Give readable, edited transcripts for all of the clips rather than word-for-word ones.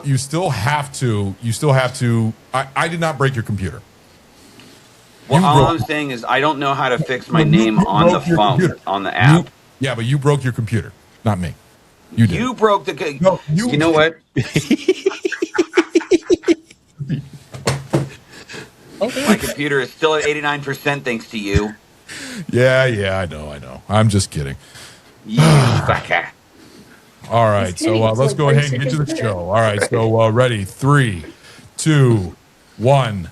You still have to. I did not break your computer. Well, all I'm saying is I don't know how to fix my name on the phone, on the app. Yeah, but you broke your computer, not me. You did. You broke the. No, you know what? Okay. My computer is still at 89% thanks to you. Yeah, I know. I'm just kidding. You sucker. All right, so let's go ahead and get to the show. All right, so ready? 3, 2, 1.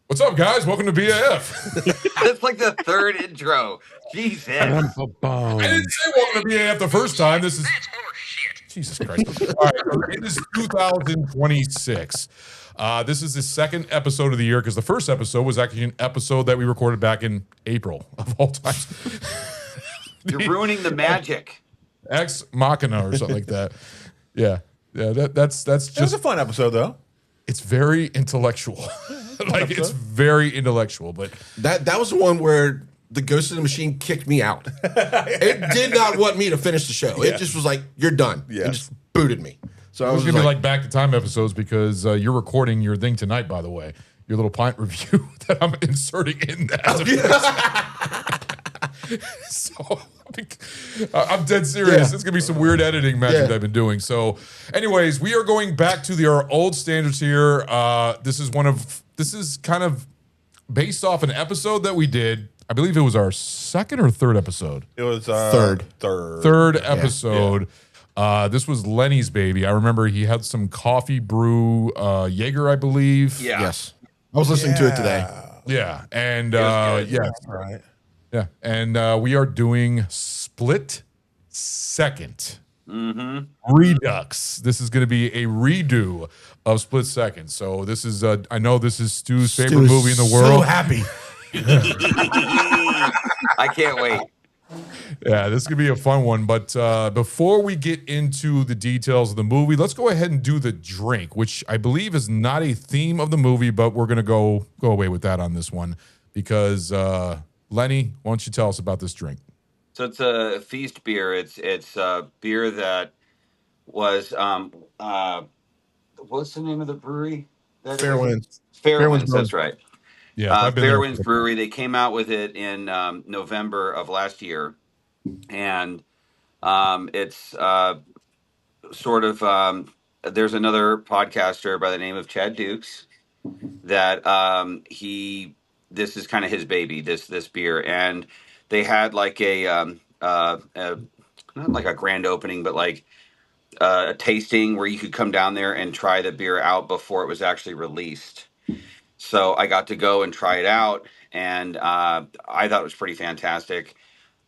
What's up, guys? Welcome to BAF. That's like the third intro. Jesus. I didn't say welcome to BAF the first time. This is Jesus Christ. All right, so it is 2026. This is the second episode of the year because the first episode was actually an episode that we recorded back in April of all times. You're ruining the magic. Ex Machina or something like that. Yeah. That's just. It was a fun episode, though. It's very intellectual. It's very intellectual, but that was the one where the Ghost of the Machine kicked me out. It did not want me to finish the show. Yeah. It just was like, "You're done." Yeah. It just booted me. So I was gonna be like back to time episodes because you're recording your thing tonight, by the way. Your little pint review that I'm inserting in that. So I'm dead serious. It's gonna be some weird editing magic I've been doing. So, anyways, we are going back to our old standards here. This is kind of based off an episode that we did. I believe it was our second or third episode. It was third episode. Yeah. This was Lenny's baby. I remember he had some coffee brew Jaeger, I believe. Yeah. Yes. I was listening to it today. Yeah, and right. Yeah, and we are doing Split Second. Redux. This is going to be a redo of Split Second. So this is, I know this is Stu's favorite movie in the world. So happy. I can't wait. Yeah, this is going to be a fun one. But before we get into the details of the movie, let's go ahead and do the drink, which I believe is not a theme of the movie, but we're going to go away with that on this one because Lenny, why don't you tell us about this drink? So it's a feast beer. It's a beer that was what's the name of the brewery? Fairwinds. Fairwinds. That's right. Yeah, Fairwinds Brewery. They came out with it in November of last year, and it's sort of there's another podcaster by the name of Chad Dukes that this is kind of his baby, this beer, and they had like a not like a grand opening, but like a tasting where you could come down there and try the beer out before it was actually released. So I got to go and try it out, and I thought it was pretty fantastic.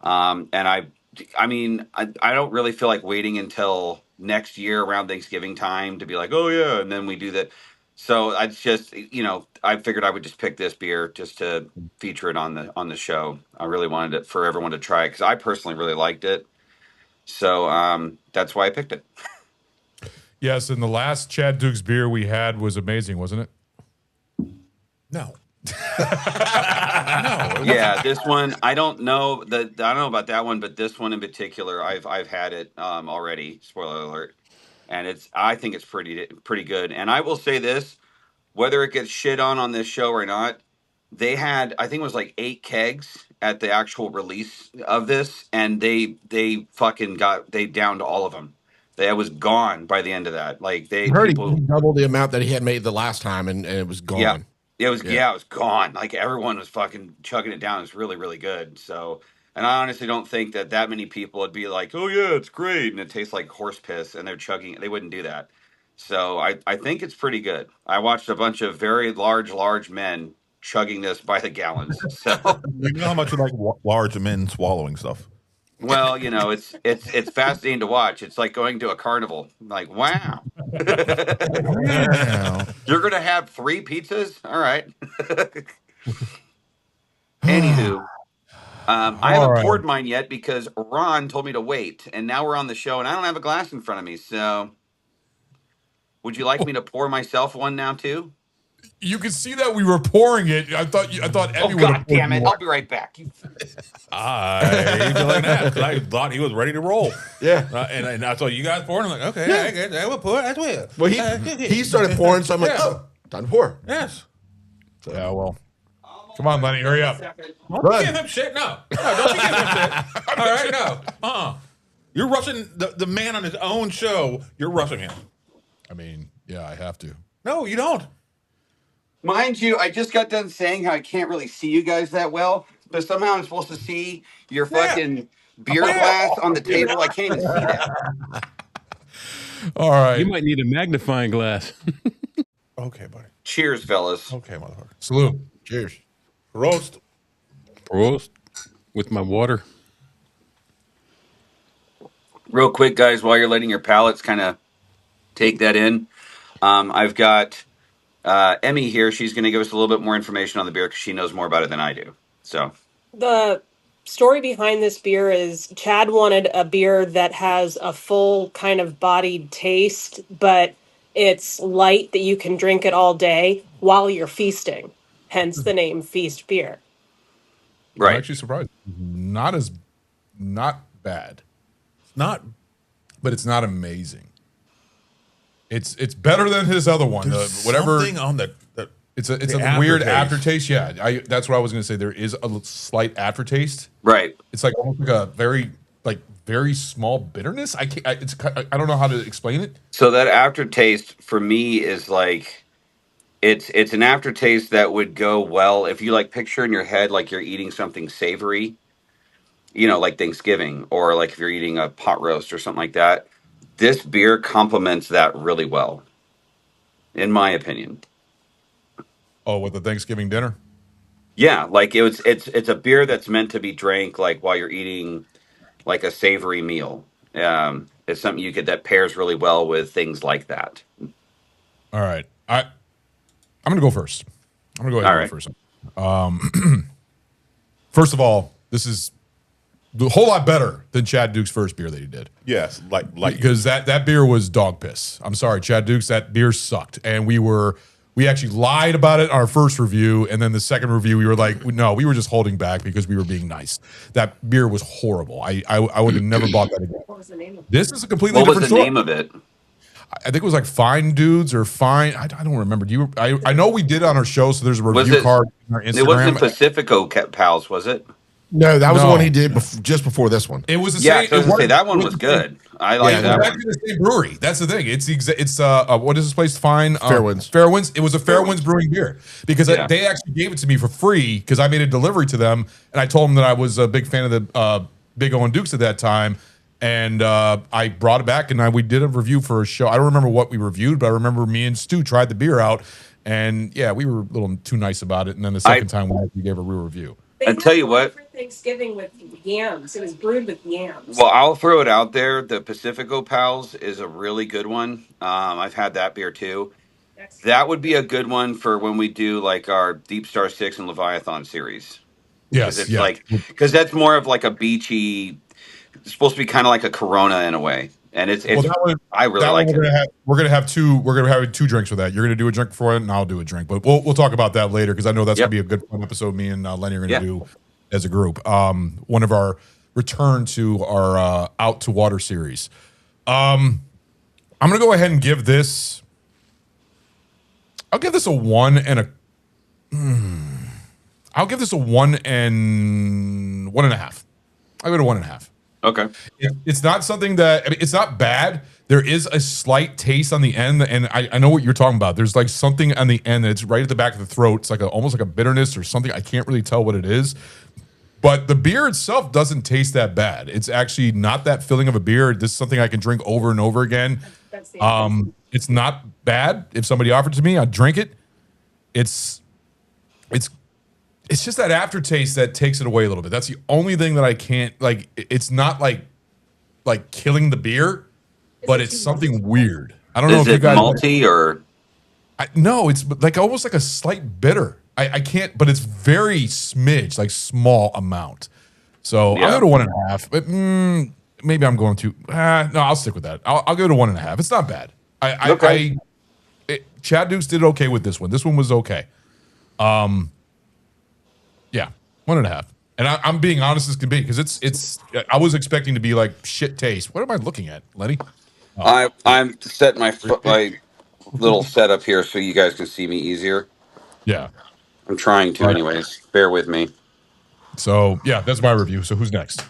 And I don't really feel like waiting until next year around Thanksgiving time to be like, oh yeah, and then we do that. So I just, I figured I would just pick this beer just to feature it on the show. I really wanted it for everyone to try it because I personally really liked it. So that's why I picked it. Yes, and the last Chad Dukes beer we had was amazing, wasn't it? No. Yeah, this one I don't know about that one, but this one in particular, I've had it already. Spoiler alert, and I think it's pretty good. And I will say this: whether it gets shit on this show or not, they had, I think it was like 8 kegs at the actual release of this, and they downed all of them. They was gone by the end of that. Like I heard he doubled the amount that he had made the last time, and it was gone. It was it was gone. Like everyone was fucking chugging it down. It was really, really good. So, and I honestly don't think that many people would be like, "Oh yeah, it's great," and it tastes like horse piss, and they're chugging. They wouldn't do that. So I think it's pretty good. I watched a bunch of very large men chugging this by the gallons. So you know how much you like large men swallowing stuff. well, it's fascinating to watch. It's like going to a carnival. Like, wow. You're gonna have 3 pizzas? All right. Anywho, I haven't poured mine yet because Ron told me to wait, and now we're on the show, and I don't have a glass in front of me. So, would you like me to pour myself one now too? You can see that we were pouring it. I thought Emmy would. Oh God damn it! I'll be right back. I thought he was ready to roll. Yeah, and I saw you guys pouring. I'm like, okay, I will pour. That's weird. Well, he started pouring, so I'm like, oh, time to pour. Yes. So, yeah, well, come on, Lenny, hurry up. Don't give him shit. No, don't give him shit. All right, no. You're rushing the man on his own show. You're rushing him. I mean, yeah, I have to. No, you don't. Mind you, I just got done saying how I can't really see you guys that well, but somehow I'm supposed to see your fucking beer glass on the table. I can't even see that. All right. You might need a magnifying glass. Okay, buddy. Cheers, fellas. Okay, motherfucker. Salute. cheers. Roast. With my water. Real quick, guys, while you're letting your palates kind of take that in, I've got Emmy here. She's going to give us a little bit more information on the beer because she knows more about it than I do. So the story behind this beer is Chad wanted a beer that has a full kind of bodied taste, but it's light that you can drink it all day while you're feasting. Hence the name Feast Beer. right. I'm actually surprised. Not bad. Not. But it's not amazing. It's better than his other one. Whatever. Something on the It's a weird aftertaste. Yeah, that's what I was going to say. There is a slight aftertaste. Right. It's like almost like a very small bitterness. I don't know how to explain it. So that aftertaste for me is like it's an aftertaste that would go well if you like picture in your head like you're eating something savory, like Thanksgiving, or like if you're eating a pot roast or something like that. This beer complements that really well, in my opinion. Oh, with the Thanksgiving dinner? Yeah, like it's a beer that's meant to be drank like while you're eating like a savory meal. It's something that pairs really well with things like that. All right. I'm going to go first. I'm going to go ahead and go first. First of all, this is a whole lot better than Chad Duke's first beer that he did. Yes, like because that beer was dog piss. I'm sorry, Chad Duke's, that beer sucked. And we actually lied about it on our first review, and then the second review we were like, no, we were just holding back because we were being nice. That beer was horrible. I would have never bought that again. What was the name of it? This is a completely different story. What was the name of it? I think it was like Fine Dudes or Fine. I don't remember. I know we did it on our show, so there's a review card on our Instagram. It wasn't Pacifico Pals, was it? No, that was the one he did just before this one. It was the same. I was gonna say that one was good. I like that. It's actually the same brewery. That's the thing. It's what is this place? Fine Fairwinds. Fairwinds. It was a Fairwinds Brewing beer because they actually gave it to me for free because I made a delivery to them and I told them that I was a big fan of the Big Owen Dukes at that time. And I brought it back and we did a review for a show. I don't remember what we reviewed, but I remember me and Stu tried the beer out. And yeah, we were a little too nice about it. And then the second time we actually gave a real review. And tell you what, for Thanksgiving with yams. It was brewed with yams. Well, I'll throw it out there. The Pacifico Pals is a really good one. I've had that beer too. That would be a good one for when we do like our Deep Star 6 and Leviathan series. Yes, because that's more of like a beachy. It's supposed to be kind of like a Corona in a way. and it's Well, that one, I really that like one it. we're gonna have two drinks for that. You're gonna do a drink for it, and I'll do a drink. But we'll talk about that later because I know that's Yep. gonna be a good fun episode. Me and Lenny are gonna Yeah. do as a group. One of our return to our Out to Water series. I'm gonna go ahead and give this. I'll give this a 1 and a. I'll give this a 1 and 1.5. I'll give it a 1.5. Okay. It's not something that, I mean, it's not bad. There is a slight taste on the end, and I know what you're talking about. There's like something on the end that's right at the back of the throat. It's like almost like a bitterness or something. I can't really tell what it is. But the beer itself doesn't taste that bad. It's actually not that filling of a beer. This is something I can drink over and over again. It's not bad. If somebody offered it to me, I'd drink it. It's just that aftertaste that takes it away a little bit. That's the only thing that I can't like. It's not like killing the beer, but it's something weird. I don't know Is if you it guys malty or? no, it's like almost like a slight bitter. I can't, but it's very smidge, like small amount. So Yeah. I'll go to 1.5. But maybe I'm going to. No, I'll stick with that. I'll go to 1.5. It's not bad. Okay. Chad Dukes did okay with this one. This one was okay. Yeah, 1.5. And I'm being honest as can be because it's. I was expecting to be like shit taste. What am I looking at, Lenny? I'm setting my little setup here so you guys can see me easier. Yeah. I'm trying to, Right. anyways. Bear with me. So yeah, that's my review. So who's next?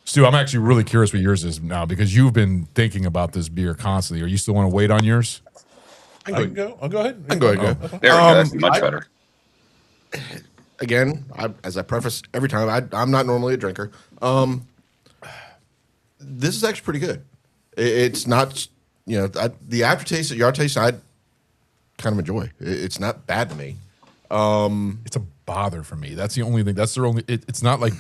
Stu, I'm actually really curious what yours is now because you've been thinking about this beer constantly. Are you still want to wait on yours? I can go. I'll go ahead. I can go ahead. There we go. That's much better. Again, as I preface every time, I'm not normally a drinker. This is actually pretty good. It's not, the aftertaste that you are tasting, I kind of enjoy. It's not bad to me. It's a bother for me. That's the only thing. That's the only. It's not like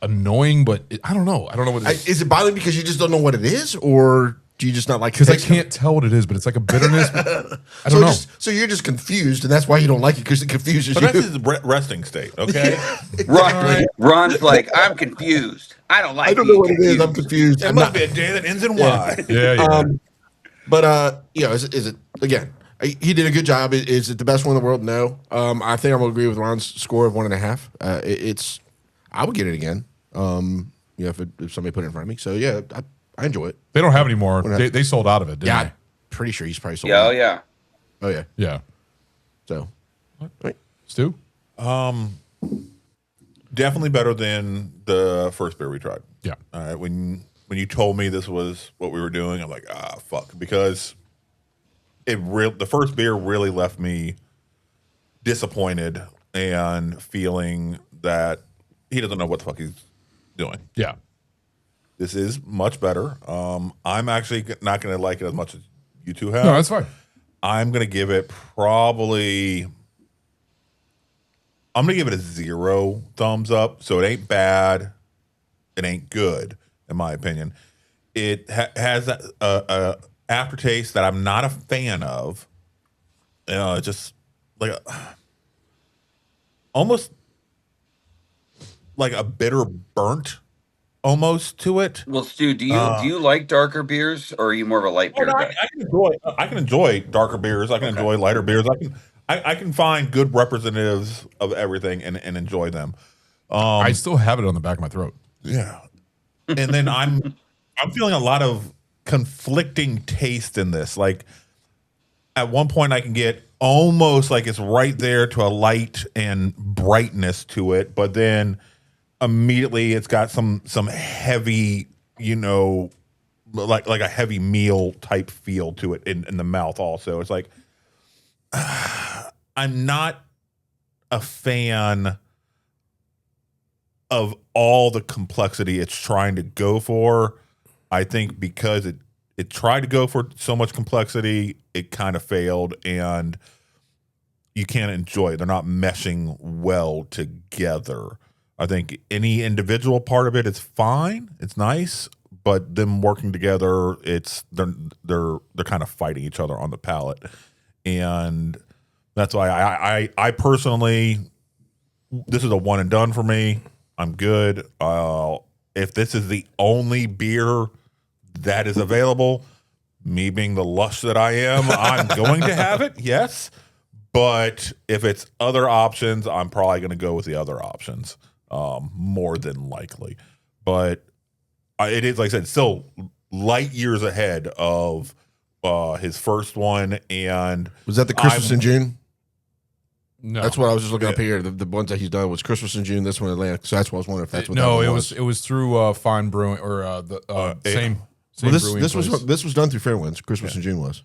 annoying, but I don't know. I don't know what it is. Is it bothering because you just don't know what it is, or do you just not like? Because I can't tell what it is, but it's like a bitterness. I don't know. So you're just confused, and that's why you don't like it because it confuses But you. that's his resting state, okay? Ron's like, I'm confused. I don't like. I don't know what it is. I'm confused. It must be a day that ends in Y. Yeah. But is it again? He did a good job. Is it the best one in the world? No. I think I'm gonna agree with Ron's score of 1.5. I would get it again. If somebody put it in front of me. So yeah, I enjoy it. They don't have any more. They sold out of it. Didn't I'm pretty sure he's probably sold. Yeah, out. oh yeah. Oh yeah. they? Yeah. So, right. Stu. Definitely better than the first beer we tried. Yeah. All right. When you told me this was what we were doing, I'm like, fuck, because the first beer really left me disappointed and feeling that he doesn't know what the fuck he's doing. Yeah. This is much better. I'm actually not going to like it as much as you two have. No, that's fine. I'm going to give it probably. I'm going to give it a 0 thumbs up. So it ain't bad. It ain't good, in my opinion. It has a aftertaste that I'm not a fan of. Just like almost like a bitter burnt almost to it. Well, Stu, do you like darker beers, or are you more of a light beer guy? I can enjoy darker beers. I can enjoy lighter beers. I can find good representatives of everything and enjoy them. I still have it on the back of my throat. Yeah. And then I'm feeling a lot of conflicting taste in this. Like at one point I can get almost like it's right there to a light and brightness to it, but then immediately it's got some heavy, like a heavy meal type feel to it in the mouth also. It's like I'm not a fan of all the complexity it's trying to go for. I think because it tried to go for so much complexity, it kind of failed, and you can't enjoy it. They're not meshing well together. I think any individual part of it is fine. It's nice, but them working together, they're kind of fighting each other on the palate, and that's why I personally, this is a one and done for me. I'm good. If this is the only beer that is available, me being the lush that I am, I'm going to have it, yes. But if it's other options, I'm probably going to go with the other options, more than likely. But it is, like I said, still light years ahead of his first one. And Was that the Christmas in June? No, That's what I was just looking up here. The ones that he's done was Christmas in June. This one Atlantic. So that's what I was wondering if that's what. no, that it one was through Fine Brewing or same. Well, this brewing was place. this was done through Fairwinds. Christmas in June was.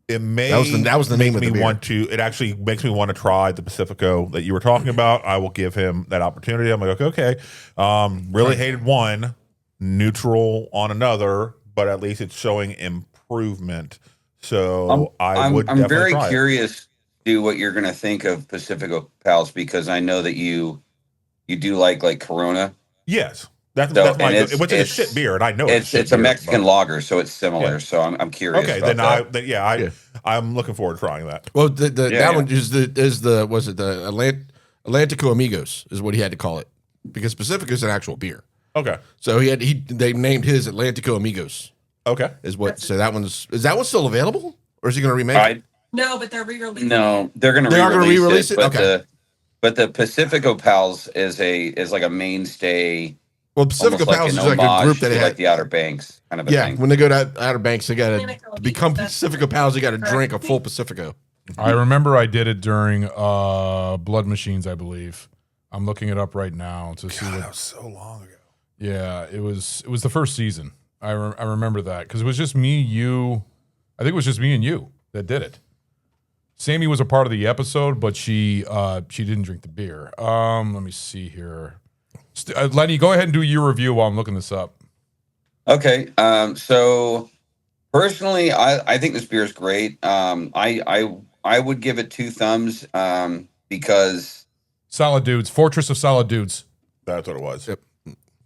it may That was the name of the me beer. want to. It actually makes me want to try the Pacifico that you were talking about. I will give him that opportunity. I'm like, okay. Really hated one, neutral on another, but at least it's showing improvement. So I'm definitely very try it. curious to what you're going to think of Pacifico Pals, because I know that you do like Corona. Yes, that's So, my. and Which is a shit beer, and I know it's shit a beer, Mexican but- lager, so it's similar. Yeah. So I'm curious. Okay, about then that. I'm looking forward to trying that. Well, that Yeah. one is the Atlantico Amigos is what he had to call it, because Pacifica is an actual beer. Okay, So they named his Atlantico Amigos okay. is what. So is that one still available, or is he going to remake it? No, but they're re-releasing. No, they're going to They are gonna re-release it. re-release it? But but the Pacifico Pals is like a mainstay. Well, Pacifica Almost Pals is an like a homage group that to, had. the Outer Banks kind of a Yeah, thing. when they go to Outer Banks, they got to become Pacifica Pals. They got to drink a full Pacifico. I remember I did it during Blood Machines, I believe. I'm looking it up right now to see God, what. that was so long ago. Yeah, it was the first season. I remember that because it was just me, you. I think it was just me and you that did it. Sammy was a part of the episode, but she didn't drink the beer. Let me see here. Lenny, go ahead and do your review while I'm looking this up. Okay. So personally, I think this beer is great. I would give it 2 thumbs because Solid Dudes, Fortress of Solid Dudes. That's what it was. Yep.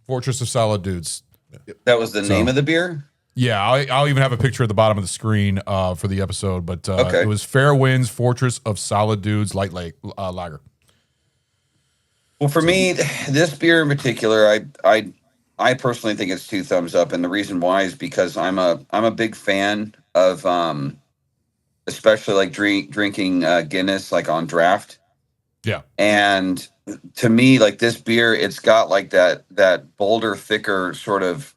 Fortress of Solid Dudes. that was the name of the beer. Yeah, I'll even have a picture at the bottom of the screen for the episode. But Okay. It was Fairwinds, Fortress of Solid Dudes, light lager. Well, for me, this beer in particular, I personally think it's 2 thumbs up, and the reason why is because I'm a big fan of especially drinking Guinness on draft. Yeah. And to me, this beer, it's got that bolder, thicker sort of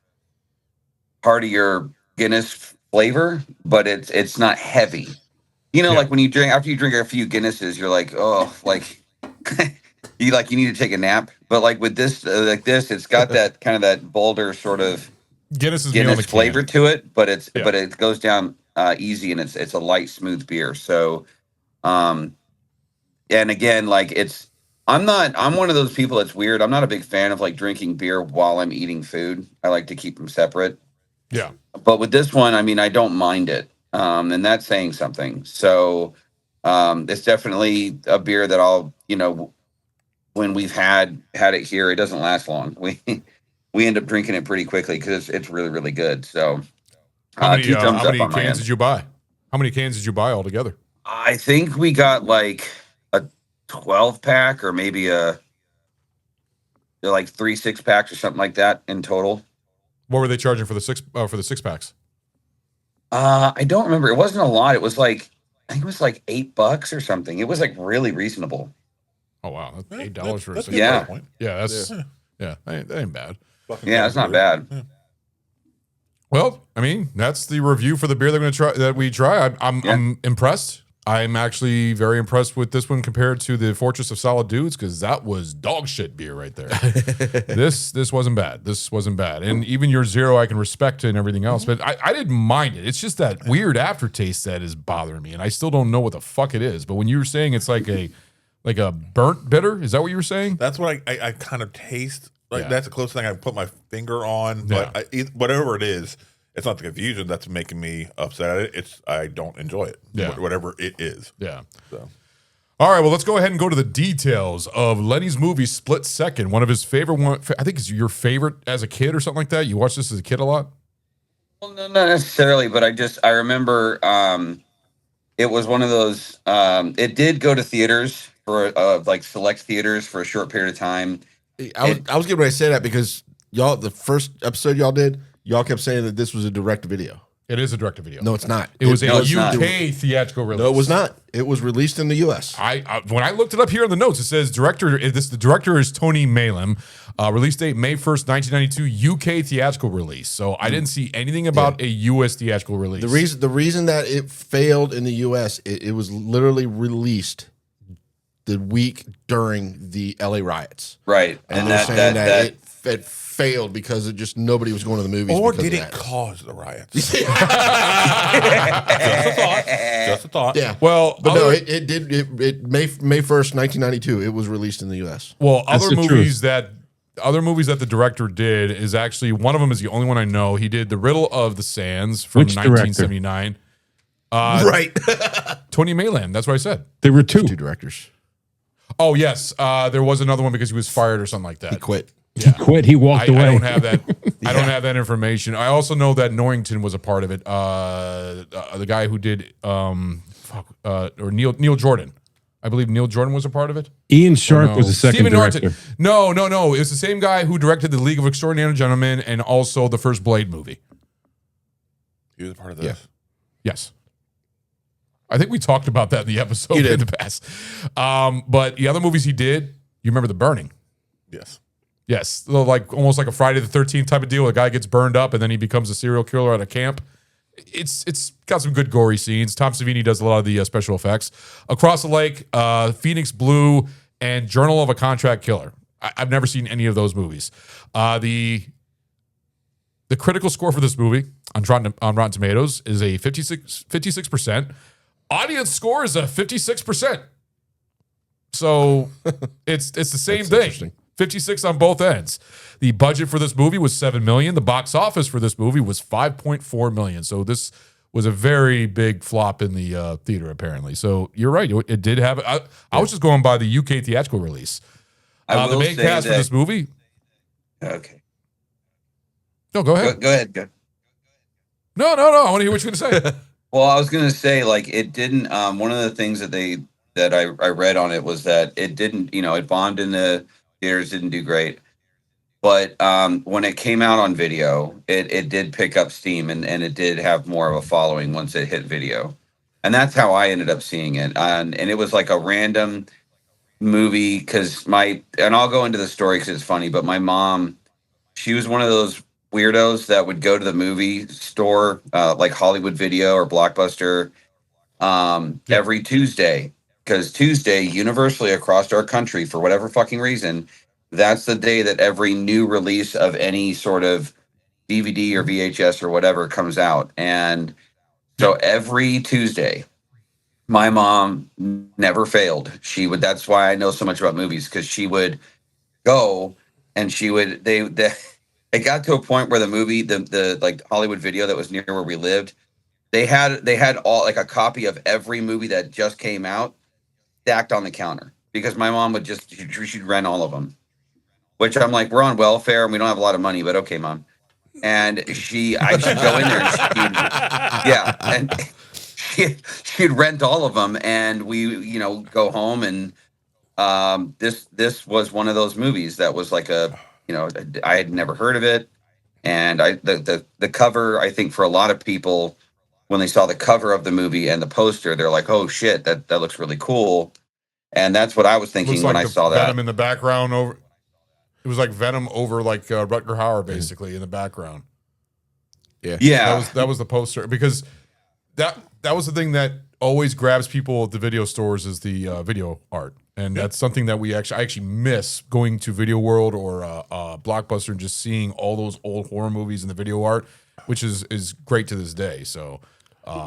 heartier Guinness flavor, but it's not heavy. Yeah. When you after you drink a few Guinnesses, you're like, oh, you need to take a nap. But with this, it's got that kind of that bolder sort of Guinness is me on the Guinness can. flavor to it, but Yeah. it goes down easy, and it's a light, smooth beer. So, and again, I'm one of those people that's weird. I'm not a big fan of drinking beer while I'm eating food. I like to keep them separate. Yeah. But with this one, I mean, I don't mind it, and that's saying something. So, it's definitely a beer that I'll, when we've had it here, it doesn't last long. We end up drinking it pretty quickly because it's really, really good. So, How many 2 thumbs up on my cans end. did you buy? How many cans did you buy altogether? I think we got a 12 pack or maybe they're 3 6-packs or something like that in total. What were they charging for the 6 packs? I don't remember. It wasn't a lot. It was I think it was $8 or something. It was really reasonable. Oh wow, that's $8 for a That's 6 a good Yeah. pack. point. Yeah, that's that ain't bad. Yeah, it's not bad. Well, I mean, that's the review for the beer we try. I'm impressed. I'm actually very impressed with this one compared to the Fortress of Solid Dudes, because that was dog shit beer right there. This wasn't bad. This wasn't bad. And even your zero I can respect and everything else, but I didn't mind it. It's just that weird aftertaste that is bothering me, and I still don't know what the fuck it is. But when you were saying it's like a burnt bitter, is that what you were saying? That's what I kind of taste. Yeah. That's the closest thing I put my finger on. But whatever it is, it's not the confusion that's making me upset. I don't enjoy it. Yeah. Whatever it is. Yeah. So All right, well, let's go ahead and go to the details of Lenny's movie Split Second. One of his favorite one. I think it's your favorite as a kid or something like that. You watched this as a kid a lot? Well, no, not necessarily, but I remember it was one of those. It did go to theaters for select theaters for a short period of time. I was getting ready to say that because y'all, the first episode y'all did, y'all kept saying that this was a direct video. It is a direct-to-video. No, it's not. It was No, a it's not. UK theatrical release. No, it was not. It was released in the U.S. I when I looked it up here in the notes, it says the director is Tony Malem. Release date May 1st, 1992, UK theatrical release. So I didn't see anything about a US theatrical release. The reason that it failed in the U.S. It was literally released the week during the LA riots, Right. and they're saying that it failed because it just nobody was going to the movies. Or because did of it that. cause the riots? Just a thought. Just a thought. Yeah. Well, But no, it did. It May 1st, 1992. It was released in the U.S. well, That's other the movies that the director did is actually one of them is the only one I know. He did The Riddle of the Sands from Which director? 1979. Right. Tony Malem. That's what I said. There were two. Two directors. Oh yes, there was another one because he was fired or something like that. He quit. He quit. He walked away. I don't have that. I don't have that information. I also know that Norrington was a part of it. The guy who did or Neil Jordan. I believe Neil Jordan was a part of it. Ian Sharp No. was the second Stephen director. Norrington. No. It was the same guy who directed The League of Extraordinary Gentlemen and also the first Blade movie. He was a part of this. Yes. I think we talked about that in the episode in the past. But the other movies he did, you remember The Burning? Yes. Yes, like almost like a Friday the 13th type of deal. A guy gets burned up and then he becomes a serial killer at a camp. It's got some good gory scenes. Tom Savini does a lot of the special effects. Across the Lake, Phoenix Blue, and Journal of a Contract Killer. I've never seen any of those movies. The critical score for this movie on Rotten Tomatoes is a 56%. Audience score is a 56%. So it's the same thing. 56 on both ends. The budget for this movie was $7 million. The box office for this movie was $5.4 million. So this was a very big flop in the theater, apparently. So you're right. It did have. I was just going by the UK theatrical release. The main cast for this movie. Okay. No, go ahead. Go ahead. Go. No. I want to hear what you're going to say. Well, I was going to say, like, it didn't. One of the things that I read on it was that it didn't. It bombed in the theaters, didn't do great. But when it came out on video, it did pick up steam and it did have more of a following once it hit video. And that's how I ended up seeing it. And it was like a random movie because and I'll go into the story because it's funny, but my mom, she was one of those weirdos that would go to the movie store, like Hollywood Video or Blockbuster, every Tuesday. Because Tuesday, universally across our country, for whatever fucking reason, that's the day that every new release of any sort of DVD or VHS or whatever comes out. And so every Tuesday, my mom never failed. That's why I know so much about movies, because she would go and it got to a point where the movie, the like Hollywood Video that was near where we lived, they had all like a copy of every movie that just came out stacked on the counter, because my mom would she'd rent all of them, which I'm like, we're on welfare and we don't have a lot of money, but okay, Mom. And I should go in there and she'd rent all of them, and we, go home, and this was one of those movies that was like I had never heard of it. And the cover, I think for a lot of people, when they saw the cover of the movie and the poster, they're like, oh shit, that looks really cool. And that's what I was thinking when I saw that. Venom in the background over. It was like Venom over like Rucker Hauer basically in the background. Yeah. That was the poster, because that was the thing that always grabs people at the video stores is the video art. And that's something that I actually miss, going to Video World or Blockbuster and just seeing all those old horror movies in the video art, which is great to this day. So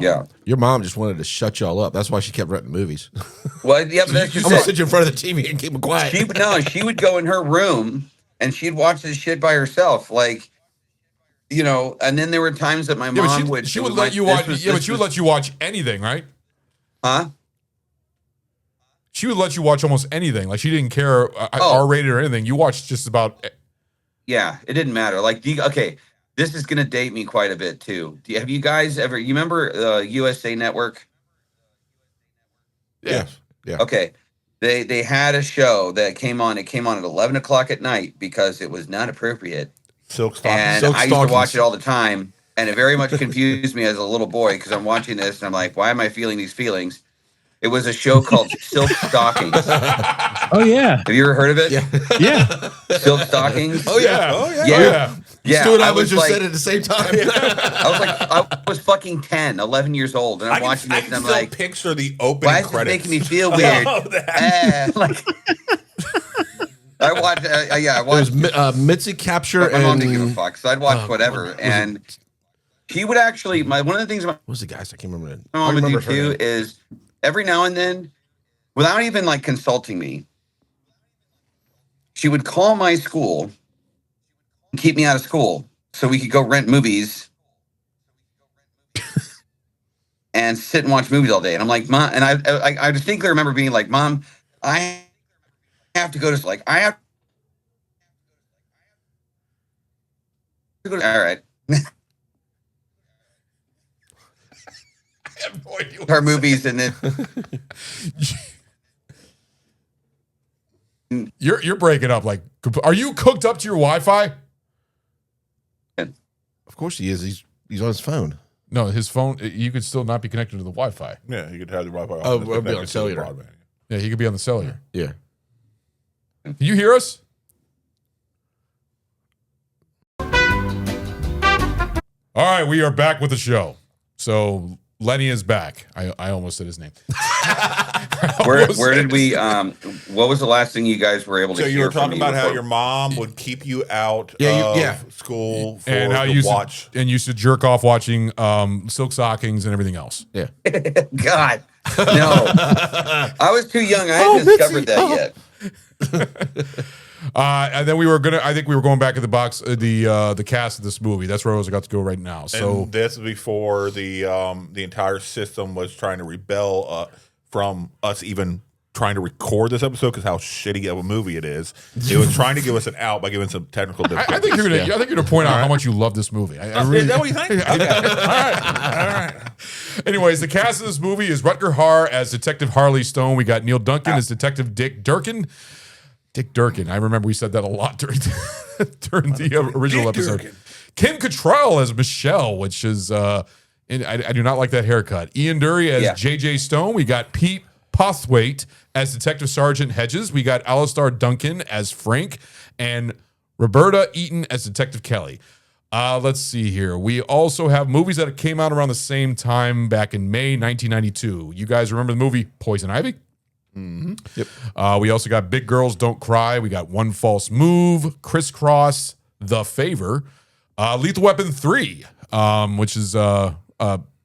Your mom just wanted to shut y'all up. That's why she kept renting movies. Well, yeah, but I'm gonna sit you in front of the TV and keep them quiet. She would go in her room and she'd watch this shit by herself, like, and then there were times that my mom would. She would let you watch. But she would let you watch anything, right? Huh? She would let you watch almost anything. Like, she didn't care R-rated or anything. You watched just about. Yeah, it didn't matter. Like, okay, this is gonna date me quite a bit too. Have you guys ever? You remember USA Network? Yeah. Okay. They had a show that came on. It came on at 11 o'clock at night because it was not appropriate. Silk Stockings. And Silk I used to Stockings. watch it all the time, and it very much confused me as a little boy because I'm watching this and I'm like, why am I feeling these feelings? It was a show called Silk Stockings. Oh yeah, Have you ever heard of it? Yeah. yeah. Silk Stockings. Oh yeah. Oh, yeah. Yeah. Yeah, Stu and I I was was just like- said at the same time. I was fucking 10, 11 years old, and I'm watching I this, can and I'm still like, picture the why opening is this credits. making me feel weird? Oh, that. Like, I watched, I It was watched. Mitzi Capture My mom didn't give a and fuck, so I'd watch whatever. what was And she would actually, one of the things my what was the guys? I can't remember it. mom would do too is every now and then, without even like consulting me, she would call my school and keep me out of school so we could go rent movies and sit and watch movies all day. And I'm like, Mom, and I distinctly remember being like, Mom, I have to go to, like, I have to go to, all right. I have no idea what Her movies, and then You're breaking up. Like, are you hooked up to your Wi-Fi? Of course he is. He's on his phone. No, his phone. You could still not be connected to the Wi-Fi. Yeah, you could have the Wi-Fi. Oh, It's it'll be connected on to the cellular. broadband. Yeah, he could be on the cellular. Yeah. Can you hear us? All right, we are back with the show. So Lenny is back. I almost said his name. where did we? What was the last thing you guys were able to? So you hear were talking from about how before? your mom would keep you out Yeah, of school for And how the you used watch. to, and used to jerk off watching Silk Stockings and everything else. Yeah. God, no, I was too young. I hadn't discovered that yet. And then I think we were going back at the box, the cast of this movie. That's where I was about to go right now. So And this is before the entire system was trying to rebel from us even trying to record this episode because how shitty of a movie it is. It was trying to give us an out by giving some technical difficulties. I think you're gonna. I think you're gonna point out how much you love this movie. I really, Is that what you think? Okay. All right. Anyways, the cast of this movie is Rutger Hauer as Detective Harley Stone. We got Neil Duncan as Detective Dick Durkin. Dick Durkin. I remember we said that a lot during the original Dick episode. Durkin. Kim Cattrall as Michelle, which is I do not like that haircut. Ian Dury as J.J. Stone. We got Pete Posthwaite as Detective Sergeant Hedges. We got Alistair Duncan as Frank, and Roberta Eaton as Detective Kelly. Let's see here. We also have movies that came out around the same time back in May 1992. You guys remember the movie Poison Ivy? Mm-hmm. Yep. We also got Big Girls Don't Cry. We got One False Move, Crisscross, The Favor, Lethal Weapon 3, which is a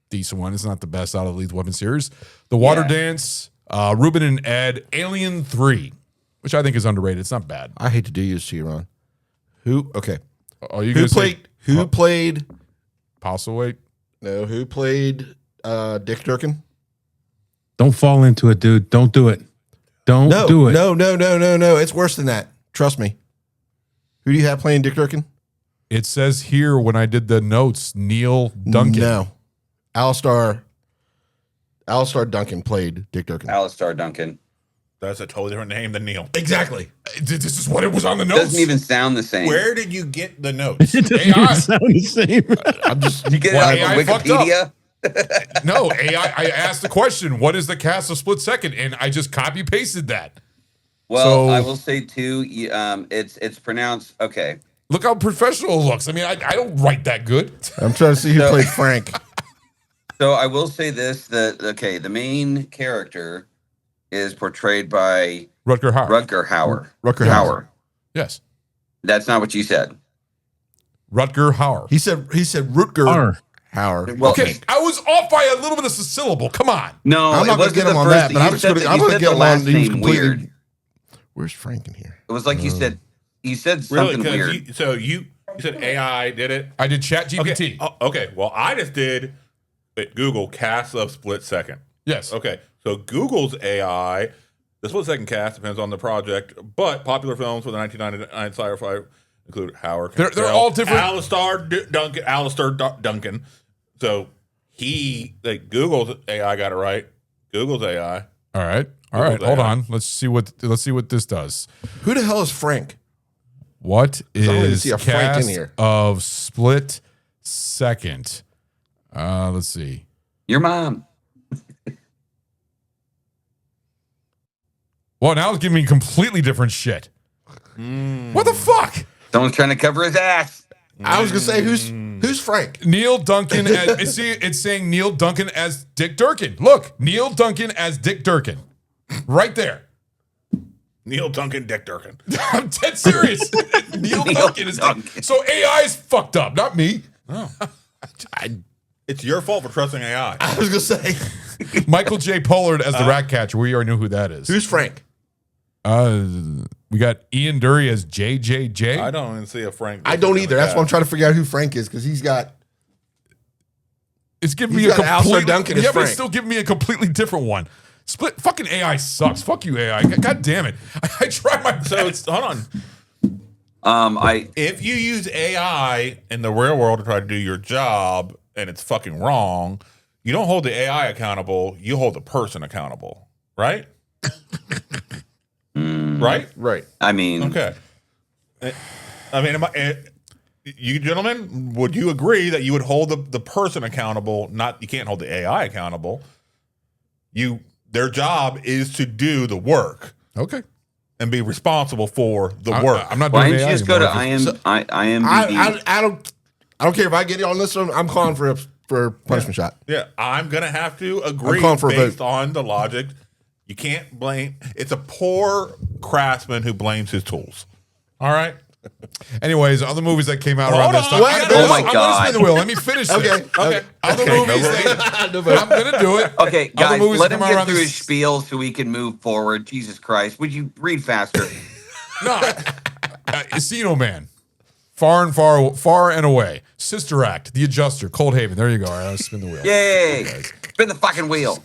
decent one. It's not the best out of the Lethal Weapon series. The Water Dance, Ruben and Ed, Alien 3, which I think is underrated. It's not bad. I hate to do this to you, Ron. Who? Okay. Are you Who gonna played? Who played? Postlethwaite? No. Who played? Dick Durkin. Don't fall into it, dude. Don't do it. Don't do it. No. It's worse than that. Trust me. Who do you have playing Dick Durkin? It says here when I did the notes, Neil Duncan. No. Alistair Duncan played Dick Durkin. Alistair Duncan. That's a totally different name than Neil. Exactly. This is what it was on the notes. Doesn't even sound the same. Where did you get the notes? It doesn't AI. even sound the same. I'm just. You get it Well, out AI of fucked up. Wikipedia? No, AI. I asked the question, what is the cast of Split Second? And I just copy pasted that. Well, So- I will say too. It's pronounced okay. Look how professional it looks. I mean, I don't write that good. I'm trying to see who played Frank. So I will say this: the main character is portrayed by Rutger Hauer. Rucker Hauer. Rucker Hauer. Yes. That's not what you said. Rutger Hauer. He said Rutger Hauer. Well, Okay, I was off by a little bit of a syllable. Come on. No, I'm not it going to wasn't get him the on first that, thing. but You I'm just said going the- to. I'm you going to said get the him on. last He was name completely. weird. Where's Frank in here? It was like you said. You said Really? something weird. You said AI did it? I did Chat GPT. Okay. Okay. Well, I just did Google cast of Split Second. Yes. Okay. So Google's AI, the Split Second cast depends on the project, but popular films for the 1999 sci-fi include Howard. They're all different. Alistair Duncan. So Google's AI got it right. Google's AI. All right. Hold on. Let's see what this does. Who the hell is Frank? What I don't even is see a Frank in cast here. of Split Second? Let's see. Your mom. Well, now it's giving me completely different shit. What the fuck? Someone's trying to cover his ass. I was gonna say who's Frank? Neil Duncan. It's saying Neil Duncan as Dick Durkin. Look, Neil Duncan as Dick Durkin, right there. Neil Duncan, Dick Durkin. I'm dead serious. Neil Duncan is Dick. So AI is fucked up, not me. It's your fault for trusting AI. I was gonna say Michael J. Pollard as the rat catcher. We already knew who that is. who's Frank? We got Ian Dury as JJJ. I don't even see a Frank. I don't either. That's why I'm trying to figure out who Frank is because he's got. It's giving He's me a got Alistair completely Duncan as yeah, but it's Frank. still giving me a completely different one. Split fucking AI sucks. Fuck you, AI. God damn it. I tried my best. So it's hold on. If you use AI in the real world to try to do your job and it's fucking wrong, you don't hold the AI accountable. You hold the person accountable, right? Right. I mean, Okay. I mean, you gentlemen, would you agree that you would hold the person accountable? Not you can't hold the AI accountable. Their job is to do the work Okay. and be responsible for the work. I'm not why doing don't you AI just go to anymore. IMDb? I don't care if I get it on this one. I'm calling for a punishment shot. Yeah, I'm gonna have to agree calling for a based vote. on the logic. You can't blame. It's a poor craftsman who blames his tools. All right. Anyways, other movies that came out Hold around this on. time. Wait, oh my I'm gonna God. spin the wheel. Let me finish Okay. this. Okay. Other Okay, movies. I'm gonna do it. Okay, Other guys, movies let that him come out get around through his this- spiel so we can move forward. Jesus Christ, would you read faster? No, Encino Man, far and away. Sister Act, The Adjuster, Cold Haven. There you go. All right, let's spin the wheel. Yay! Spin the fucking wheel.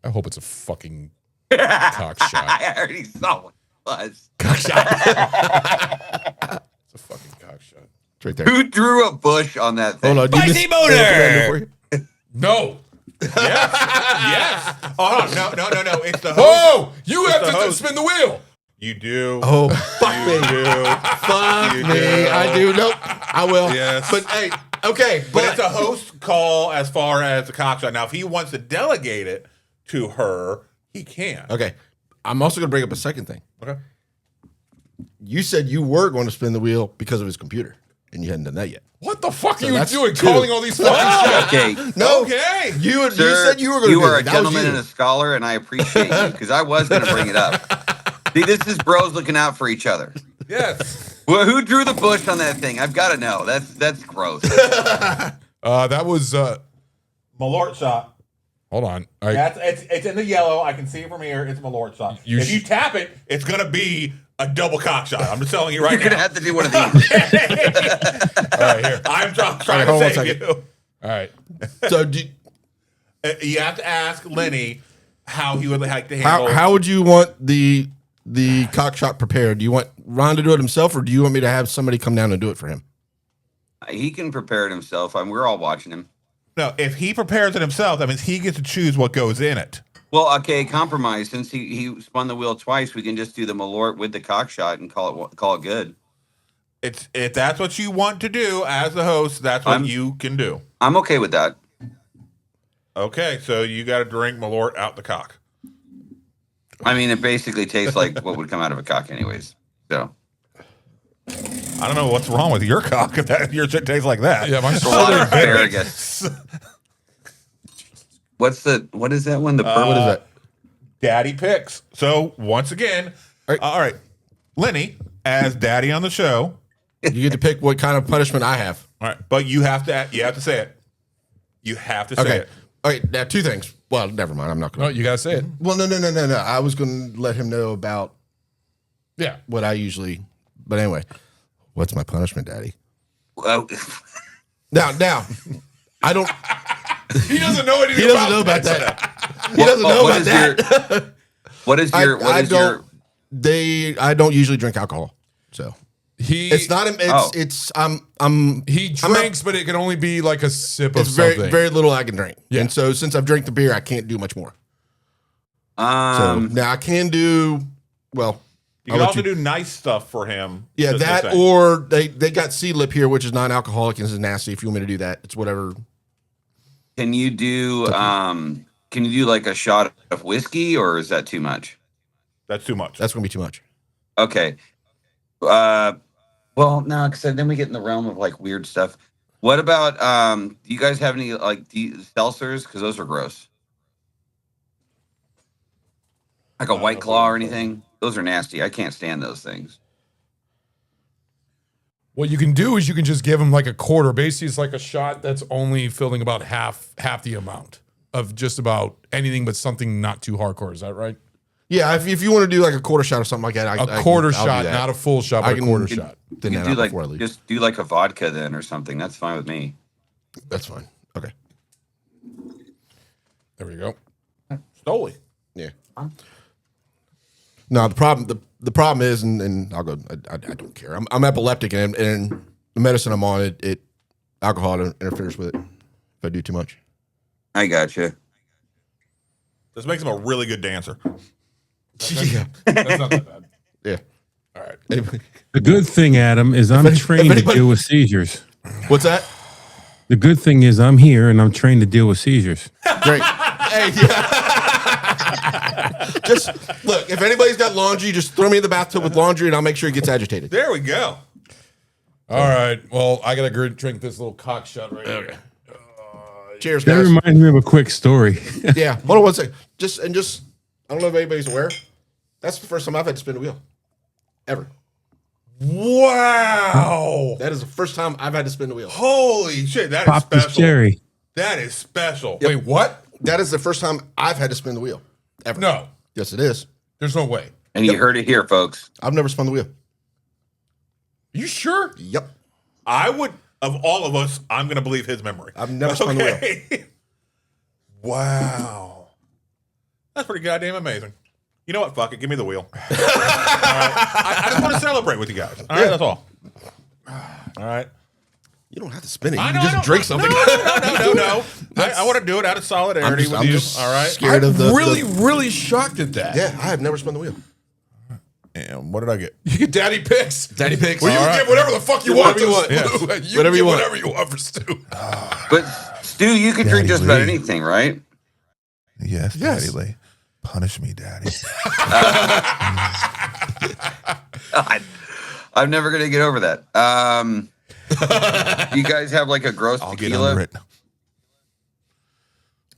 I hope it's a fucking cock shot. I already saw what it was. It's a fucking cock shot. It's right there. Who drew a bush on that thing? Hold on. Spicy boner! No. Yes. Oh no. It's the host. Whoa! You have the to host. spin the wheel. You do. Oh, fuck You me. do. Fuck You me. do. I do. Nope. I will. Yes. But hey, okay. But it's a host call as far as the cock shot. Now, if he wants to delegate it to her, he can. Okay. I'm also going to bring up a second thing. Okay. You said you were going to spin the wheel because of his computer, and you hadn't done that yet. What the fuck are you that's doing? two. Calling all these fucking shit. Okay, No. Okay. You sir, said you were going to do are it. a That was gentleman you. and a scholar, and I appreciate you because I was going to bring it up. See, this is bros looking out for each other. Yes. Well, who drew the bush on that thing? I've got to know. That's gross. That was. Malort shot. Hold on. All right. It's in the yellow. I can see it from here. It's Malort shot. If you tap it, it's going to be a double cock shot. I'm just telling you right You're going to now. have to do one of these. All right. Here. I'm trying hold on to one save second. you. All right. So, You have to ask Lenny how he would like to handle. how would you want the cock shot prepared? Do you want Ron to do it himself, or do you want me to have somebody come down and do it for him? He can prepare it himself. We're all watching him. No, if he prepares it himself, that means he gets to choose what goes in it. Well, okay, compromise. Since he spun the wheel twice, we can just do the Malort with the cock shot and call it good. If that's what you want to do as the host, that's what you can do. I'm okay with that. Okay, so you got to drink Malort out the cock. I mean, it basically tastes like what would come out of a cock, anyways. So I don't know what's wrong with your cock if your shit tastes like that. Yeah, my a lot of asparagus. What is that one? The purple. What is that? Daddy picks. So once again, all right, Lenny as daddy on the show. You get to pick what kind of punishment I have. All right, but you have to say it. You have to say Okay. it. All right. Now, two things. Well, never mind. I'm not No, going to. you gotta say it. Well, no. I was going to let him know about Yeah. what I usually. But anyway, what's my punishment, Daddy? Well, Now, I don't. He doesn't know anything. He doesn't know about that. He doesn't know what about is that. what is your? I don't usually drink alcohol, so it's not. He drinks, but it can only be like a sip of It's very something. very little I can drink, Yeah. and so since I've drank the beer, I can't do much more. So now I can do. Well, You can also do nice stuff for him. Yeah, just the that same. or they got Seed Lip here, which is non-alcoholic and is nasty. If you want me to do that, it's whatever. Can you do like a shot of whiskey, or is that too much? That's too much. That's gonna be too much. Okay. Well, no, because then we get in the realm of like weird stuff. What about do you guys have any like seltzers? Because those are gross. Like a White Claw or anything. Those are nasty. I can't stand those things. What you can do is you can just give them like a quarter. Basically, it's like a shot that's only filling about half the amount of just about anything, but something not too hardcore. Is that right? Yeah, if you want to do like a quarter shot or something like that, A quarter shot, not a full shot, but a quarter shot. Then You do like just do like a vodka then or something. That's fine with me. That's fine. Okay. There we go. Stoli. Yeah. No, the problem is, and I'll go. I don't care. I'm epileptic, and the medicine I'm on, it alcohol interferes with it if I do too much. I gotcha. This makes him a really good dancer. Yeah. That's not that bad. Yeah. All right. Anybody- The good thing, Adam, is I'm trained to deal with seizures. What's that? The good thing is I'm here and I'm trained to deal with seizures. Great. Hey, yeah. Just look. If anybody's got laundry, just throw me in the bathtub with laundry, and I'll make sure it gets agitated. There we go. All right. Well, I gotta drink this little cock shot right here. Cheers, That guys. reminds me of a quick story. Yeah. Hold on one second. Just I don't know if anybody's aware. That's the first time I've had to spin a wheel, ever. Wow. That is the first time I've had to spin a wheel. Holy shit, that is Pop this special. cherry. That is special. Wait, what? That is the first time I've had to spin the wheel, ever. No. Yes, it is. There's no way. And you heard it here, folks. I've never spun the wheel. You sure? Yep. I would, of all of us, I'm going to believe his memory. I've never spun the wheel. Okay. Wow. That's pretty goddamn amazing. You know what? Fuck it. Give me the wheel. All right. I just want to celebrate with you guys. All right. That's all. All right. You don't have to spin it. You I can know, just I don't- drink something. No. I want to do it out of solidarity with I'm you. just All right. scared of the really shocked at that. Yeah, I have never spun the wheel. And what did I get? You get daddy picks. Daddy picks. Well, you All can right. get whatever the fuck you Whatever want. you to want. Stu. Yes. You Whatever can you get want. whatever you want for Stu. But Stu, you can drink just about Lee. anything, right? Yes, Yes. Daddy Lee. Punish me, Daddy. God, I'm never gonna get over that. You guys have like a gross I'll get tequila? under it.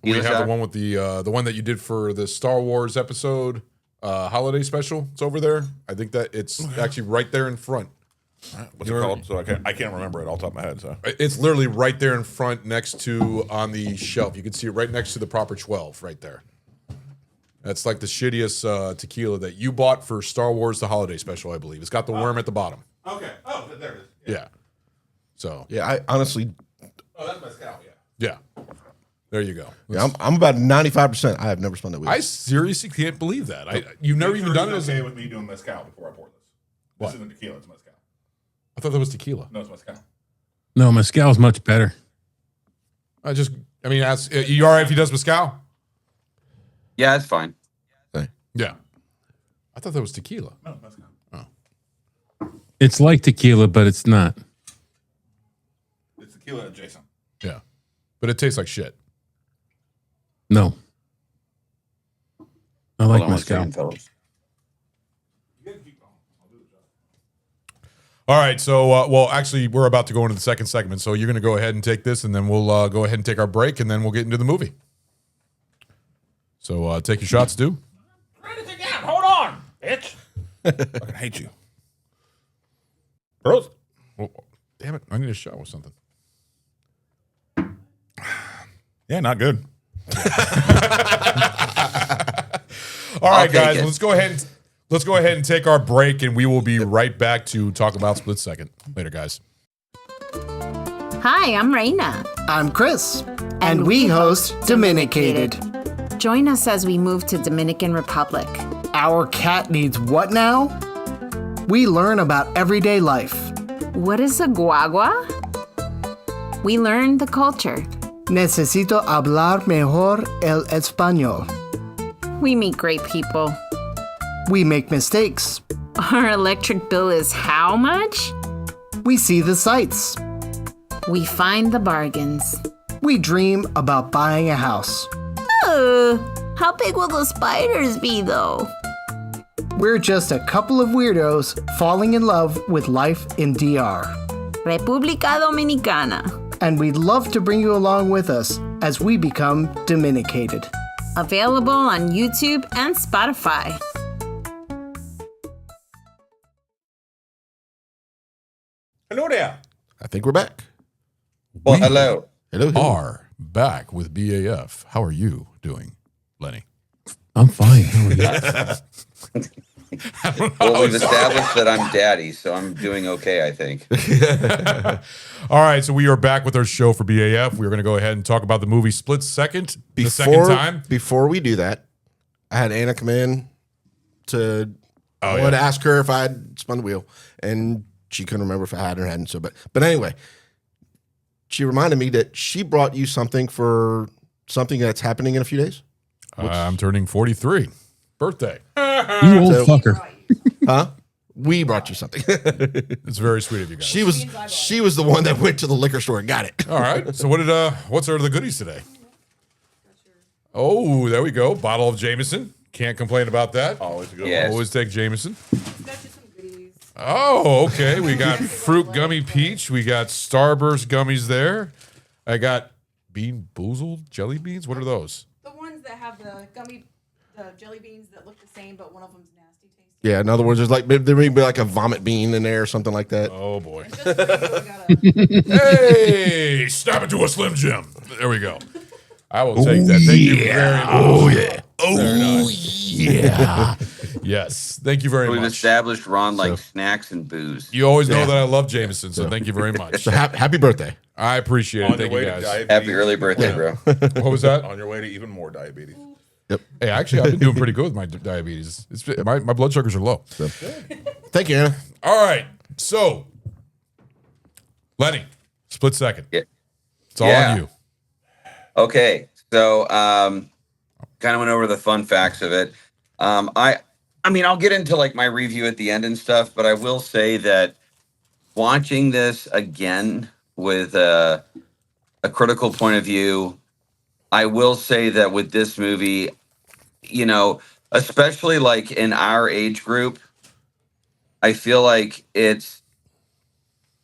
We Tequila have shot? the one with the one that you did for the Star Wars episode holiday special. It's over there. I think that it's actually right there in front. What's it called? So I can't remember it all top of my head. So It's literally right there in front, next to on the shelf. You can see it right next to the proper 12, right there. That's like the shittiest tequila that you bought for Star Wars the holiday special, I believe. It's got the worm at the bottom. okay. Oh, there it is. Yeah. So Yeah, I honestly, Oh, that's my scout. yeah, there you go. yeah, I'm about 95%. I have never spun that wheel. I seriously can't believe that. You've never even done it as okay a, with me doing mezcal before I pour this. What? This isn't tequila. It's mezcal. I thought that was tequila. No, it's mezcal. No, mezcal's much better. I mean, you all right if he does mezcal? Yeah, it's fine. Yeah. I thought that was tequila. No, mezcal. It's like tequila, but it's not. It's tequila adjacent. Yeah. But it tastes like shit. No. I like Hold on one mezcal. second, fellas. All right. So, well, actually, we're about to go into the second segment. So you're going to go ahead and take this, and then we'll go ahead and take our break, and then we'll get into the movie. So take your shots, Stu. Hold on, bitch. I fucking hate you. Bros. Oh, damn it. I need a shot with something. Yeah, not good. All right, take guys. it. Let's go ahead and take our break, and we will be right back to talk about Split Second. Later, guys. Hi, I'm Raina. I'm Chris, and we host Dominicated. Join us as we move to Dominican Republic. Our cat needs what now? We learn about everyday life. What is a guagua? We learn the culture. Necesito hablar mejor el español. We meet great people. We make mistakes. Our electric bill is how much? We see the sights. We find the bargains. We dream about buying a house. How big will those spiders be, though? We're just a couple of weirdos falling in love with life in DR. República Dominicana. And we'd love to bring you along with us as we become dominicated. Available on YouTube and Spotify. Hello there. I think we're back. Well, hello. Hello. Are back with BAF. How are you doing, Lenny? I'm fine. How are you? Well, we've established that I'm daddy, so I'm doing okay, I think. All right, so we are back with our show for BAF. We're going to go ahead and talk about the movie Split Second the second time. Before we do that, I had Anna come in to I wanted to ask her if I had spun the wheel, and she couldn't remember if I had or hadn't. So, but anyway, she reminded me that she brought you something for something that's happening in a few days. I'm turning 43. Birthday. You old fucker. Huh? We brought you something. It's very sweet of you guys. She was the one that went to the liquor store and got it. All right. So what's the goodies today? Oh, there we go. Bottle of Jameson. Can't complain about that. Always a good Yes. Always take Jameson. Oh, okay. We got fruit gummy peach. We got Starburst gummies there. I got Bean Boozled jelly beans. What are those? The ones that have the jelly beans that look the same, but one of them's nasty tasting. Yeah, in other words, there may be like a vomit bean in there or something like that. Oh boy. Just so you know, Hey, snap it to a Slim Jim. There we go. I will take that. Thank you very much. Oh yeah. Oh yeah. Yes. Thank you very We've much. established Ron likes snacks and booze. You always know that I love Jameson, so thank you very much. So happy birthday. I appreciate it. On your Thank you way to guys. diabetes. Happy early birthday, bro. What was that? On your way to even more diabetes. Hey, actually, I've been doing pretty good with my diabetes. My blood sugars are low. Thank you, Anna. All right. So, Lenny, Split Second. Yeah. It's all on you. Okay, so kind of went over the fun facts of it. I mean, I'll get into like my review at the end and stuff, but I will say that watching this again with a critical point of view, I will say that with this movie, you know, especially like in our age group, I feel like it's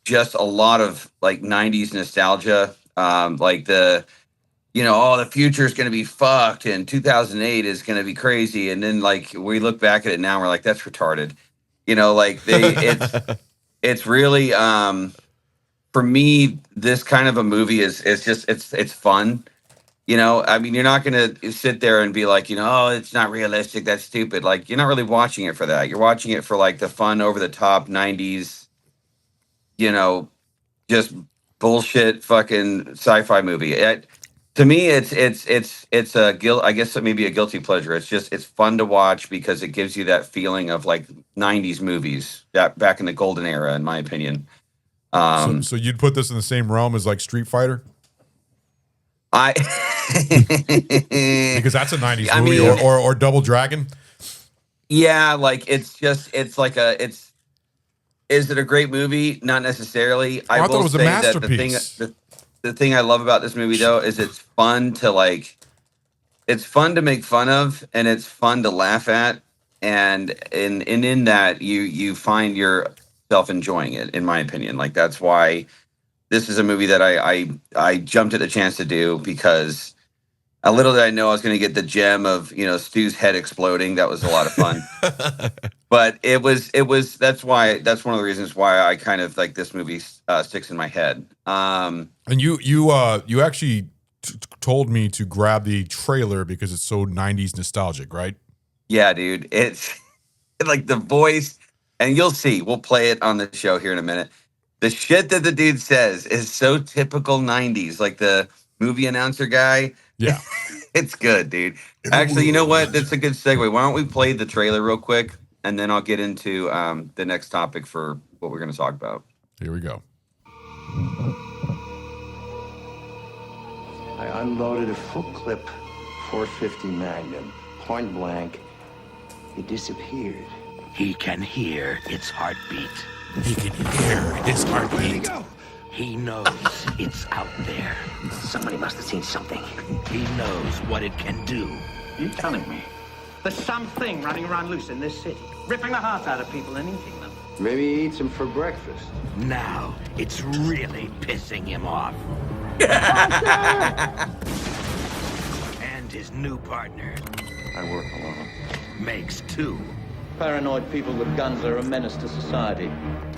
just a lot of like 90s nostalgia. Like the future is going to be fucked and 2008 is going to be crazy. And then like we look back at it now, and we're like, that's retarded. You know, like it's really, for me, this kind of a movie is just, it's fun. You know, I mean, you're not going to sit there and be like, oh, it's not realistic. That's stupid. Like, you're not really watching it for that. You're watching it for like the fun, over the top 90s, just bullshit fucking sci-fi movie. To me, it's a guilt. I guess maybe a guilty pleasure. It's fun to watch because it gives you that feeling of like 90s movies that back in the golden era, in my opinion. So you'd put this in the same realm as like Street Fighter? Because that's a 90s movie, or Double Dragon. Yeah, like is it a great movie? Not necessarily. I thought will it was a say that masterpiece. the thing I love about this movie though is it's fun to make fun of, and it's fun to laugh at, and in that you find yourself enjoying it, in my opinion. Like that's why this is a movie that I jumped at the chance to do, because a little did I know I was going to get the gem of, Stu's head exploding. That was a lot of fun. But that's one of the reasons why I kind of like this movie sticks in my head. And you actually told me to grab the trailer because it's so 90s nostalgic, right? Yeah, dude. It's like the voice, and you'll see. We'll play it on the show here in a minute. The shit that the dude says is so typical 90s, like the movie announcer guy. Yeah. It's good, dude. Actually, you know what? That's a good segue. Why don't we play the trailer real quick, and then I'll get into the next topic for what we're going to talk about. Here we go. I unloaded a full clip 450 Magnum, point blank. It disappeared. He can hear its heartbeat. He can hear his heartbeat. He knows it's out there. Somebody must have seen something. He knows what it can do. You telling me? There's something running around loose in this city, ripping the hearts out of people and eating them. Maybe he eats them for breakfast. Now it's really pissing him off. And his new partner I work alone. makes two. Paranoid people with guns are a menace to society.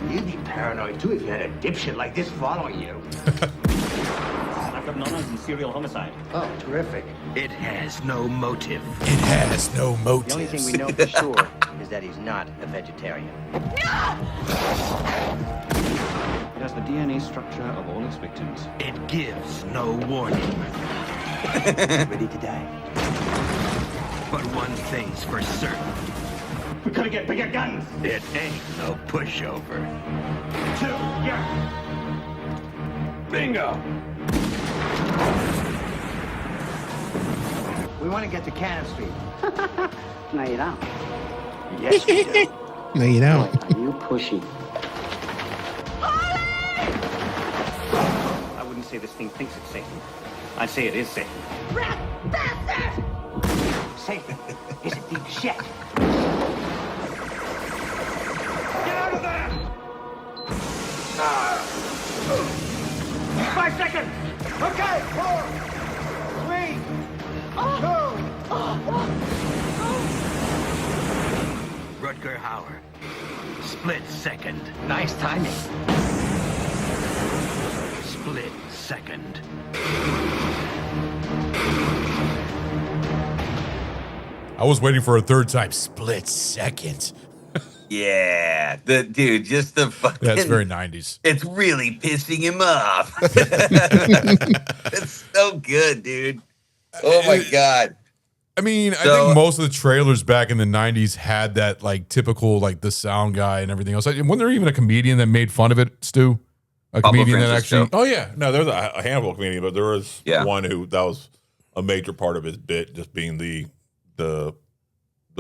You'd be paranoid too if you had a dipshit like this following you. I've got nonas and serial homicide. Oh, terrific. It has no motive. It has no motive. The only thing we know for sure is that he's not a vegetarian. It has the DNA structure of all its victims. It gives no warning. Ready to die. But one thing's for certain. We gotta get bigger guns. It ain't no pushover. 2, yeah. Bingo. We want to get to Cannon Street. No, you don't. Yes, we do. No, you don't. Boy, are you pushy? I wouldn't say this thing thinks it's Satan. I'd say it is Satan. Rat bastard! Satan is a deep shit. Get out of there! 5 seconds! Okay, 4, 3, 2. Rutger Hauer. Split second. Nice timing. Split second. I was waiting for a third time. Split second. Yeah, just the fucking. That's very 90s. It's really pissing him off. It's so good, dude. Oh my god. I mean, I think most of the trailers back in the 90s had that like typical like the sound guy and everything else. Wasn't there even a comedian that made fun of it, Stu? A comedian that actually. Oh yeah, no, there was a handful of comedians, but there was one who that was a major part of his bit, just being the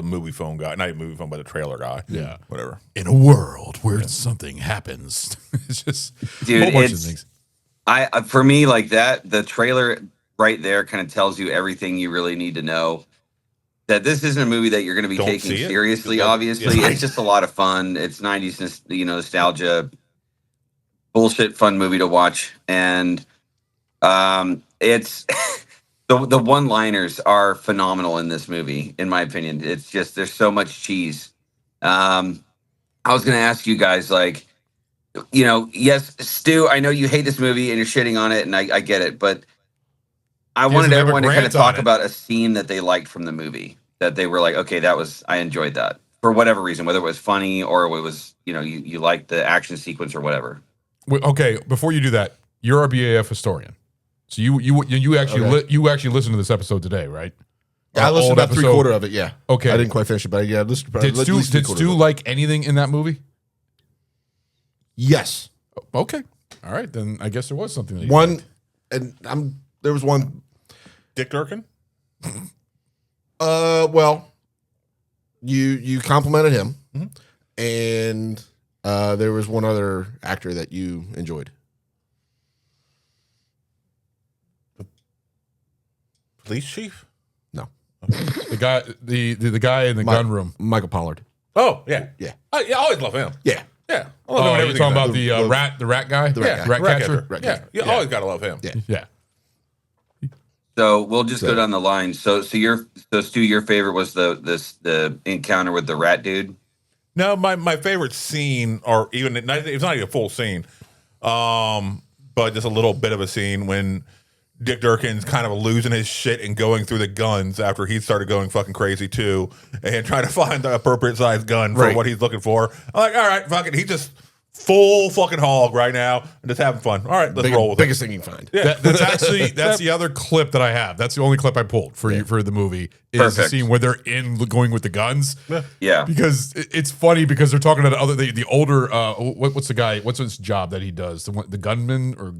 movie phone guy, not even movie phone, but the trailer guy. Yeah, whatever. In a world where something happens, it's just dude, a whole bunch of things. For me, like that, the trailer right there kind of tells you everything you really need to know. That this isn't a movie that you're going to be taking seriously. Obviously, it's just a lot of fun. It's 90s, nostalgia, bullshit, fun movie to watch, and it's. The one-liners are phenomenal in this movie, in my opinion. It's just there's so much cheese. I was going to ask you guys, like, yes, Stu, I know you hate this movie and you're shitting on it, and I get it, but I wanted everyone to kind of talk about a scene that they liked from the movie, that they were like, okay, I enjoyed that for whatever reason, whether it was funny or it was, you liked the action sequence or whatever. Okay, before you do that, you're our BAF historian. So you actually you actually listened to this episode today, right? I listened about 3/4 of it. Yeah. Okay. I didn't quite finish it, but yeah, I listened. Did Stu like anything in that movie? Yes. Okay. All right, then I guess there was something. That you liked. There was one. Dick Durkin. Well, you complimented him, and there was one other actor that you enjoyed. Police chief? No. The guy in the gun room. Michael Pollard. Oh, yeah. Yeah. I always love him. Yeah. Yeah. Oh, you're talking about the rat guy? The rat catcher? Yeah. Always got to love him. Yeah. So we'll just go down the line. So Stu, your favorite was the encounter with the rat dude? No, my favorite scene, or even it's not even a full scene, but just a little bit of a scene when Dick Durkin's kind of losing his shit and going through the guns after he started going fucking crazy too, and trying to find the appropriate size gun for what he's looking for. I'm like, all right, fuck it. He's just full fucking hog right now and just having fun. All right, let's roll with biggest thing you can find. Yeah. That's the other clip that I have. That's the only clip I pulled for the movie is the Perfect. scene where they're going with the guns. Yeah. Because it's funny because they're talking to the older what's the guy, what's his job that he does, the gunman or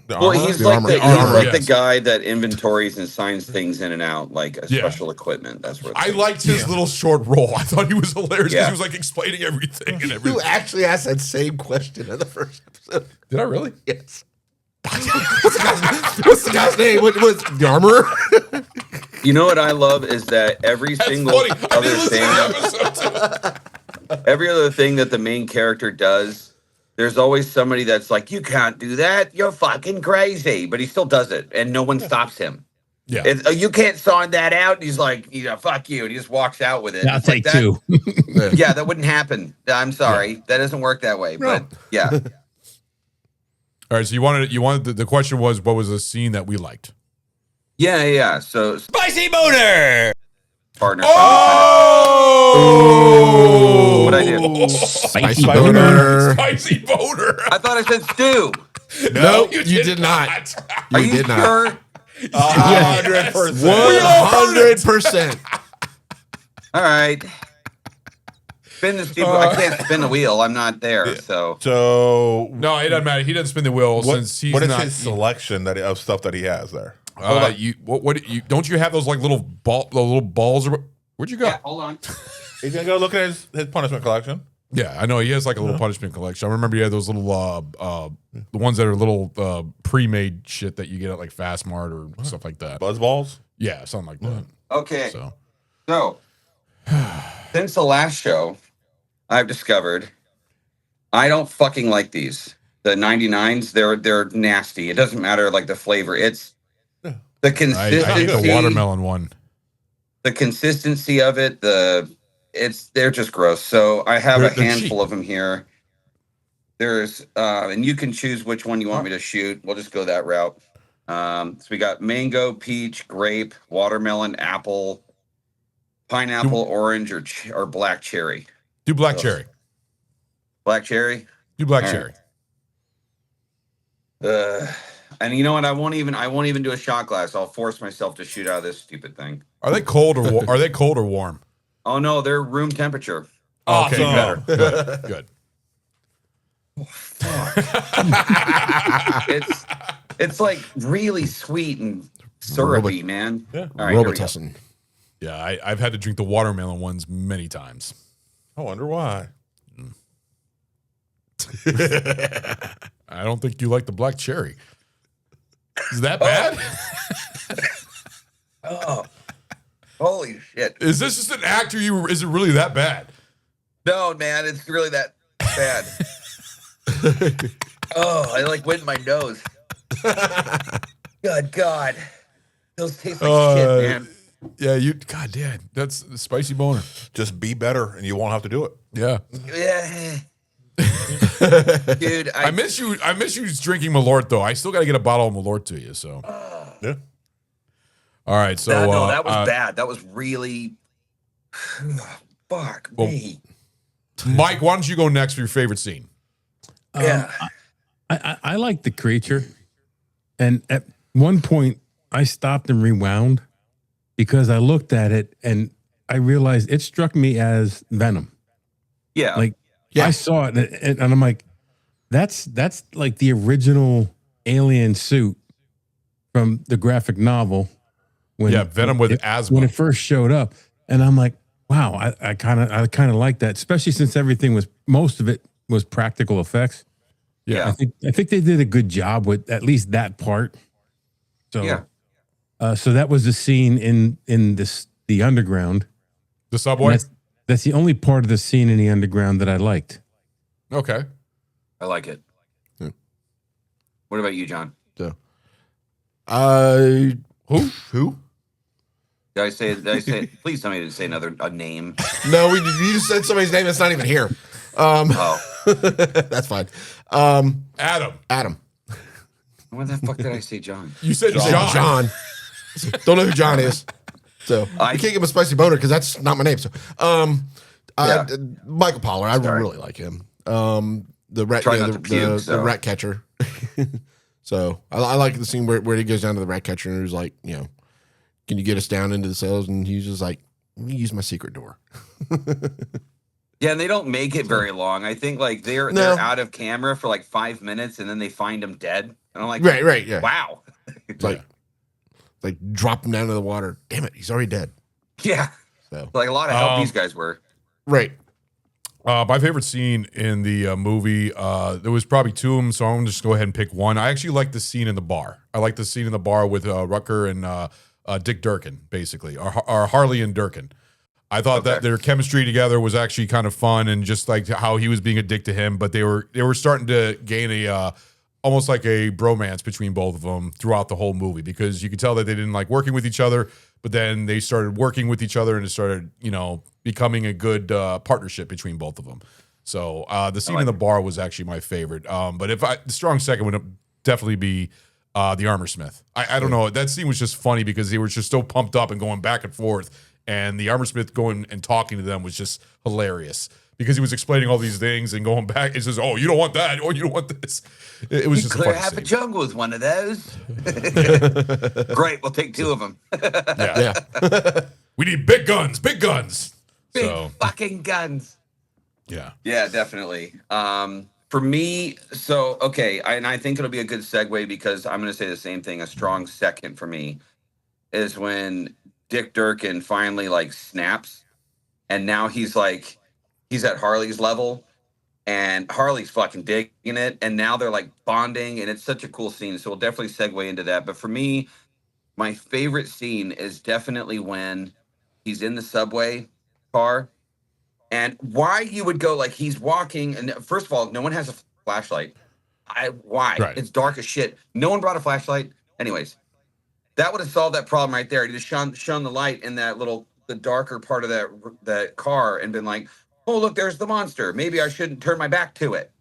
Well, he's the like armor. the Yes. guy that inventories and signs things in and out, like a special equipment. That's where I liked his little short role. I thought he was hilarious because Yeah. he was like explaining everything and You everything. actually asked that same question in the first episode. Did I really? Yes. What's the guy's name? What was the armorer? You know what I love is that every single other thing, every other thing that the main character does, there's always somebody that's like, "You can't do that. You're fucking crazy," but he still does it, and no one stops him. Yeah, you can't sign that out. And he's like, "Fuck you," and he just walks out with it. I'll It's take like that, two. Yeah, that wouldn't happen. I'm sorry, that doesn't work that way. But yeah. All right, so you wanted the question was, what was a scene that we liked? Yeah. So Spicy boner! partner. Oh! What I do? Spicy boner. Spicy boner. I thought I said stew. No, you did not. Are You you did not. sure? 100%. 100%. All right. Spin the stupid. I can't spin the wheel. I'm not there. So No, it doesn't matter. He doesn't spin the wheel since he's what is not. his selection of stuff that he has there? Don't you have those like little balls? Where'd you go? yeah, hold on. He's gonna go look at his punishment collection. Yeah, I know he has like a little punishment collection. I remember he had those little the ones that are little pre-made shit that you get at like Fast Mart or stuff like that. Buzz balls. Yeah, something like that. Okay. So Since the last show, I've discovered I don't fucking like these. The 99s, they're nasty. It doesn't matter like the flavor. It's the consistency. I hate the watermelon one. The consistency of it, they're just gross. So I have a handful of them here. There's and you can choose which one you want me to shoot. We'll just go that route. So we got mango, peach, grape, watermelon, apple, pineapple, orange, or black cherry. Do black cherry. Black cherry. Do black All cherry. And you know what? I won't even do a shot glass. I'll force myself to shoot out of this stupid thing. Are they cold or are they cold or warm? Oh no, they're room temperature. Oh, okay, Awesome. better. Good. It's like really sweet and syrupy, man. Yeah. All right, here we go. Robitussin. Yeah, I've had to drink the watermelon ones many times. I wonder why. I don't think you like the black cherry. Is that bad? Oh, holy shit! Is this just an act, or is it really that bad? No, man, it's really that bad. Oh, I like went in my nose. Good God, those taste like shit, man. Yeah, God damn, that's the spicy boner. Just be better, and you won't have to do it. Yeah. Yeah. Dude, I miss you. I miss you drinking Malort though. I still got to get a bottle of Malort to you. So Yeah. all right. So no, that was bad. That was really fuck me. Mike, why don't you go next for your favorite scene? Yeah. I like the creature, and at one point I stopped and rewound because I looked at it and I realized it struck me as Venom. Yeah. Like I saw it and I'm like, that's like the original alien suit from the graphic novel. Venom with asthma when it first showed up, and I'm like, wow, I kind of like that, especially since most of it was practical effects. Yeah, I think they did a good job with at least that part. So so that was the scene in the underground, the subway. That's the only part of the scene in the underground that I liked. Okay, I like it. Yeah. What about you, John? So, who? Did I say? Please tell me to say a name. No, you just said somebody's name that's not even here. That's fine. Adam. What the fuck did I say, John? You said John. Don't know who John is. So I can't give him a spicy boner because that's not my name. So, Michael Pollard, I really like him. The rat, the rat catcher. So I like the scene where he goes down to the rat catcher and he's like, can you get us down into the cells? And he's just like, let me use my secret door. Yeah, and they don't make it very long. I think like they're out of camera for like 5 minutes, and then they find him dead. And I'm like, right, yeah. Wow. It's like drop him down to the water. Damn it, he's already dead. Yeah. So like a lot of help these guys were. Right. My favorite scene in the movie, there was probably two of them, so I'm going to just go ahead and pick one. I actually like the scene in the bar. I like the scene in the bar with Rucker and Dick Durkin, basically, or Harley and Durkin. I thought that their chemistry together was actually kind of fun, and just like how he was being a dick to him, but they were starting to gain a almost like a bromance between both of them throughout the whole movie, because you could tell that they didn't like working with each other, but then they started working with each other and it started, becoming a good partnership between both of them. So the scene in the bar was actually my favorite. But the strong second would definitely be the armor smith. I don't know. That scene was just funny because they were just so pumped up and going back and forth. And the armor smith going and talking to them was just hilarious because he was explaining all these things and going back. It says, "Oh, you don't want that. Oh, you don't want this." It was just clear a half a jungle with one of those. Great, we'll take two of them. Yeah. We need big guns. Big guns. Big fucking guns. Yeah. Yeah, definitely. For me, and I think it'll be a good segue because I'm going to say the same thing. A strong second for me is when Dick Durkin finally like snaps, and now he's at Harley's level, and Harley's fucking digging it, and now they're like bonding, and it's such a cool scene. So we'll definitely segue into that. But for me, my favorite scene is definitely when he's in the subway car, and why you would go like he's walking, and first of all, no one has a flashlight. Why? Right. It's dark as shit. No one brought a flashlight. Anyways, that would have solved that problem right there. He just shone the light in the darker part of that car and been like, oh, look, there's the monster. Maybe I shouldn't turn my back to it.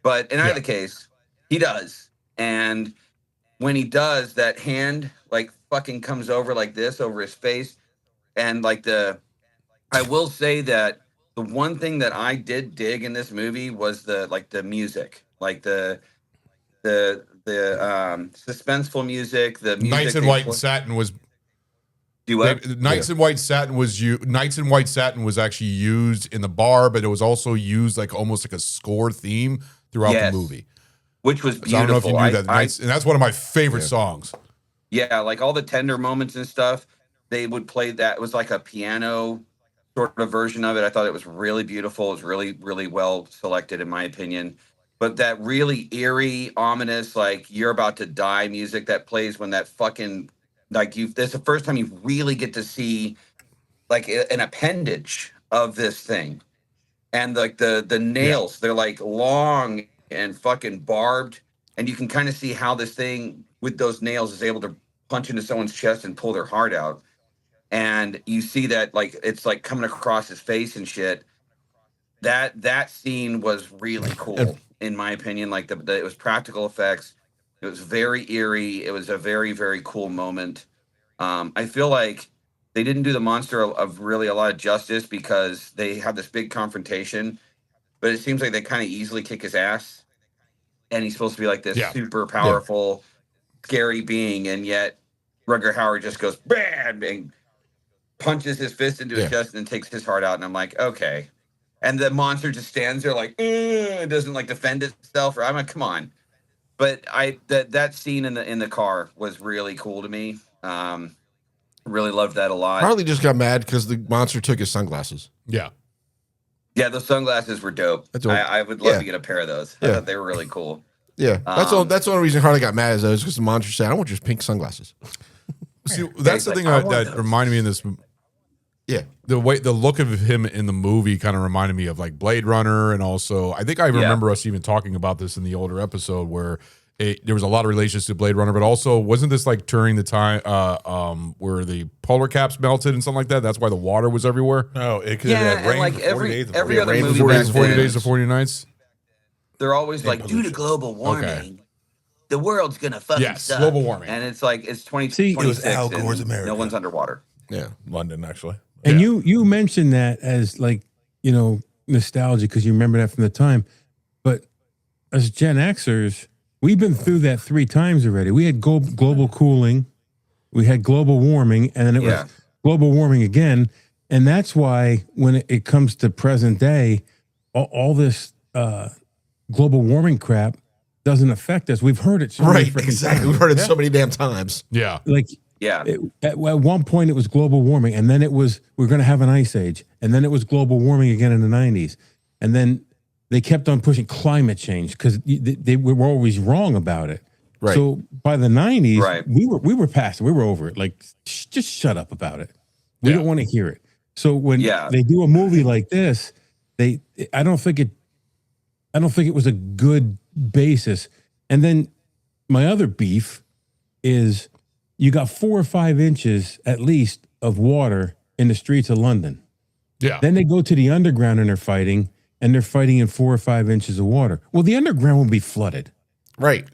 But in either case, he does. And when he does, that hand like fucking comes over like this over his face. And like I will say that the one thing that I did dig in this movie was the music, like the suspenseful music, the music. Knights in White Satin was. Do what? Knights in White Satin was Knights in White Satin was actually used in the bar, but it was also used like almost like a score theme throughout the movie, which was beautiful. So I don't know if you knew that, and that's one of my favorite songs. Yeah, like all the tender moments and stuff, they would play that. It was like a piano sort of version of it. I thought it was really beautiful. It was really, really well selected, in my opinion. But that really eerie, ominous, like you're about to die music that plays when that fucking this is the first time you really get to see like an appendage of this thing. And like the nails, they're like long and fucking barbed. And you can kind of see how this thing with those nails is able to punch into someone's chest and pull their heart out. And you see that like it's like coming across his face and shit. That scene was really cool, in my opinion. Like it was practical effects. It was very eerie. It was a very, very cool moment. I feel like they didn't do the monster of really a lot of justice because they have this big confrontation, but it seems like they kind of easily kick his ass. And he's supposed to be like this super powerful, scary being. And yet Rucker Hauer just goes, bam, and punches his fist into his chest and takes his heart out. And I'm like, okay. And the monster just stands there like, it doesn't like defend itself. Or I'm like, come on. But that scene in the car was really cool to me. Really loved that a lot. Harley just got mad because the monster took his sunglasses. Yeah. Yeah, those sunglasses were dope. I would love to get a pair of those. I thought they were really cool. Yeah, that's the only reason Harley got mad is because the monster said, "I want your pink sunglasses." See, that's the thing that reminded me in this. Yeah, the look of him in the movie kind of reminded me of like Blade Runner, and also I think I remember us even talking about this in the older episode where there was a lot of relations to Blade Runner, but also wasn't this like during the time where the polar caps melted and something like that? That's why the water was everywhere. No, it could have rained like for 40 days. Every other movie 40 days to 40 nights. They're always like, due to global warming, the world's gonna fucking suck. Global warming, and it's like it's 2026. It was Al Gore's America. No one's underwater. Yeah, London actually. And you mentioned that as like nostalgia because you remember that from the time, but as Gen Xers, we've been through that 3 times already. We had global cooling, We had global warming, and then it was global warming again. And that's why when it comes to present day, all this global warming crap doesn't affect us. We've heard it so many freaking times. We've heard it so many damn times. Yeah. At one point, it was global warming, and then it was we're going to have an ice age, and then it was global warming again in the 90s, and then they kept on pushing climate change because they were always wrong about it. Right. So by the 90s, we were past it. We were over it. Like, just shut up about it. We don't want to hear it. So when they do a movie like this, I don't think it was a good basis. And then my other beef is you got 4 or 5 inches at least of water in the streets of London. Yeah. Then they go to the underground and they're fighting in 4 or 5 inches of water. Well, the underground will be flooded. Right.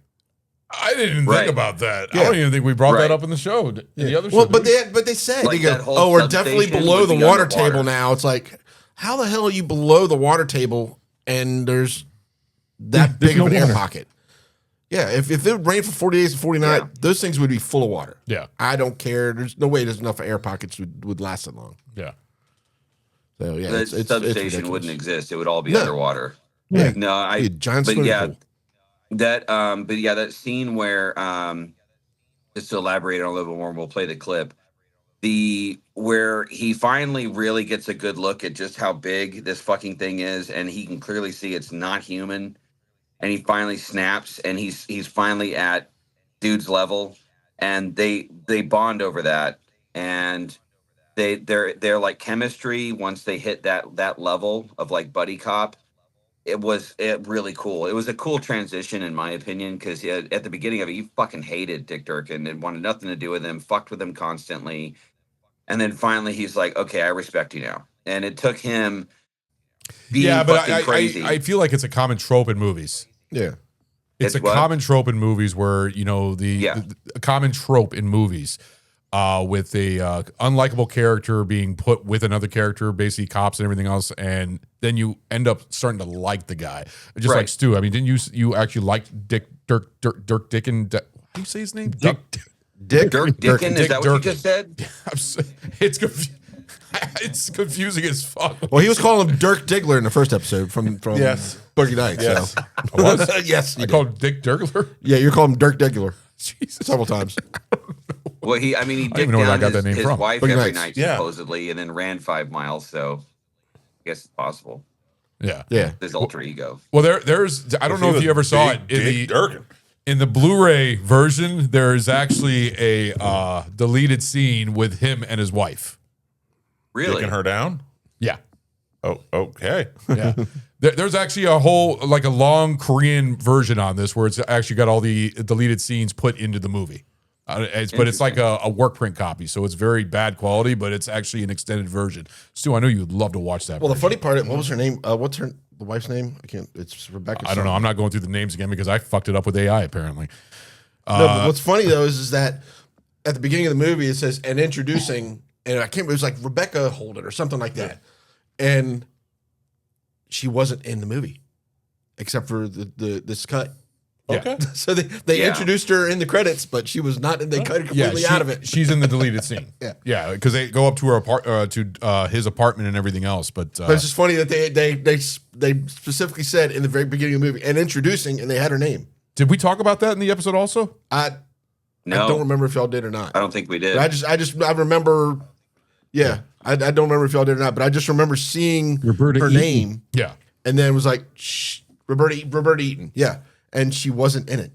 I didn't even think about that. I don't even think we brought that up in the show. In the other show. Well, but they said, Like they go, that whole oh, we're definitely substation below would the be water underwater. table now. It's like, how the hell are you below the water table and there's that big of an air pocket? Yeah, if it would rain for 40 days and 40 nights, those things would be full of water. Yeah. I don't care. There's no way there's enough air pockets would last that long. Yeah. So, yeah, The substation ridiculous. wouldn't exist. It would all be No. underwater. Yeah. No, Be a giant but swimming yeah, pool. that scene where, just to elaborate on a little bit more, we'll play the clip. Where he finally really gets a good look at just how big this fucking thing is, and he can clearly see it's not human, and he finally snaps, and he's finally at dude's level, and they bond over that, and they're like chemistry once they hit that level of like buddy cop. It really cool. It was a cool transition, in my opinion, because at the beginning of it, you fucking hated Dick Durkin and wanted nothing to do with him, fucked with him constantly. And then finally he's like, okay, I respect you now. And it took him being fucking crazy. I feel like it's a common trope in movies. Yeah. It's a common trope in movies where, a common trope in movies with a unlikable character being put with another character, basically cops and everything else, and then you end up starting to like the guy. Just like Stu. I mean, didn't you actually like Dirk Dicken? How do you say his name? Dirk Dicken? Is that what you just said? It's confusing as fuck. Well, he was calling him Dirk Diggler in the first episode from Boogie Nights. Yes. So. I was? Yes. I called him Dick Diggler? Yeah, you're calling him Dirk Diggler. Jesus. Several times. Well, he dicked down his wife every night, supposedly, and then ran 5 miles, so I guess it's possible. Yeah. His alter ego. Well, there's I don't know if you ever saw it in the Blu-ray version. There's actually a deleted scene with him and his wife. Really? Taking her down? Yeah. Oh, okay. Yeah. There's actually a whole, like a long Korean version on this where it's actually got all the deleted scenes put into the movie. But it's like a work print copy, so it's very bad quality, but it's actually an extended version. Stu, I know you'd love to watch that. Well, version. the funny part, what was her name? What's the wife's name? I can't. It's Rebecca. I don't know. I'm not going through the names again because I fucked it up with AI apparently. No, but what's funny though is that at the beginning of the movie it says and introducing, and I can't remember, it was like Rebecca Holden or something like that, and she wasn't in the movie except for this cut. Okay. So they introduced her in the credits, but she was not. They cut her completely out of it. She's in the deleted scene. Yeah, because they go up to her his apartment and everything else. But it's just funny that they specifically said in the very beginning of the movie and introducing, and they had her name. Did we talk about that in the episode also? I don't remember if y'all did or not. I don't think we did. But I remember. Yeah, I don't remember if y'all did or not, but I just remember seeing her name. Yeah, and then it was like Roberta Eaton. Yeah. And she wasn't in it.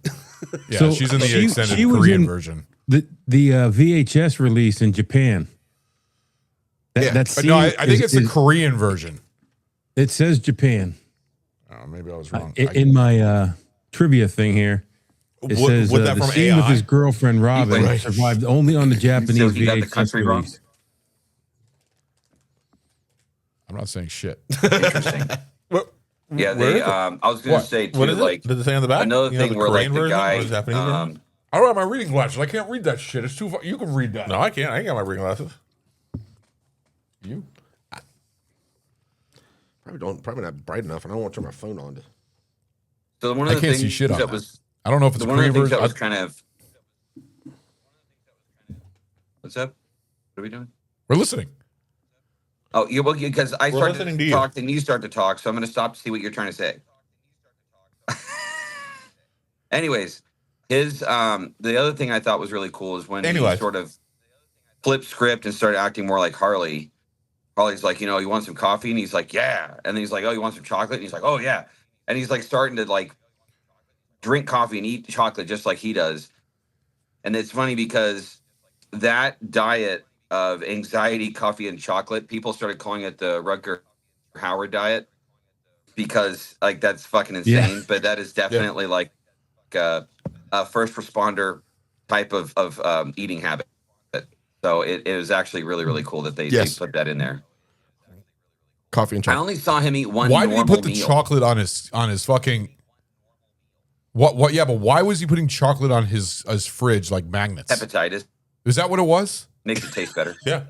Yeah, so she's in the extended Korean version. The VHS release in Japan. That scene I think it's the Korean version. It says Japan. Oh, maybe I was wrong. In my trivia thing here, it says the scene with his girlfriend Robin survived only on the Japanese VHS release. Wrong? I'm not saying shit. Interesting. Yeah, I was going to say too, like, did it say on the back? Another thing where like the guy, what is happening I don't have my reading glasses. I can't read that shit. It's too far. You can read that. No, I can't. I ain't got my reading glasses. You? Probably not bright enough, and I don't want to turn my phone on. So one of the things see shit on that was, I don't know if it's one of the things that was kind of, What's up? What are we doing? We're listening. Oh, yeah, well, because I We're started listening to to you. talk and you start to talk, so I'm going to stop to see what you're trying to say. Anyways, his the other thing I thought was really cool is when he sort of flipped script and started acting more like Harley. Harley's like, you want some coffee? And he's like, yeah. And then he's like, oh, you want some chocolate? And he's like, oh, yeah. And he's like starting to like drink coffee and eat chocolate just like he does. And it's funny because that diet of anxiety, coffee, and chocolate, people started calling it the Rucker Hauer diet because like that's fucking insane. Yeah. But that is definitely like a first responder type of eating habit. So it was actually really, really cool that they put that in there. Coffee and I chocolate. only saw him eat one. Why did he put the meal. chocolate on his fucking? What? Yeah, but why was he putting chocolate on his fridge like magnets? Hepatitis Is that what it was? makes it taste better. Yeah.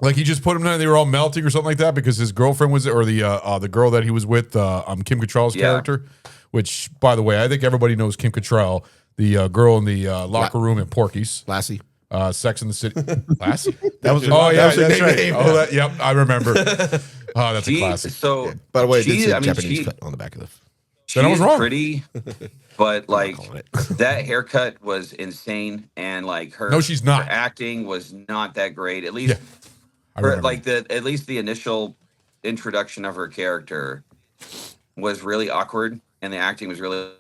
Like he just put them there and they were all melting or something like that because his girlfriend was, or the girl that he was with, Kim Cattrall's character, which, by the way, I think everybody knows Kim Cattrall, the girl in the locker room at Porky's. Lassie. Sex in the City. Lassie? That was that's right. name. Oh, yep, I remember. Oh, that's a classic. So, by the way, it's a Japanese cut on the back of the. Then I was wrong. Pretty, but like that haircut was insane, and like her. No, she's not. Her acting was not that great. At least, at least the initial introduction of her character was really awkward, and the acting was really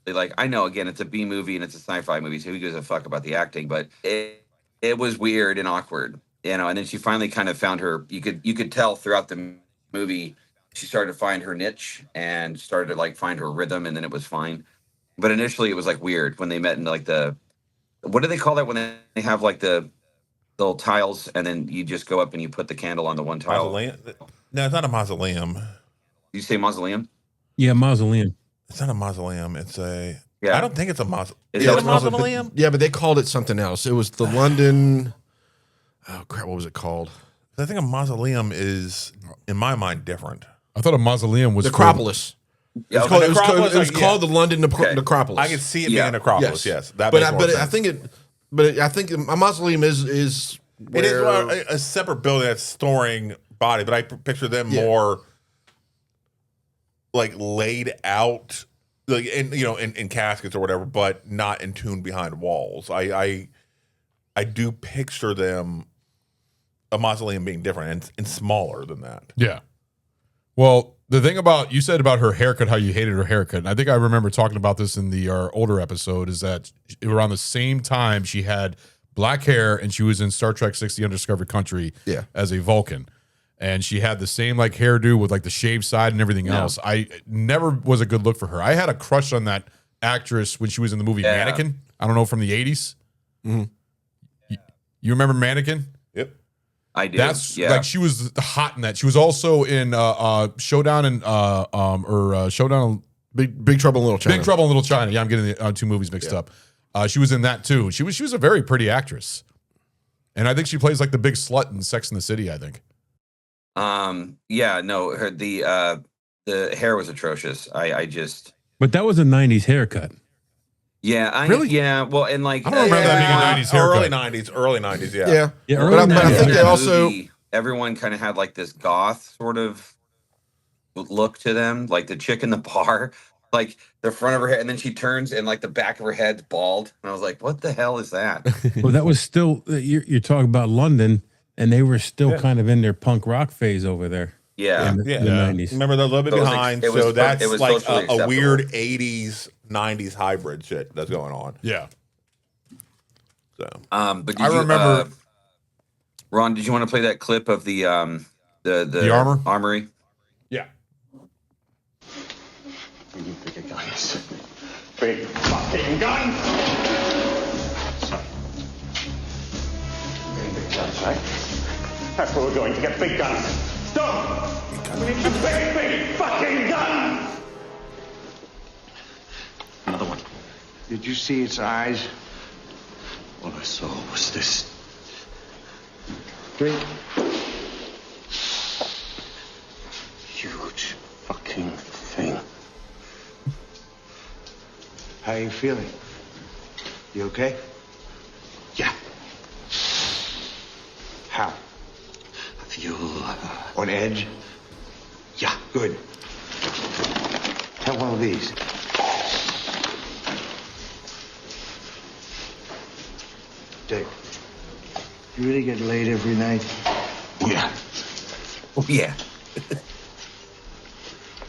like. I know, again, it's a B movie and it's a sci-fi movie, so who gives a fuck about the acting? But it was weird and awkward, And then she finally kind of found her. You could tell throughout the movie. She started to find her niche and started to like find her rhythm, and then it was fine. But initially it was like weird when they met in like what do they call that when they have like the little tiles and then you just go up and you put the candle on the one tile? Mausoleum? No, it's not a mausoleum. You say mausoleum? Yeah, mausoleum. It's not a mausoleum. It's a. Yeah. I don't think it's a mausoleum. Is Is it it a mausoleum? Yeah, but they called it something else. It was the London. Oh crap! What was it called? I think a mausoleum is, in my mind, different. I thought a mausoleum was Necropolis. Yeah, It was called the London Necropolis. I could see it being a necropolis. Yes, that but makes more sense. I think a mausoleum is it is a separate building that's storing body, but I picture them more like laid out, like in caskets or whatever, but not entombed behind walls. I do picture them a mausoleum being different and smaller than that. Yeah. Well, the thing about you said about her haircut, how you hated her haircut, and I think I remember talking about this in our older episode, is that around the same time she had black hair and she was in Star Trek 6: The Undiscovered Country as a Vulcan. And she had the same like hairdo with like the shaved side and everything else. I never was a good look for her. I had a crush on that actress when she was in the movie Mannequin. I don't know, from the 80s. Mm-hmm. You remember Mannequin? Yep. I do. That's like she was hot in that. She was also in Showdown and Showdown, Big Trouble in Little China. Big Trouble in Little China. Yeah, I'm getting the two movies mixed up. She was in that too. She was a very pretty actress, and I think she plays like the big slut in Sex and the City. I think. Yeah. No. The hair was atrocious. I just. But that was a '90s haircut. Yeah, really? Yeah, well, and like I don't remember that being a '90s haircut. Early '90s, yeah. Early But I think they also everyone kind of had like this goth sort of look to them, like the chick in the bar, like the front of her head, and then she turns and like the back of her head's bald, and I was like, what the hell is that? Well, that was still you're talking about London, and they were still kind of in their punk rock phase over there. Yeah, in the 90s. Remember, they're a little bit behind, it was, so that's like socially a weird 80s, 90s hybrid shit that's going on. Yeah. So, but I remember. Ron, did you want to play that clip of the armory? Yeah. You bigger guns. Big fucking guns! Big guns, right? That's where we're going, to get big guns. Stop! We need some big fucking guns! Another one. Did you see its eyes? All I saw was this. Drink. Huge fucking thing. How you feeling? You okay? Yeah. On edge? Yeah, good. Have one of these. Dick, you really get laid every night? Yeah. Oh, yeah.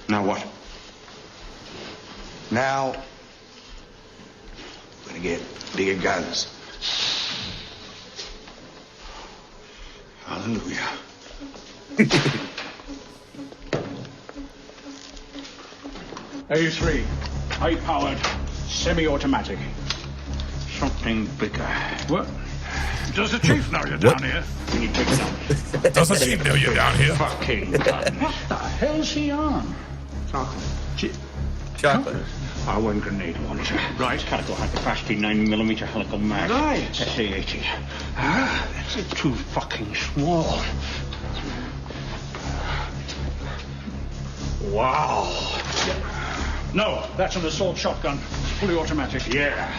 Now what? Now, we're gonna get bigger guns. Hallelujah. A3, high-powered, semi-automatic. Something bigger. What? Does the chief know you're down here? Can you pick it up? Does the chief know you're down here? Fucking gun. What the hell's he on? Chocolate. Chocolate. I want grenade launcher. Right. Calico high capacity 9mm helical mag. Right. SA-80. That's it too fucking small. Wow. No, that's an assault shotgun. Fully automatic. Yeah.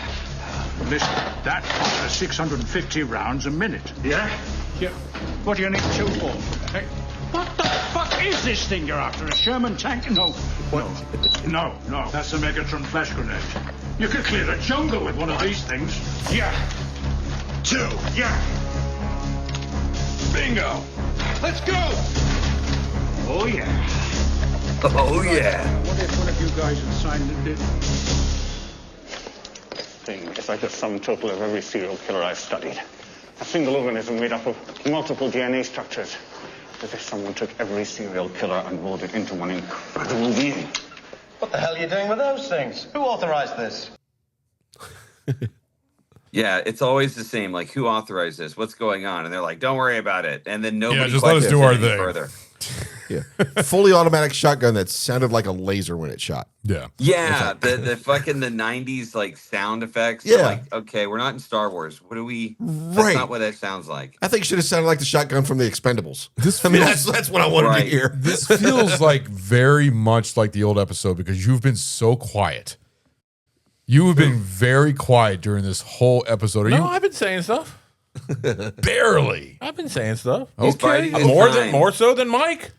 Listen, that fires 650 rounds a minute. Yeah? Yeah. What do you need two for? Hey, what the fuck is this thing you're after? A Sherman tank? No. What? No. That's a Megatron flash grenade. You could clear the jungle with one of these things. Yeah. Two. Yeah. Bingo. Let's go. Oh, yeah. Oh, yeah. What if one of you guys had signed the thing? It's like the sum total of every serial killer I've studied. A single organism made up of multiple DNA structures. As if someone took every serial killer and rolled it into one incredible being. What the hell are you doing with those things? Who authorized this? Yeah, it's always the same. Like, who authorized this? What's going on? And they're like, don't worry about it. And then nobody just let us do our thing. further. Yeah. Fully automatic shotgun that sounded like a laser when it shot. Yeah. Yeah, the fucking the 90s like sound effects. Yeah. Like, okay, we're not in Star Wars. What do we Right. That's not what that sounds like. I think it should have sounded like the shotgun from the Expendables. This I mean, feels- that's what I wanted Right. to hear. This feels like very much like the old episode because you've been so quiet. You have been very quiet during this whole episode. Are No, you I've been saying stuff. barely? I've been saying stuff. He's Okay. biding his time. More so than Mike.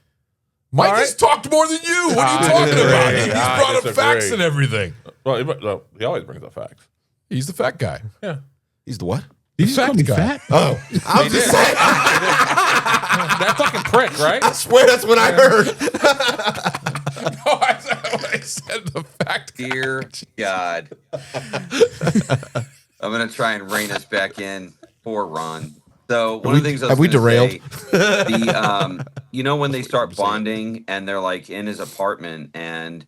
Mike All has talked more than you. What are you I talking disagree. about? He's I brought up disagree. facts and everything. Well, he always brings up facts. He's the fat guy. Yeah. He's the what? Did you just call me fat? Oh, I was just saying. That fucking prick, right? I swear that's what I heard. No, I said the fact. Dear God. I'm gonna try and rein us back in. Poor Ron. So one of the things I was have we gonna derailed? say, the you know when they start bonding and they're like in his apartment and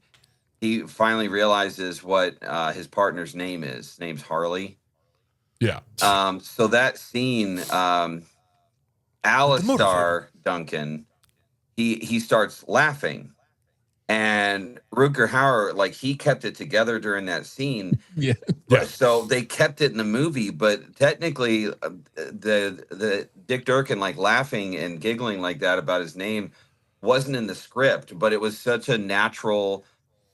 he finally realizes what his partner's name is. His name's Harley. Yeah. So that scene, Alistar Duncan, he starts laughing. And Rucker Hauer, like he kept it together during that scene. Yeah. So they kept it in the movie, but technically, the Dick Durkin like laughing and giggling like that about his name wasn't in the script, but it was such a natural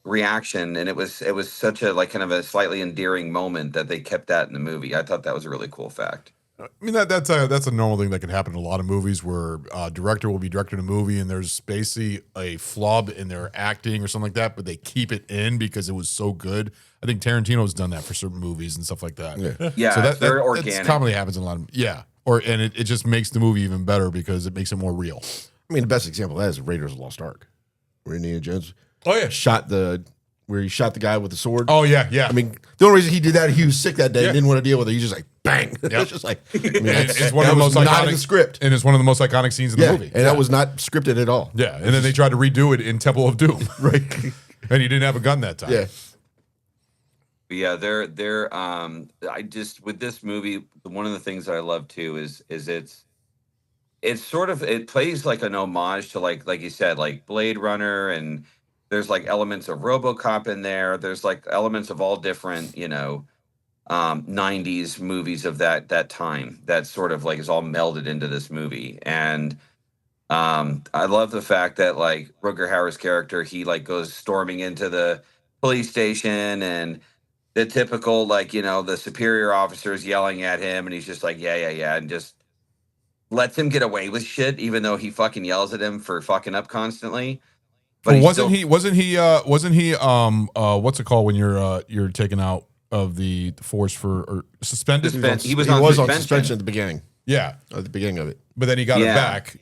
reaction, and it was such a like kind of a slightly endearing moment that they kept that in the movie. I thought that was a really cool fact. I mean, that's a normal thing that can happen in a lot of movies where a director will be directing a movie and there's basically a flub in their acting or something like that, but they keep it in because it was so good. I think Tarantino's done that for certain movies and stuff like that. Yeah, so it's very organic. commonly happens in a lot of and it just makes the movie even better because it makes it more real. I mean, the best example of that is Raiders of the Lost Ark, where Indiana Jones Oh yeah, where he shot the guy with the sword. Oh yeah. I mean, the only reason he did that, he was sick that day and Yeah. didn't want to deal with it. He's just like bang. Yep. It's just like I mean, it's one of that the was most not iconic in the script. and it's one of the most iconic scenes in the movie. And that was not scripted at all. Yeah, and then they tried to redo it in Temple of Doom, Right. and he didn't have a gun that time. Yeah. But yeah, they're I just with this movie, one of the things that I love too is it's sort of it plays like an homage to like you said, like Blade Runner, and there's like elements of RoboCop in there. There's like elements of all different, 90s movies of that time that sort of like is all melded into this movie. And I love the fact that like Rucker Hauer's character, he like goes storming into the police station and the typical, like, the superior officer is yelling at him and he's just like, yeah. And just lets him get away with shit, even though he fucking yells at him for fucking up constantly. But Well, he's wasn't he what's it called when you're taken out of the force for or suspended? He was on suspension. suspension at the beginning. Yeah, At the beginning of it. but then he got it back,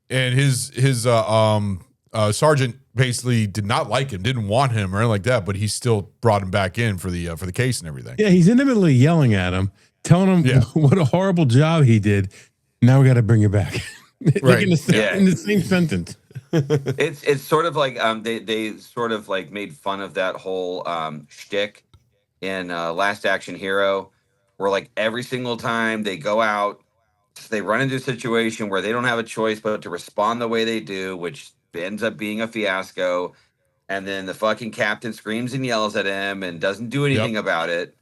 and his sergeant basically did not like him, didn't want him or anything like that, but he still brought him back in for the case and everything. Yeah, he's intimately yelling at him, telling him what a horrible job he did. Now we got to bring you back. Like in the same sentence. It's sort of like they sort of like made fun of that whole shtick in Last Action Hero, where like every single time they go out, they run into a situation where they don't have a choice but to respond the way they do, which ends up being a fiasco. And then the fucking captain screams and yells at him and doesn't do anything about it.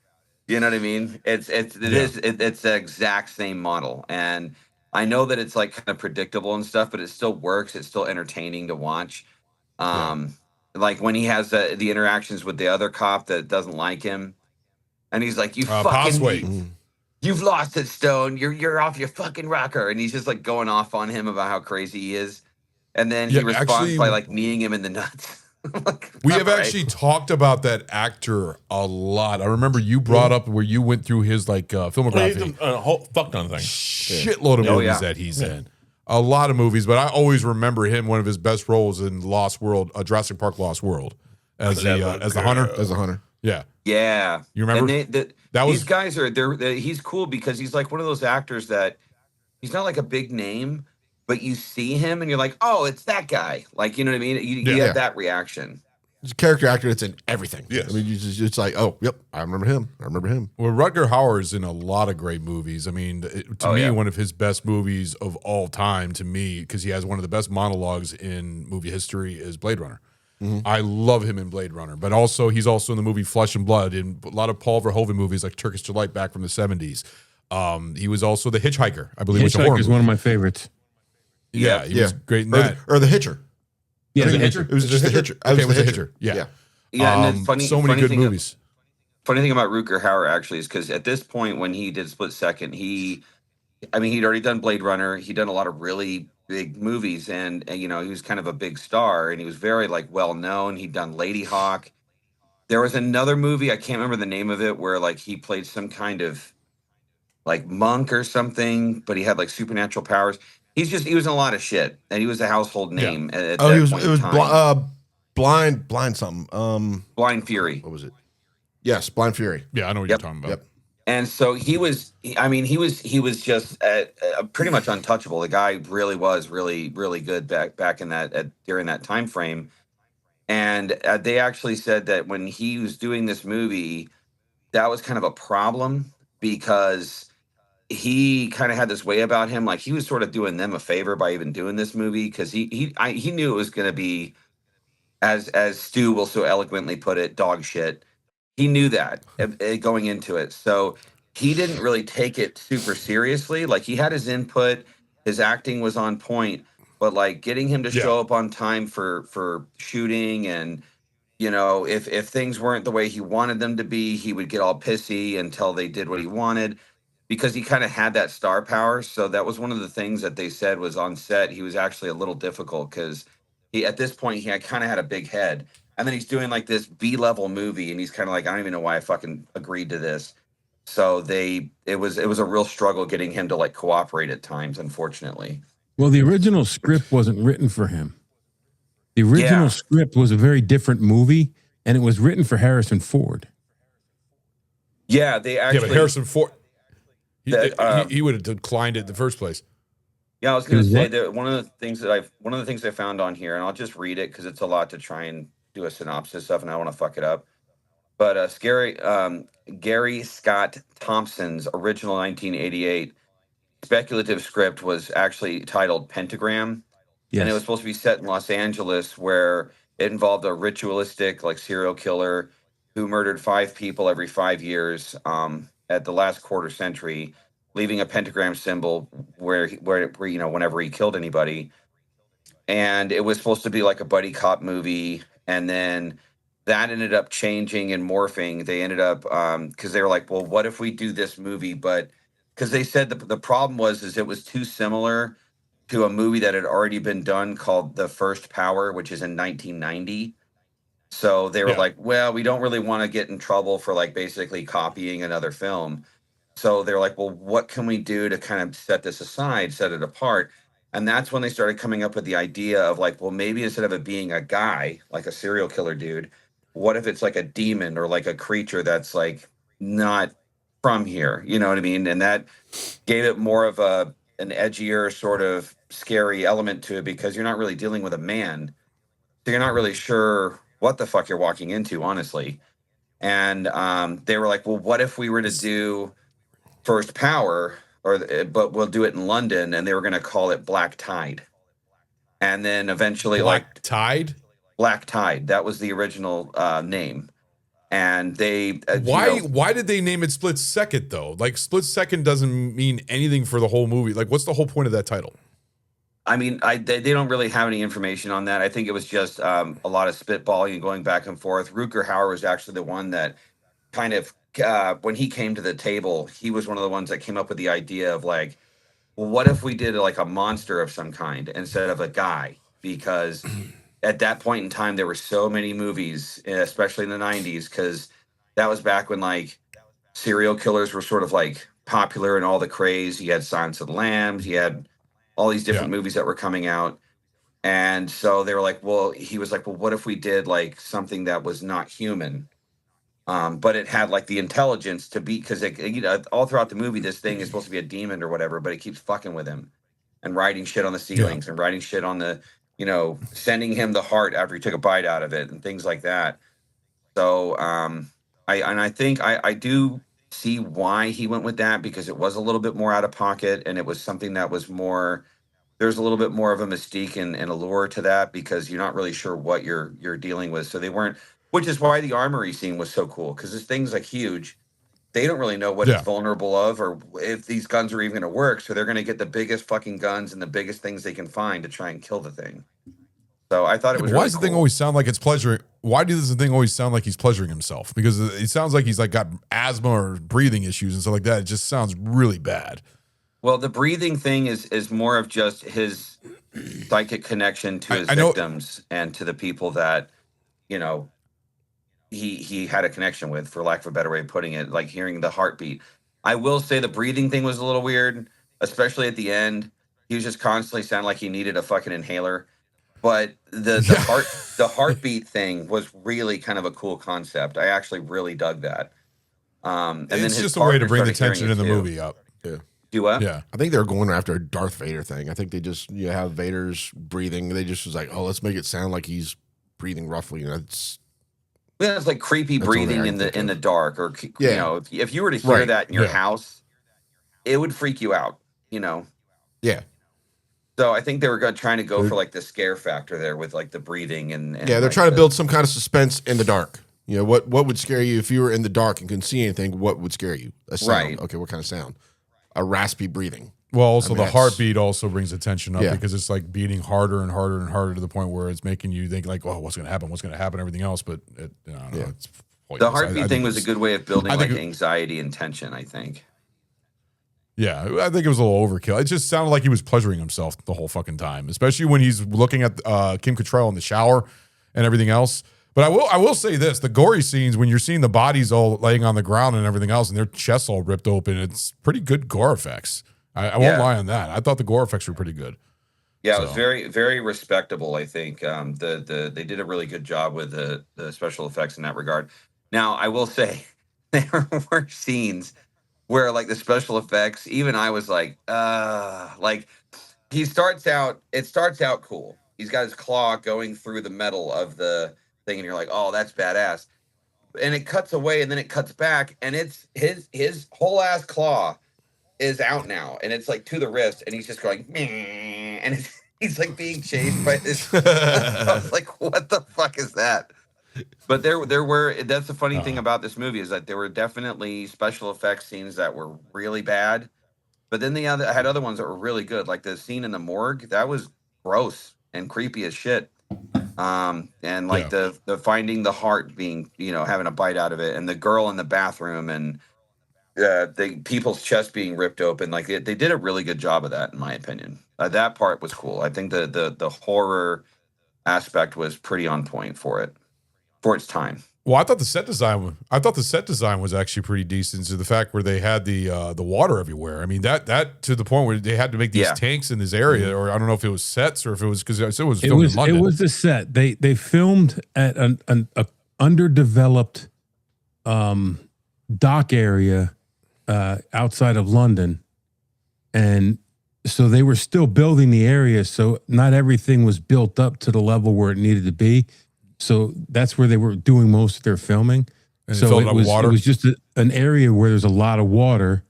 You know what I mean? It's the exact same model. And I know that it's like kind of predictable and stuff, but it still works. It's still entertaining to watch. Like when he has the interactions with the other cop that doesn't like him, and he's like, "You fucking, you've lost it, Stone. You're off your fucking rocker," and he's just like going off on him about how crazy he is, and then he responds by like kneeing him in the nuts. We have actually talked about that actor a lot. I remember you brought up where you went through his like filmography. A whole fuck ton of things. Shitload of movies that he's in. A lot of movies, but I always remember him. One of his best roles in Lost World, Jurassic Park: Lost World, as the hunter. As a hunter. Yeah. Yeah. You remember? And these guys are he's cool because he's like one of those actors that he's not like a big name, but you see him and you're like, oh, it's that guy. Like, you know what I mean? You have that reaction. He's a character actor that's in everything. Yes. I mean, it's like, oh, yep, I remember him. Well, Rucker Hauer is in a lot of great movies. I mean, to me, one of his best movies of all time, to me, because he has one of the best monologues in movie history, is Blade Runner. I love him in Blade Runner, but also he's also in the movie Flesh and Blood, in a lot of Paul Verhoeven movies like Turkish Delight back from the 70s. He was also The Hitchhiker, I believe. Hitchhiker is one of my favorites. Yeah, he was great in that. Or The Hitcher. Yeah, The Hitcher. It was just The Hitcher. Okay, it was The Hitcher. Yeah. Yeah, and then so many good movies. Funny thing about Rucker Hauer actually is because at this point when he did Split Second, he'd already done Blade Runner. He'd done a lot of really big movies, and you know, he was kind of a big star, and he was very like well known. He'd done Lady Hawk. There was another movie, I can't remember the name of it, where like he played some kind of like monk or something, but he had like supernatural powers. He was in a lot of shit, and he was a household name. Yeah. At that point in time. Blind something. Blind Fury. What was it? Yes, Blind Fury. Yeah, I know what you're talking about. Yep. And so he was just pretty much untouchable. The guy really was really good back in that during that time frame. And they actually said that when he was doing this movie, that was kind of a problem because he kind of had this way about him, like he was sort of doing them a favor by even doing this movie because he knew it was going to be, as Stu will so eloquently put it, dog shit. He knew that going into it, so he didn't really take it super seriously. Like he had his input, his acting was on point, but like getting him to show up on time for shooting, and you know, if things weren't the way he wanted them to be, he would get all pissy until they did what he wanted. Because he kind of had that star power. So that was one of the things that they said was on set. He was actually a little difficult because at this point, he kind of had a big head. And then he's doing like this B-level movie. And he's kind of like, I don't even know why I fucking agreed to this. So it was a real struggle getting him to like cooperate at times, unfortunately. Well, the original script wasn't written for him. The original script was a very different movie. And it was written for Harrison Ford. Yeah, they actually. Yeah, but Harrison Ford. He would have declined it in the first place. Yeah, I was going to say that one of the things I found on here, and I'll just read it because it's a lot to try and do a synopsis of, and I don't want to fuck it up. But Gary Scott Thompson's original 1988 speculative script was actually titled Pentagram, and it was supposed to be set in Los Angeles, where it involved a ritualistic like serial killer who murdered 5 people every 5 years. At the last quarter century, leaving a pentagram symbol where you know, whenever he killed anybody. And it was supposed to be like a buddy cop movie, and then that ended up changing and morphing. They ended up because they were like, well, what if we do this movie, but because they said the problem is it was too similar to a movie that had already been done called The First Power, which is in 1990. So they were like, well, we don't really want to get in trouble for like basically copying another film. So they're like, well, what can we do to kind of set this aside, set it apart? And that's when they started coming up with the idea of like, well, maybe instead of it being a guy, like a serial killer dude, what if it's like a demon or like a creature that's like not from here? You know what I mean? And that gave it more of an edgier sort of scary element to it because you're not really dealing with a man. So you're not really sure what the fuck you're walking into, honestly. And they were like, well, what if we were to do First Power, but we'll do it in London, and they were going to call it Black Tide. And then eventually, Black Tide? Black Tide. That was the original name. And they why did they name it Split Second though? Like Split Second doesn't mean anything for the whole movie. Like, what's the whole point of that title? I mean, they don't really have any information on that. I think it was just a lot of spitballing and going back and forth. Rucker Hauer was actually the one that kind of when he came to the table, he was one of the ones that came up with the idea of like, well, what if we did like a monster of some kind instead of a guy? Because at that point in time, there were so many movies, especially in the 90s, because that was back when like serial killers were sort of like popular and all the craze. You had Silence of the Lambs, you had all these different movies that were coming out. And so they were like, well, he was like, well, what if we did like something that was not human? But it had like the intelligence to be, because all throughout the movie, this thing is supposed to be a demon or whatever, but it keeps fucking with him and writing shit on the ceilings and writing shit on the, sending him the heart after he took a bite out of it and things like that. So I think I do see why he went with that, because it was a little bit more out of pocket and it was something that was more, there's a little bit more of a mystique and allure to that, because you're not really sure what you're dealing with. So they weren't, which is why the armory scene was so cool, because this thing's like huge. They don't really know what it's vulnerable of or if these guns are even going to work. So they're going to get the biggest fucking guns and the biggest things they can find to try and kill the thing. So I thought it was. Why does the thing always sound like it's pleasuring? Why does the thing always sound like he's pleasuring himself? Because it sounds like he's like got asthma or breathing issues and stuff like that. It just sounds really bad. Well, the breathing thing is more of just his psychic connection to his victims and to the people that, he had a connection with, for lack of a better way of putting it, like hearing the heartbeat. I will say the breathing thing was a little weird, especially at the end. He was just constantly sounding like he needed a fucking inhaler. But the heartbeat thing was really kind of a cool concept. I actually really dug that. And then it's just a way to bring the tension in the movie up. Yeah. Do what? Yeah. I think they're going after a Darth Vader thing. I think they just have Vader's breathing. They just was like, oh, let's make it sound like he's breathing roughly. It's like creepy breathing in the dark, or if you were to hear that in your house, it would freak you out. Yeah. So I think they were trying to go for like the scare factor there with like the breathing and they're like trying to build some kind of suspense in the dark. What would scare you if you were in the dark and couldn't see anything? What would scare you? A sound. Right. Okay, what kind of sound? A raspy breathing. Well, also the heartbeat also brings the tension up because it's like beating harder and harder and harder to the point where it's making you think like, oh, what's going to happen? What's going to happen? Everything else, but I don't know. It's pointless. The heartbeat thing was a good way of building like anxiety and tension, I think. Yeah, I think it was a little overkill. It just sounded like he was pleasuring himself the whole fucking time, especially when he's looking at Kim Cattrall in the shower and everything else. But I will say this, the gory scenes, when you're seeing the bodies all laying on the ground and everything else and their chests all ripped open, it's pretty good gore effects. I won't lie on that. I thought the gore effects were pretty good. Yeah, it was very, very respectable, I think. They did a really good job with the special effects in that regard. Now, I will say, there were scenes where, like, the special effects, even I was like, it starts out cool. He's got his claw going through the metal of the thing, and you're like, oh, that's badass. And it cuts away, and then it cuts back, and it's his whole ass claw is out now, and it's like to the wrist, and he's just going, meh, and he's like being chased by this. I was like, what the fuck is that? But there were. That's the funny thing about this movie, is that there were definitely special effects scenes that were really bad, but then I had other ones that were really good, like the scene in the morgue. That was gross and creepy as shit. And like the finding the heart being, having a bite out of it, and the girl in the bathroom, and people's chest being ripped open. Like they did a really good job of that, in my opinion. That part was cool. I think the horror aspect was pretty on point for its time. Well, I thought the set design was actually pretty decent. To the fact where they had the water everywhere. I mean, that to the point where they had to make these tanks in this area, or I don't know if it was sets or if it was because it was filmed in London. It was the set. They filmed at an underdeveloped dock area outside of London, and so they were still building the area. So not everything was built up to the level where it needed to be. So that's where they were doing most of their filming. And so it was just an area where there's a lot of water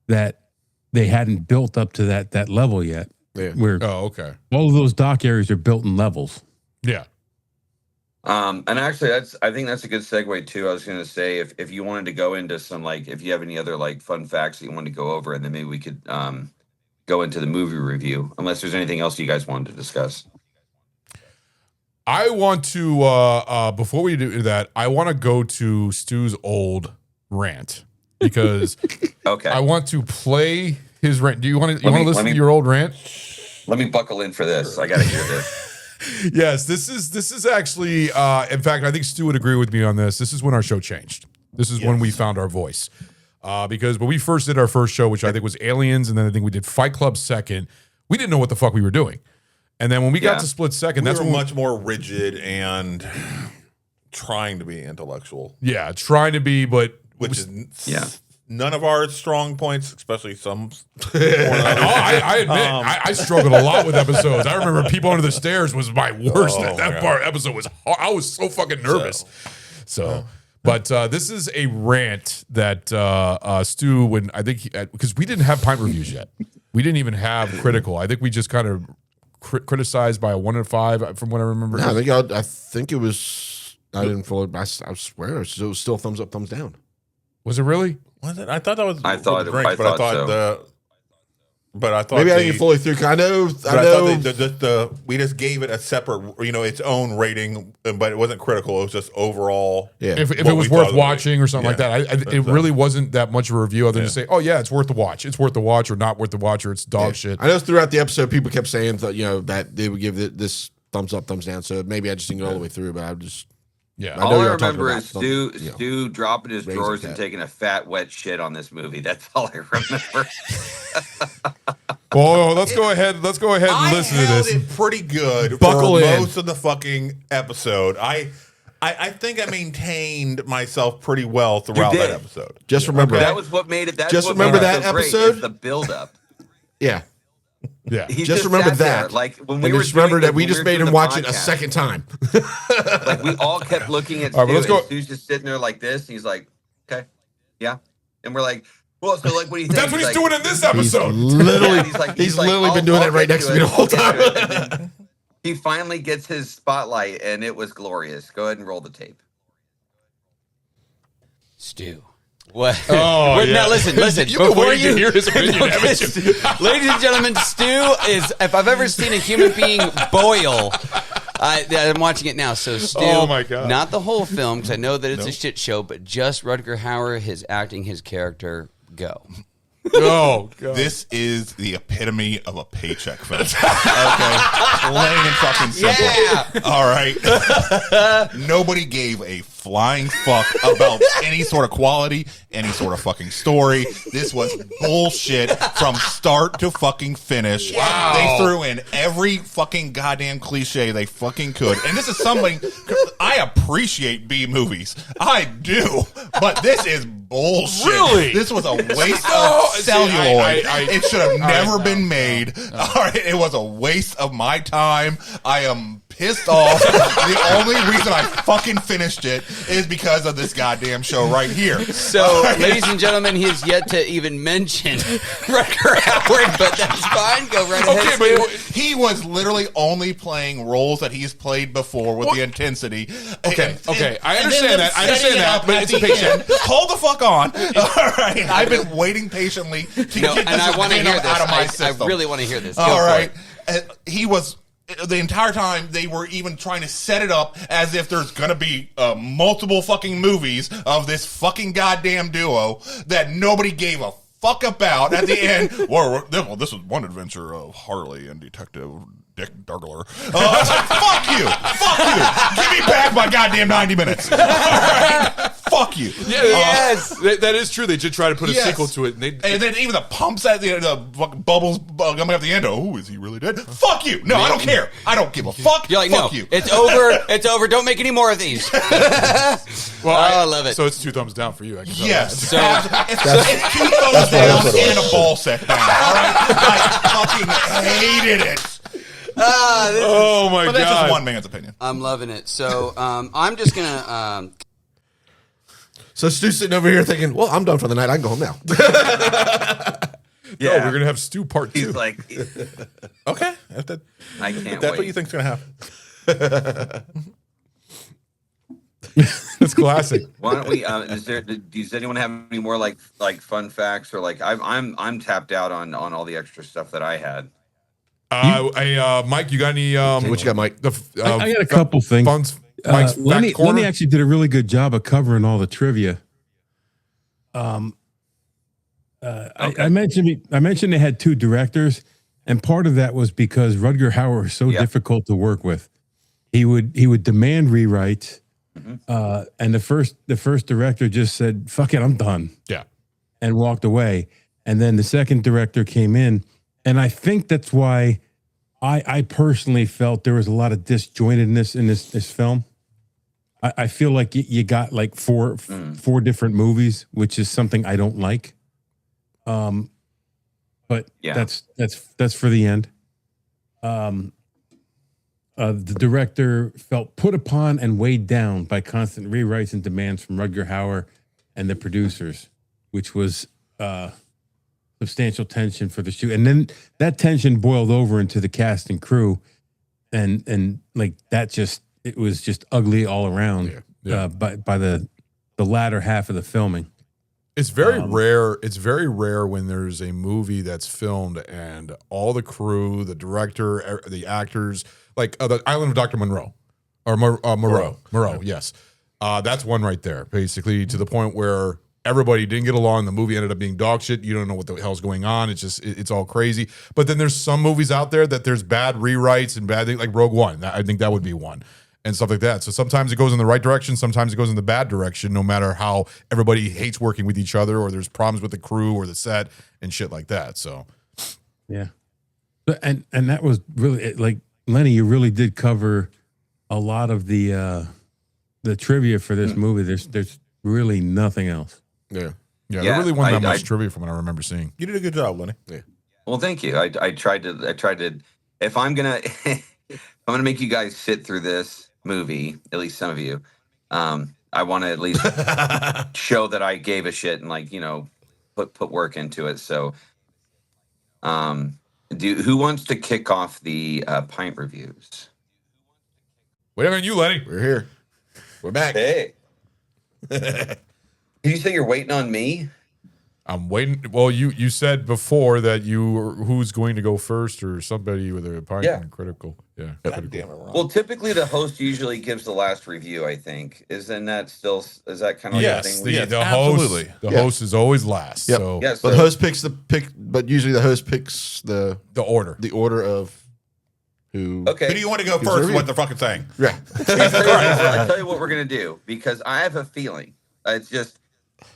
that they hadn't built up to that level yet. Yeah. Where all of those dock areas are built in levels. Yeah. And actually, I think that's a good segue too. I was going to say if you wanted to go into some if you have any other fun facts that you wanted to go over, and then maybe we could go into the movie review. Unless there's anything else you guys wanted to discuss. I want to before we do that, I want to go to Stu's old rant because I want to play his rant. Do you want to listen to your old rant? Let me buckle in for this. I got to hear this. Yes, this is actually in fact, I think Stu would agree with me on this. This is when our show changed. This is when we found our voice. Because when we first did our first show, which I think was Aliens, and then I think we did Fight Club second, we didn't know what the fuck we were doing. And then when we got to Split Second, that's much more rigid and trying to be intellectual. Yeah, trying to be, but none of our strong points, especially some. I admit, I struggled a lot with episodes. I remember People Under the Stairs was my worst. That episode was. I was so fucking nervous. But this is a rant that Stu, when I think because we didn't have pint reviews yet, we didn't even have critical. I think we just kind of criticized by a 1 out of 5 from what I remember. No, I think it was. I didn't follow. I swear it was still thumbs up, thumbs down. Was it really? Was it? I thought that was. I thought so. But I thought maybe I didn't get fully through. I know. We just gave it a separate, its own rating, but it wasn't critical. It was just overall. Yeah. If it was worth watching or something like that, it really wasn't that much of a review other than to say, oh yeah, it's worth the watch. It's worth the watch, or not worth the watch, or it's dog shit. I know throughout the episode, people kept saying that that they would give this thumbs up, thumbs down. So maybe I just didn't go all the way through, but I just. Yeah, all I remember is Stu dropping his drawers and taking a fat, wet shit on this movie. That's all I remember. Well, let's go ahead and listen to this. I held it pretty good for most of the fucking episode. I think I maintained myself pretty well throughout that episode. Just remember that was what made it. Just remember that episode. The build up. Yeah. Yeah, just remember that. Like when we were just remember that we just made him watch it a second time. Like we all kept looking at Stu, and Stu's just sitting there like this. And he's like, "Okay, yeah," and we're like, "Well, so like, what do you think?" That's what he's doing in this episode. He's literally been doing that right next to me the whole time. He finally gets his spotlight, and it was glorious. Go ahead and roll the tape. Stu. What? Oh, Now listen. Before you hear his opinion, haven't you? Ladies and gentlemen, Stu is, if I've ever seen a human being boil, I'm watching it now. So Stu, oh my God. Not the whole film, because I know that it's a shit show, but just Rucker Hauer, his acting, his character, go. Oh, God. This is the epitome of a paycheck film. Okay, plain and fucking simple. Yeah. All right. Nobody gave a flying fuck about any sort of quality, any sort of fucking story. This was bullshit from start to fucking finish. Wow. They threw in every fucking goddamn cliche they fucking could. And this is something I appreciate B movies. I do. But this is bullshit. Really? This was a waste of celluloid. It should have never been made. All right, it was a waste of my time. I am pissed off. The only reason I fucking finished it is because of this goddamn show right here. So, ladies and gentlemen, he has yet to even mention Rucker Hauer, but that's fine. Go right ahead. Okay, but he was literally only playing roles that he's played before with the intensity. Okay, I understand that. I understand that, but it's a paycheck. Hold the fuck on. All right, I've been waiting patiently to get this and I want to hear this. out of my system. I really want to hear this. All right, he was. the entire time they were even trying to set it up as if there's gonna be multiple fucking movies of this fucking goddamn duo that nobody gave a fuck about at the end. Well, this is one adventure of Harley and Detective Dick Dargler. I was like, fuck you. Give me back my goddamn 90 minutes. All right? Fuck you. Yeah, yes. That is true. They did try to put a sequel to it. And then even the pumps at the end, the fucking bubbles coming at the end. Oh, is he really dead? Fuck you. No, I don't care. I don't give a fuck. You're like, fuck no, you. It's over. It's over. Don't make any more of these. Well, I love it. So it's 2 thumbs down for you. I can tell Yes. that. It's 2 thumbs down and a ball set down. All right? I fucking hated it. Oh my god! But that's just one man's opinion. I'm loving it. So I'm just gonna. So Stu's sitting over here thinking, "Well, I'm done for the night. I can go home now." Yeah, no, we're gonna have Stu part 2. He's like, okay, I can't. That's what you think's gonna happen. That's classic. Why don't we? Does anyone have any more like fun facts or like I'm tapped out on all the extra stuff that I had. Mike, you got any? What you got, Mike? I got a couple things. Mike's Lenny actually did a really good job of covering all the trivia. I mentioned they had 2 directors, and part of that was because Rucker Hauer is so difficult to work with. He would demand rewrites, and the first director just said, "Fuck it, I'm done." Yeah, and walked away. And then the second director came in, and I think that's why I personally felt there was a lot of disjointedness in this film. I feel like you got like four different movies, which is something I don't like. But that's for the end. The director felt put upon and weighed down by constant rewrites and demands from Rucker Hauer and the producers, which was substantial tension for the shoot. And then that tension boiled over into the cast and crew, and like that it was just ugly all around. By the latter half of the filming. It's very rare. It's very rare when there's a movie that's filmed and all the crew, the director, the actors, like the Island of Dr. Monroe or Moreau. Yes, that's one right there. Basically, to the point where everybody didn't get along. The movie ended up being dog shit. You don't know what the hell's going on. It's just it's all crazy. But then there's some movies out there that there's bad rewrites and bad things, like Rogue One. I think that would be one. And stuff like that. So sometimes it goes in the right direction, sometimes it goes in the bad direction, no matter how everybody hates working with each other or there's problems with the crew or the set and shit like that. So, yeah. And that was really, like, Lenny, you really did cover a lot of the trivia for this movie. There's really nothing else. Yeah. Yeah, there really wasn't that much trivia from what I remember seeing. You did a good job, Lenny. Yeah. Well, thank you. I tried to, if I'm going to, I'm going to make you guys sit through this movie, at least some of you. I want to at least show that I gave a shit and, like, you know, put work into it. So, who wants to kick off the pint reviews? Waiting on you, Lenny. We're here. We're back. Hey. Did you say you're waiting on me? I'm waiting. Well, you said before that who's going to go first or somebody with a pint and critical. Yeah. God damn it, Ron. Well, typically the host usually gives the last review, I think. Is that kind of yes, the thing? The host is always last. Yep. So, but the host picks but usually the host picks the order. The order of who. Okay. Who do you want to go first is what they're fucking saying. Yeah. I'll tell you what we're gonna do, because I have a feeling. It's just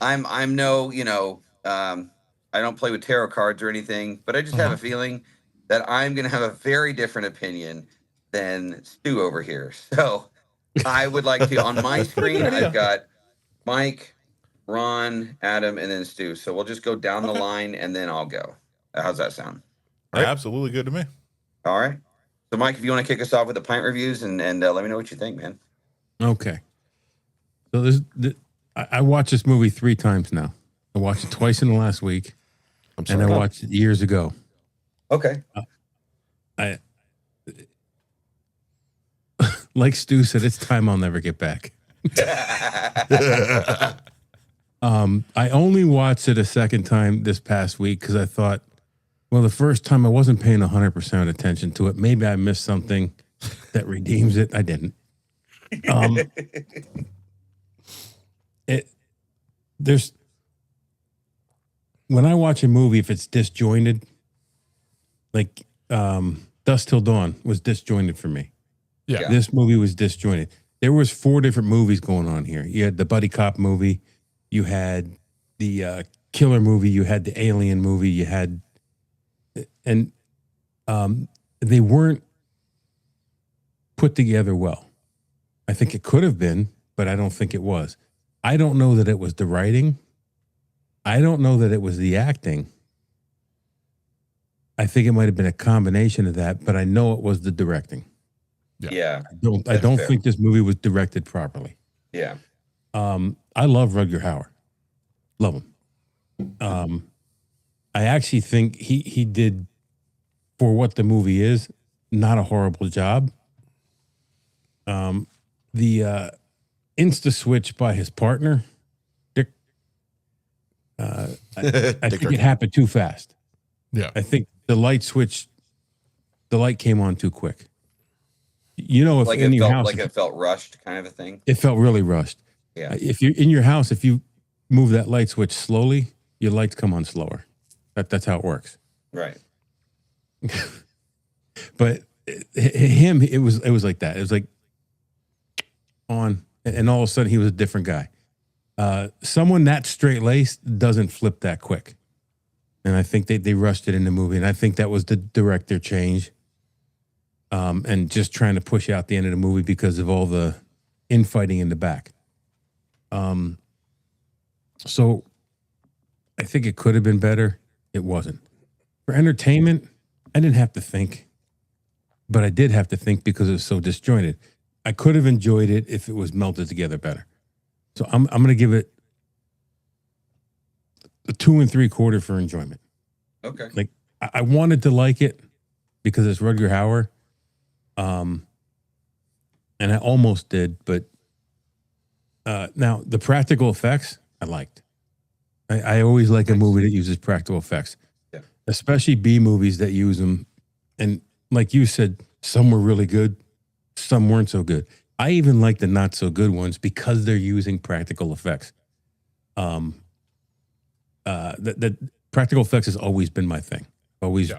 I'm no, you know, I don't play with tarot cards or anything, but I just have a feeling that I'm going to have a very different opinion than Stu over here. So I would like to, on my screen, I've got Mike, Ron, Adam, and then Stu. So we'll just go down the line and then I'll go. How's that sound? Right. Absolutely good to me. All right. So Mike, if you want to kick us off with the pint reviews and let me know what you think, man. Okay. So I watched this movie 3 times now. I watched it twice in the last week, and I watched it years ago. Okay. Like Stu said, it's time I'll never get back. I only watched it a second time this past week because I thought, Well, the first time I wasn't paying 100% attention to it. Maybe I missed something that redeems it. I didn't. When I watch a movie, if it's disjointed, like Dusk Till Dawn was disjointed for me. Yeah. This movie was disjointed. There was 4 different movies going on here. You had the buddy cop movie, you had the killer movie, you had the alien movie, you had, and they weren't put together well. I think it could have been, but I don't think it was. I don't know that it was the writing. I don't know that it was the acting. I think it might have been a combination of that, but I know it was the directing. Yeah. I don't think this movie was directed properly. Yeah. I love Rucker Hauer. Love him. I actually think he did, for what the movie is, not a horrible job. The insta switch by his partner, Dick. I think it happened too fast. Yeah. I think the light came on too quick. You know, if Like in it your felt house, like it felt rushed, kind of a thing. it felt really rushed. Yeah. If you're in your house, if you move that light switch slowly, your lights come on slower. That's how it works. Right. But him, it was like that. It was like on, and all of a sudden he was a different guy. Someone that straight laced doesn't flip that quick. And I think they rushed it in the movie, and I think that was the director change. And just trying to push out the end of the movie because of all the infighting in the back. So I think it could have been better. It wasn't. For entertainment, I didn't have to think, but I did have to think because it was so disjointed. I could have enjoyed it if it was melted together better. So I'm going to give it a 2 3/4 for enjoyment. Okay. Like I wanted to like it because it's Rucker Hauer. And I almost did, but now the practical effects I liked. I always like a movie that uses practical effects, especially B movies that use them. And like you said, some were really good, some weren't so good. I even like the not so good ones because they're using practical effects. That practical effects has always been my thing. Always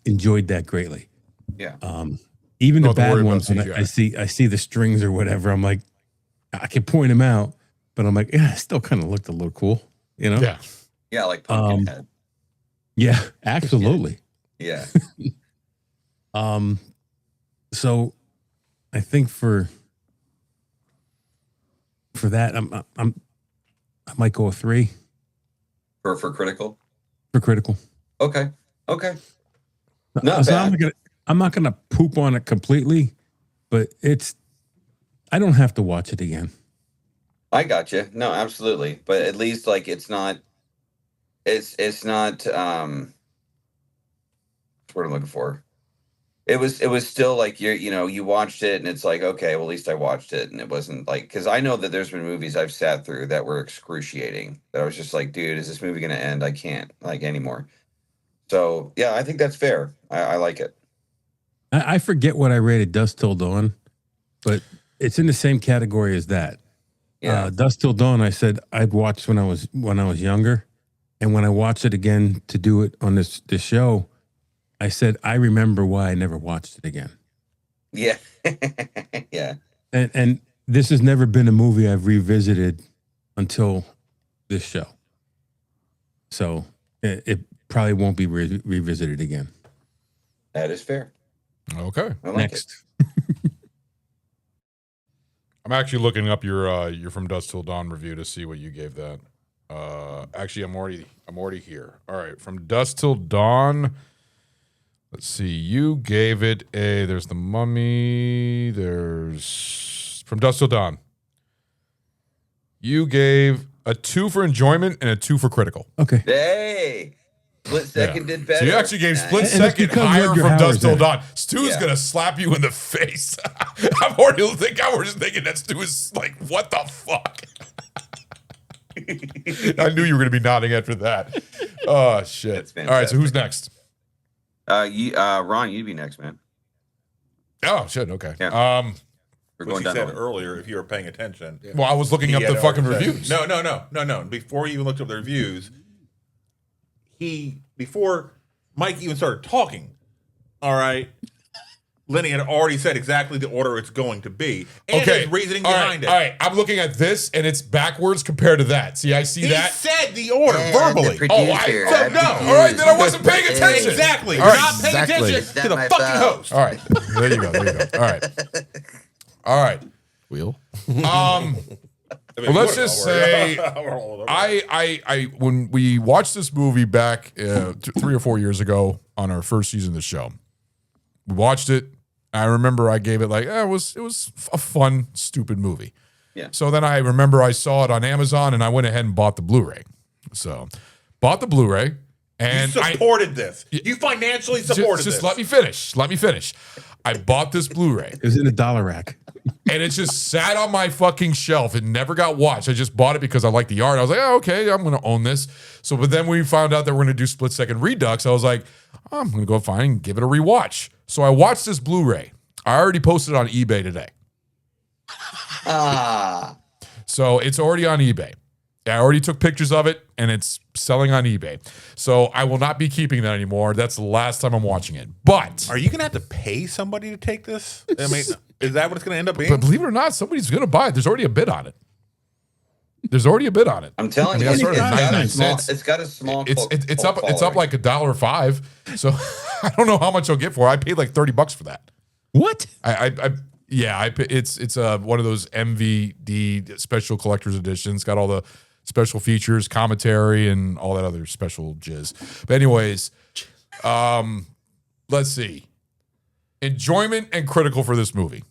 enjoyed that greatly. Yeah. Even the Don't worry bad about ones, when CGI. I see the strings or whatever, I'm like, I can point them out, but I'm like, yeah, it still kind of looked a little cool, you know? Yeah. Yeah, like Pumpkinhead. Yeah, absolutely. Yeah. So I think for that, I might go a 3 For critical. for critical. Okay. Not So bad. I'm not gonna poop on it completely, but I don't have to watch it again. I got you. No, absolutely. But at least like it's not what I'm looking for. It was still like you watched it and it's like, okay, well at least I watched it, and it wasn't like, because I know that there's been movies I've sat through that were excruciating, that I was just like, dude, is this movie gonna end? I can't like anymore. So yeah, I think that's fair. I like it. I forget what I rated Dusk Till Dawn, but it's in the same category as that. Yeah. Dusk Till Dawn, I said I'd watched when I was younger, and when I watched it again to do it on this show, I said I remember why I never watched it again. Yeah. Yeah. And this has never been a movie I've revisited until this show, so it probably won't be revisited again. That is fair. Okay. I like Next. I'm actually looking up your From Dusk Till Dawn review to see what you gave that. Actually, I'm already here. All right, From Dusk Till Dawn. Let's see. You gave it a. There's The Mummy. There's From Dusk Till Dawn. You gave a 2 for enjoyment and a 2 for critical. Okay. Hey, split second did better. So you actually gave split Nice. second because higher Rucker From Dusk Hauer's Till in it. Dawn. Stu's gonna slap you in the face. I was thinking that Stu is like, what the fuck? I knew you were gonna be nodding after that. Oh shit! All right, so who's next? Ron, you'd be next, man. Oh shit. Okay. Yeah. We're What going she down said the line. earlier, if you were paying attention. Well, I was looking up the fucking reviews. No. Before you even looked up the reviews, before Mike even started talking, all right, Lenny had already said exactly the order it's going to be. And his reasoning behind it. All right. I'm looking at this and it's backwards compared to that. See, I see that. He said the order verbally. All right, then I wasn't paying attention. Exactly. All You're right. not paying attention to the fucking host. All right. There you go. All right. Wheel. Well, let's just say I when we watched this movie back 3 or 4 years ago on our first season of the show, we watched it. I remember I gave it it was a fun, stupid movie. Yeah. So then I remember I saw it on Amazon and I went ahead and bought the Blu-ray. So bought the Blu-ray and you supported this. You financially supported this. Just let me finish. I bought this Blu-ray. It was in a dollar rack. And it just sat on my fucking shelf. It never got watched. I just bought it because I liked the art. I was like, oh, okay, I'm going to own this. So, but then we found out that we're going to do split second Redux. I was like, I'm going to go find and give it a rewatch. So I watched this Blu-ray. I already posted it on eBay today. So it's already on eBay. I already took pictures of it and it's selling on eBay. So I will not be keeping that anymore. That's the last time I'm watching it. But are you going to have to pay somebody to take this? I mean, is that what it's going to end up being? But believe it or not, somebody's going to buy it. There's already a bid on it. I'm telling you, it's got a small. It's up like $1.05. So I don't know how much I'll get for it. I paid like $30 for that. What? It's one of those MVD special collector's editions. Got all the special features, commentary, and all that other special jizz. But anyways, let's see. Enjoyment and critical for this movie.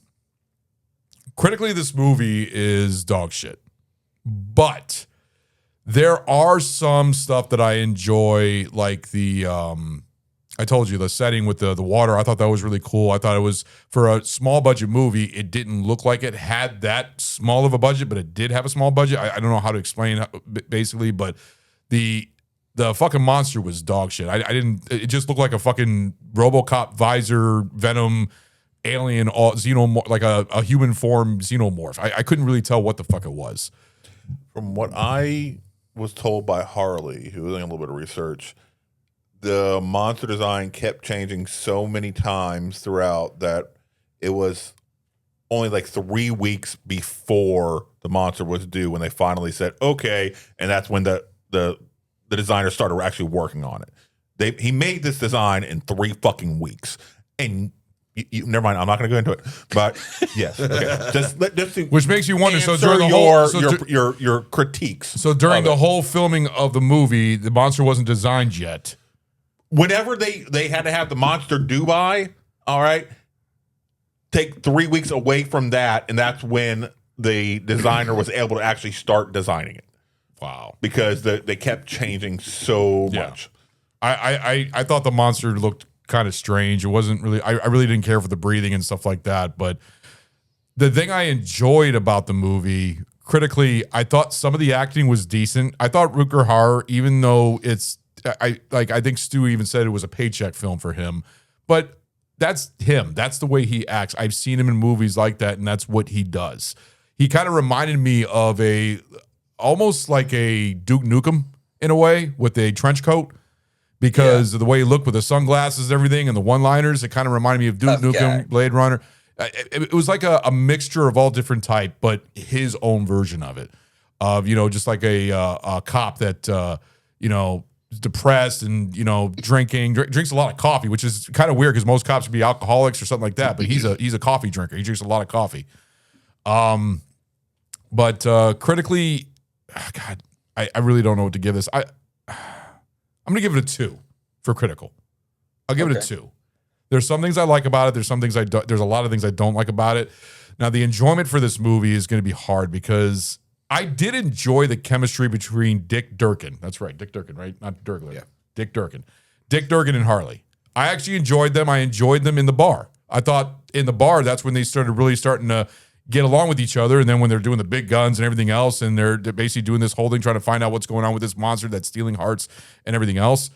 Critically, this movie is dog shit. But there are some stuff that I enjoy, like the I told you the setting with the water. I thought that was really cool. I thought it was, for a small budget movie, it didn't look like it had that small of a budget, but it did have a small budget. I don't know how to explain basically, but the fucking monster was dog shit. It just looked like a fucking RoboCop visor Venom alien xenomorph, like a human form xenomorph. I couldn't really tell what the fuck it was. From what I was told by Harley, who was doing a little bit of research, the monster design kept changing so many times throughout that it was only like 3 weeks before the monster was due when they finally said, okay, and that's when the designers started actually working on it. He made this design in 3 fucking weeks. And never mind, I'm not going to go into it. But yes, okay. Which makes you wonder. So during your critiques. So during the whole filming of the movie, the monster wasn't designed yet. Whenever they had to have the monster due by, all right, take 3 weeks away from that, and that's when the designer was able to actually start designing it. Wow. Because they kept changing so much. I thought the monster looked kind of strange. It wasn't really, I really didn't care for the breathing and stuff like that. But the thing I enjoyed about the movie, critically, I thought some of the acting was decent. I thought Rucker Hauer, even though I think Stu even said it was a paycheck film for him, but that's him. That's the way he acts. I've seen him in movies like that, and that's what he does. He kind of reminded me of almost like a Duke Nukem in a way, with a trench coat, because of the way he looked with the sunglasses and everything and the one-liners. It kind of reminded me of Duke Nukem, Blade Runner. It was like a mixture of all different type, but his own version of it. Of, just like a cop that, depressed and drinks a lot of coffee, which is kind of weird because most cops would be alcoholics or something like that, but he's a coffee drinker. He drinks a lot of coffee. But critically, God, I really don't know what to give this. I'm gonna give it a 2 for critical. I'll give it a 2. There's some things I like about it. There's some things there's a lot of things I don't like about it. Now, the enjoyment for this movie is going to be hard because I did enjoy the chemistry between Dick Durkin. That's right, Dick Durkin, right? Not Durgler. Yeah. Dick Durkin. Dick Durkin and Harley. I actually enjoyed them. I enjoyed them in the bar. I thought in the bar, that's when they starting to get along with each other. And then when they're doing the big guns and everything else, and they're basically doing this whole thing, trying to find out what's going on with this monster that's stealing hearts and everything else.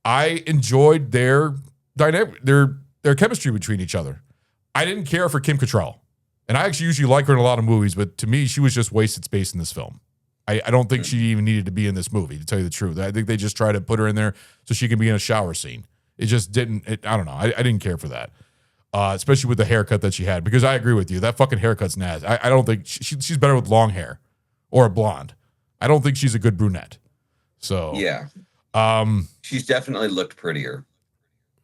I enjoyed their dynamic, their chemistry between each other. I didn't care for Kim Cattrall, and I actually usually like her in a lot of movies, but to me, she was just wasted space in this film. I don't think she even needed to be in this movie, to tell you the truth. I think they just tried to put her in there so she can be in a shower scene. It just didn't. I don't know. I didn't care for that, especially with the haircut that she had. Because I agree with you, that fucking haircut's nasty. I don't think she's better with long hair or a blonde. I don't think she's a good brunette. So yeah, she's definitely looked prettier.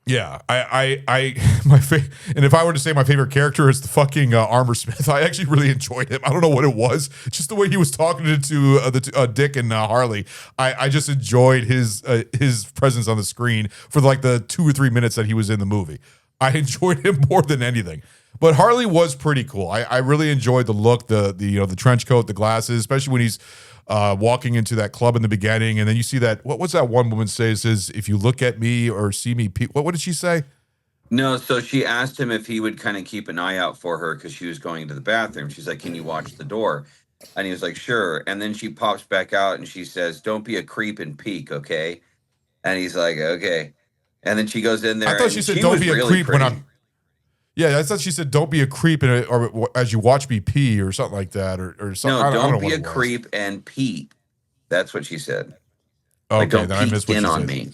Yeah, and if I were to say my favorite character is the fucking Armor Smith, I actually really enjoyed him. I don't know what it was, just the way he was talking to Dick and Harley. I just enjoyed his presence on the screen for like the 2 or 3 minutes that he was in the movie. I enjoyed him more than anything. But Harley was pretty cool. I really enjoyed the look, the trench coat, the glasses, especially when he's walking into that club in the beginning, and then you see that what's that one woman says is, if you look at me or see me, what did she say? No, so she asked him if he would kind of keep an eye out for her because she was going into the bathroom. She's like, can you watch the door? And he was like, sure. And then she pops back out and she says, don't be a creep and peek, okay? And he's like, okay. And then she goes in there. I thought she said, don't be a creep when I'm. Yeah, I thought she said, don't be a creep or as you watch me pee or something like that. Or something. No, I don't know be a creep and pee. That's what she said. Okay, like, don't then I missed what in she on said. me.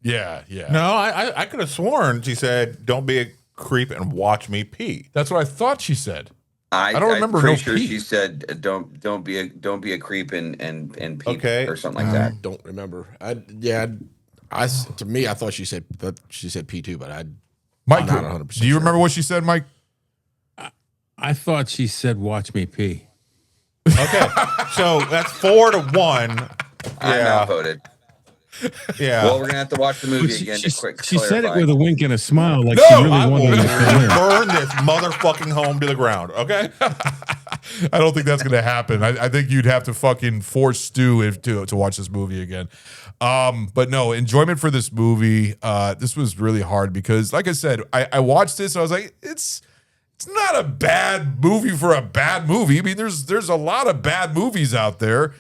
Yeah. No, I could have sworn she said, don't be a creep and watch me pee. That's what I thought she said. I don't remember. I'm pretty sure she said, don't be a creep and pee or something like that. I don't remember. To me, I thought she said pee too, but Mike, I'm not 100% do you remember what she said, Mike? I thought she said, watch me pee. Okay. So that's 4-1. I'm outvoted. Yeah. Well, we're gonna have to watch the movie again to quick. She said it with a wink and a smile, like No, she really I will wanted to burn this motherfucking home to the ground. Okay. I don't think that's going to happen. I think you'd have to fucking force Stu to watch this movie again. But no, enjoyment for this movie. This was really hard because, like I said, I watched this and I was like, it's not a bad movie for a bad movie. I mean, there's a lot of bad movies out there.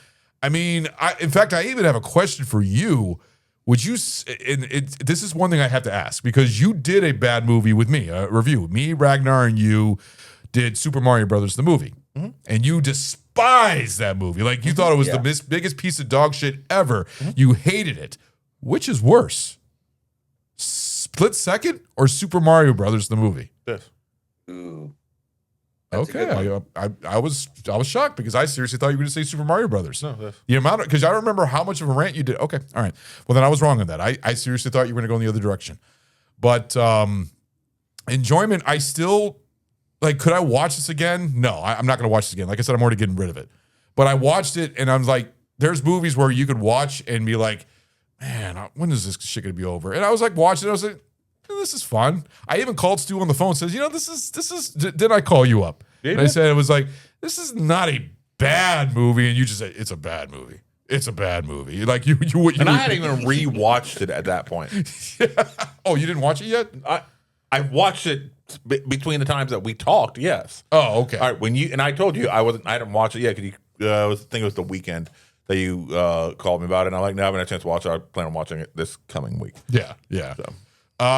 I mean, in fact, I even have a question for you. Would you? This is one thing I have to ask because you did a bad movie with me, a review. Me, Ragnar, and you did Super Mario Brothers the movie, and you despised that movie. Like you thought it was the biggest piece of dog shit ever. You hated it. Which is worse, Split Second or Super Mario Brothers the movie? Yes. Ooh. Okay, I was shocked because I seriously thought you were going to say Super Mario Brothers. No, that's... The amount because I remember how much of a rant you did. Okay, all right. Well, then I was wrong on that. I seriously thought you were going to go in the other direction. But enjoyment, I still like. Could I watch this again? No, I'm not going to watch this again. Like I said, I'm already getting rid of it. But I watched it and I'm like, there's movies where you could watch and be like, man, when is this shit going to be over? And I was like watching it. I was like, this is fun. I even called Stu on the phone and says, this is, did I call you up? And I said, it was like, this is not a bad movie. And you just said, it's a bad movie. It's a bad movie. Like you and I hadn't even rewatched it at that point. Yeah. Oh, you didn't watch it yet? I watched it between the times that we talked. Yes. Oh, okay. All right. I told you I didn't watch it yet because I think it was the weekend that you called me about it. And I'm like, no, I haven't had a chance to watch it. I plan on watching it this coming week. Yeah.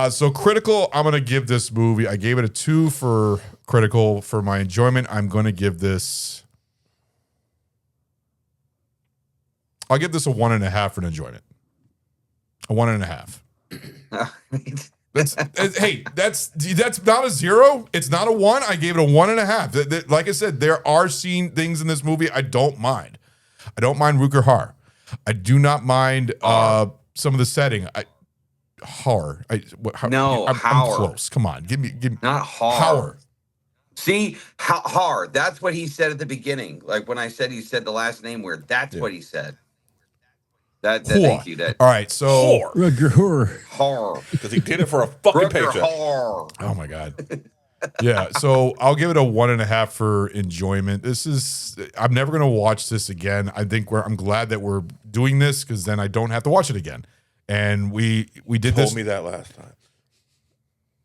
So critical, I'm going to give this movie, I gave it a 2 for critical. For my enjoyment, I'm going to give this, I'll give this a 1.5 for an enjoyment. A 1.5. That's not a 0. It's not a 1. I gave it a 1.5. Like I said, there are things in this movie I don't mind. I don't mind Rucker Hauer. I do not mind some of the setting. Hauer. I'm close. Come on, give me. Not Hauer. See, Hauer. That's what he said at the beginning. Like when I said he said the last name weird. That's what he said. That thank you. That all right. So Rucker Hauer because he did it for a fucking paycheck. Hauer. Oh my god. Yeah. So I'll give it a 1.5 for enjoyment. I'm never gonna watch this again. I think I'm glad that we're doing this because then I don't have to watch it again. And we did this. Told me that last time.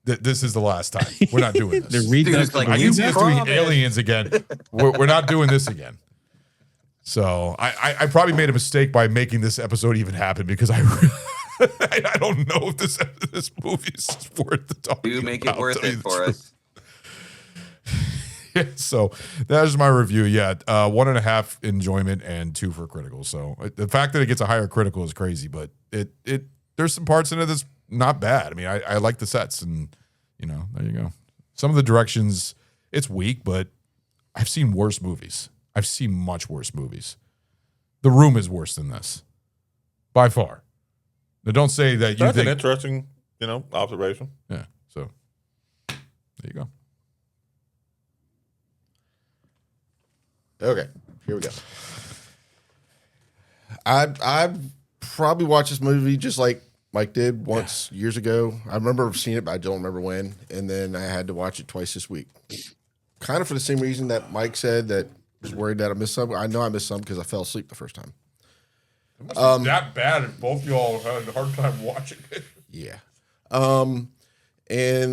This is the last time. We're not doing this. The Redux, I can see us doing aliens again. We're not doing this again. So I probably made a mistake by making this episode even happen because I don't know if this movie is worth the talking. You make it worth it for us. So that is my review. Yeah, 1.5 enjoyment and 2 for critical. So the fact that it gets a higher critical is crazy, but it there's some parts in it that's not bad. I mean, I like the sets, and there you go. Some of the directions, it's weak, but I've seen worse movies. I've seen much worse movies. The Room is worse than this, by far. Now, don't say that you That's think an interesting, observation. Yeah. So there you go. Okay, here we go. I probably watched this movie just like Mike did once years ago. I remember seeing it, but I don't remember when. And then I had to watch it twice this week. Kind of for the same reason that Mike said, that I was worried that I missed some. I know I missed some because I fell asleep the first time. That bad if both y'all had a hard time watching it. Yeah. And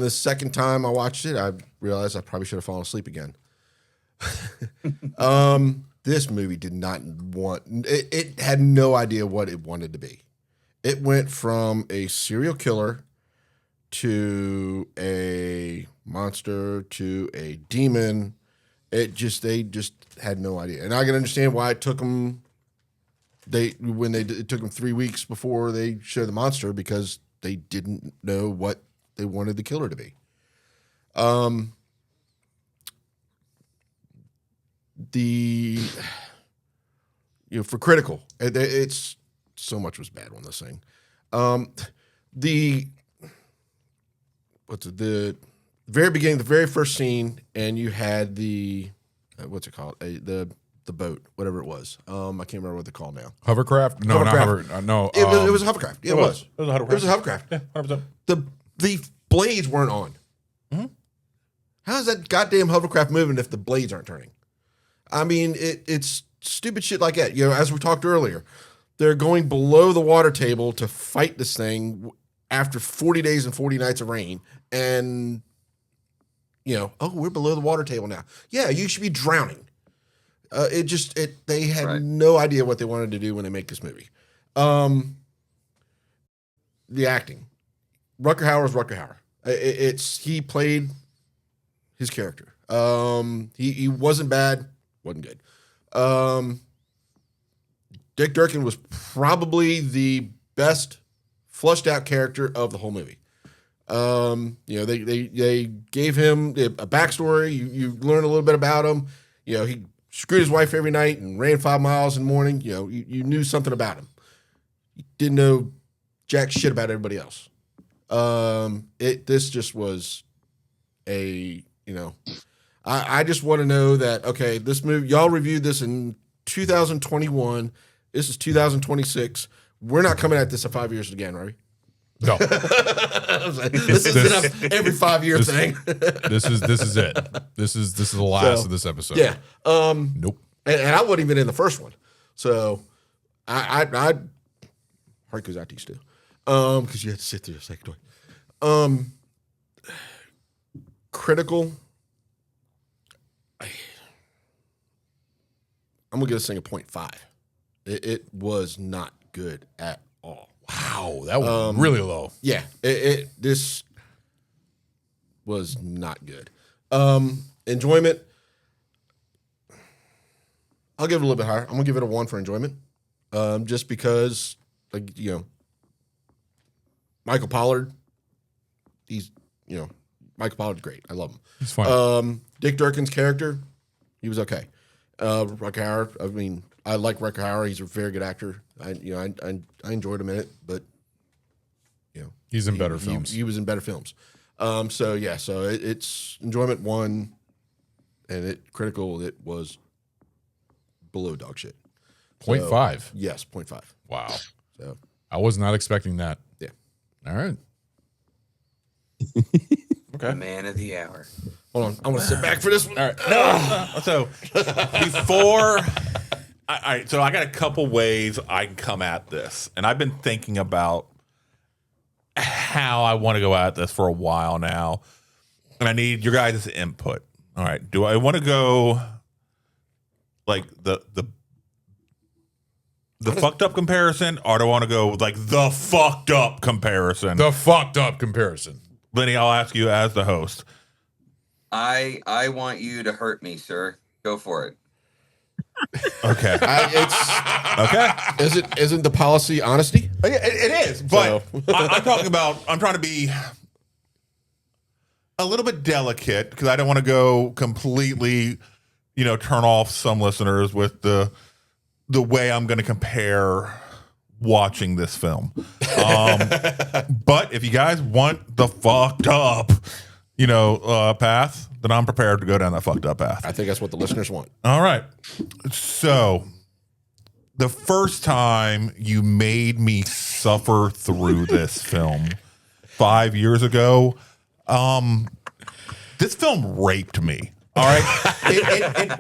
the second time I watched it, I realized I probably should have fallen asleep again. This movie did not want it had no idea what it wanted to be. It went from a serial killer to a monster to a demon. They just had no idea. And I can understand why it took them it took them 3 weeks before they showed the monster, because they didn't know what they wanted the killer to be. For critical, it's so much was bad on this thing. The very beginning, the very first scene, and you had the what's it called? The boat, whatever it was. I can't remember what they're called now. Hovercraft? No, Hovercraft. not hover. No, it was a hovercraft. Yeah, it was. It was a hovercraft. It was a hovercraft. Yeah, 100%. The blades weren't on. Mm-hmm. How's that goddamn hovercraft moving if the blades aren't turning? I mean, it's stupid shit like that. As we talked earlier, they're going below the water table to fight this thing after 40 days and 40 nights of rain. And, we're below the water table now. Yeah, you should be drowning. They had no idea what they wanted to do when they make this movie. The acting. Rucker Hauer is Rucker Hauer. He played his character. He wasn't bad, wasn't good. Dick Durkin was probably the best flushed out character of the whole movie. They gave him a backstory. You learn a little bit about him. He screwed his wife every night and ran 5 miles in the morning. You knew something about him. You didn't know jack shit about everybody else. This just was I just want to know that, okay, this movie, y'all reviewed this in 2021. This is 2026. We're not coming at this in 5 years again, right? No. This is an every 5 year thing. This is it. This is the last of this episode. Yeah. Nope. And I wasn't even in the first one. So I heart goes out to you still. Because you had to sit through the second one. Critical. I'm gonna give this thing a 0.5. It was not good at all. Wow, that was really low. Yeah, this was not good. Enjoyment. I'll give it a little bit higher. I'm gonna give it a 1 for enjoyment, just because, Michael Pollard. Michael Pollard's great. I love him. He's fine. Dick Durkin's character, he was okay. Rucker Hauer. I mean, I like Rucker Hauer. He's a very good actor. I enjoyed him in it, but he's in better films. He was in better films. So it's enjoyment 1, and critical. It was below dog shit. 0.5. Yes, 0.5. Wow. So I was not expecting that. Yeah. All right. Okay. Man of the hour. Hold on. I want to sit back for this one. All right. No. So before, so I got a couple ways I can come at this, and I've been thinking about how I want to go at this for a while now, and I need your guys' input. All right. Do I want to go like the the fucked up comparison, or do I want to go with like the fucked up comparison? The fucked up comparison. Lenny, I'll ask you as the host. I want you to hurt me, sir. Go for it. Okay. Okay. Isn't the policy honesty? It is, but I'm talking about. I'm trying to be a little bit delicate because I don't want to go completely, turn off some listeners with the way I'm going to compare watching this film. But if you guys want the fucked up, path, then I'm prepared to go down that fucked up path. I think that's what the listeners want. All right. So the first time you made me suffer through this film 5 years ago, this film raped me. All right.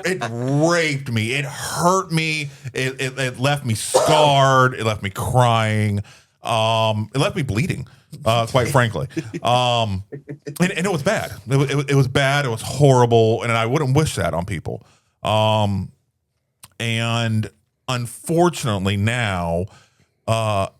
It raped me. It hurt me. It left me scarred. It left me crying. It left me bleeding, quite frankly. And it was bad. It was bad. It was horrible. And I wouldn't wish that on people. And unfortunately now,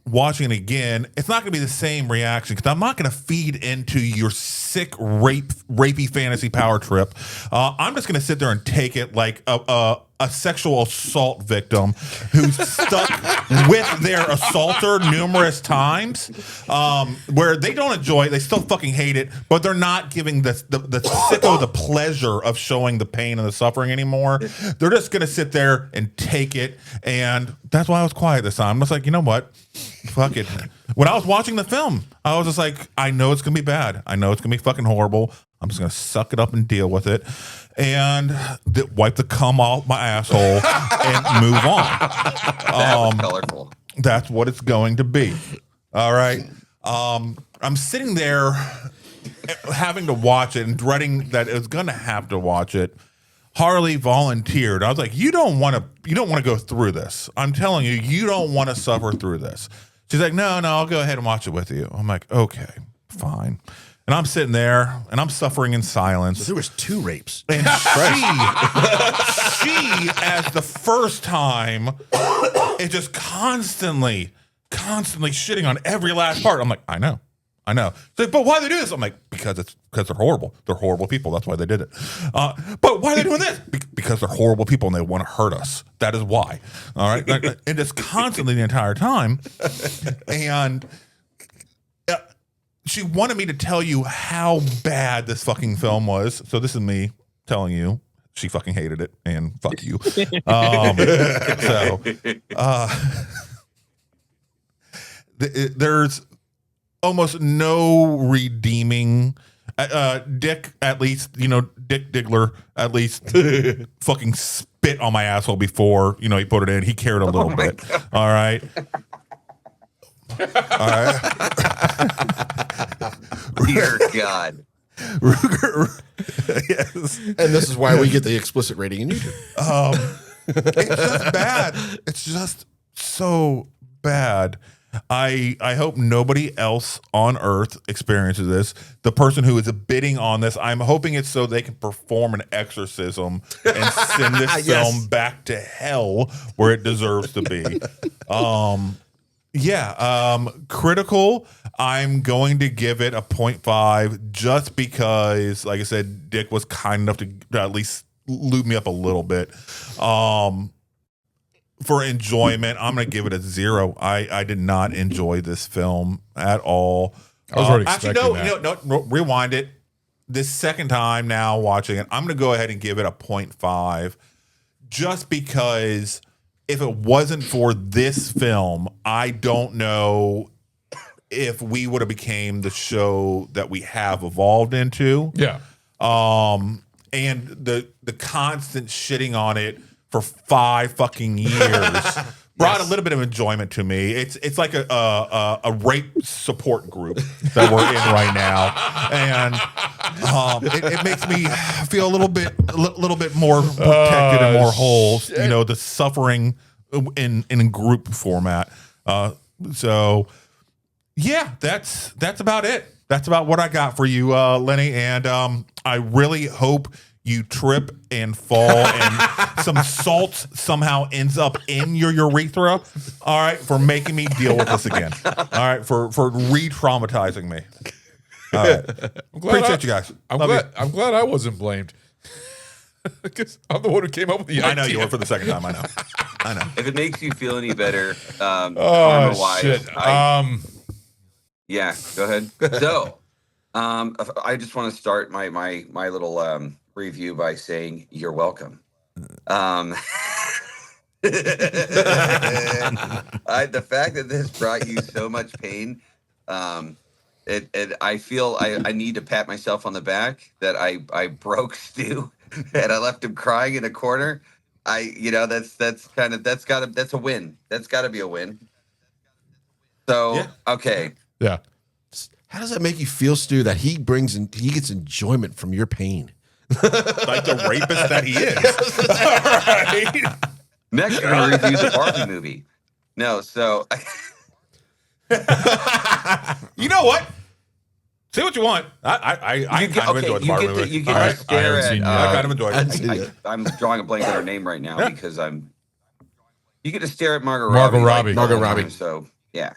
watching it again, it's not going to be the same reaction because I'm not going to feed into your sick rapey fantasy power trip. I'm just going to sit there and take it like a sexual assault victim who's stuck with their assaulter numerous times, where they don't enjoy it, they still fucking hate it, but they're not giving the sicko the pleasure of showing the pain and the suffering anymore. They're just going to sit there and take it, and that's why I was quiet this time. I was like, you know what? Fuck it. When I was watching the film, I was just like, I know it's going to be bad. I know it's going to be fucking horrible. I'm just going to suck it up and deal with it and wipe the cum off my asshole and move on. That was colorful. That's what it's going to be. All right. I'm sitting there having to watch it and dreading that it was going to have to watch it. Harley volunteered. I was like, you don't want to go through this. I'm telling you, you don't want to suffer through this. She's like, no, I'll go ahead and watch it with you. I'm like, okay, fine. And I'm sitting there and I'm suffering in silence. So there was 2 rapes. And she, as the first time, is just constantly shitting on every last part. I'm like, I know. She's like, but why do they do this? I'm like, because they're horrible. They're horrible people. That's why they did it. But why are they doing this? Because they're horrible people and they want to hurt us. That is why. All right. And it's constantly the entire time. And she wanted me to tell you how bad this fucking film was. So this is me telling you she fucking hated it and fuck you. There's almost no redeeming. Dick, at least, Dick Diggler, at least fucking spit on my asshole before, he put it in. He cared a little bit. God. All right. All right. Dear God. Yes. And this is why we get the explicit rating in YouTube. It's just bad. It's just so bad. I hope nobody else on earth experiences this. The person who is bidding on this, I'm hoping it's so they can perform an exorcism and send this film back to hell where it deserves to be. Critical. I'm going to give it a 0.5 just because, like I said, Dick was kind enough to at least lube me up a little bit. For enjoyment, I'm going to give it a 0. I did not enjoy this film at all. I was already expecting that. No, rewind it. This second time now watching it, I'm going to go ahead and give it a 0.5 just because if it wasn't for this film, I don't know if we would have became the show that we have evolved into. Yeah. And the constant shitting on it for 5 fucking years brought a little bit of enjoyment to me. It's like a rape support group that we're in right now, and it makes me feel a little bit more protected and more whole. The suffering in group format. So yeah, that's about it. That's about what I got for you, Lenny. And I really hope you trip and fall and some salt somehow ends up in your urethra. All right, for making me deal with this again. All right, for re-traumatizing me. All right. Appreciate you guys. I'm glad I wasn't blamed. Because I'm the one who came up with the idea. I know you were for the second time. I know. If it makes you feel any better, Oh, karma-wise, shit. Yeah, go ahead. So, I just want to start my little review by saying you're welcome. The fact that this brought you so much pain, I feel I need to pat myself on the back that I broke Stu and I left him crying in a corner. That's a win. That's got to be a win. So okay. Yeah. How does that make you feel, Stu, that he gets enjoyment from your pain? Like the rapist that he is. All right. Next, we're going to review the Barbie movie. No, so... You know what? Say what you want. I kind of enjoyed the Barbie movie. You get to stare at... I kind of enjoyed it. I'm drawing a blank on her name right now because I'm... You get to stare at Margot Robbie. Margot Robbie. So, yeah.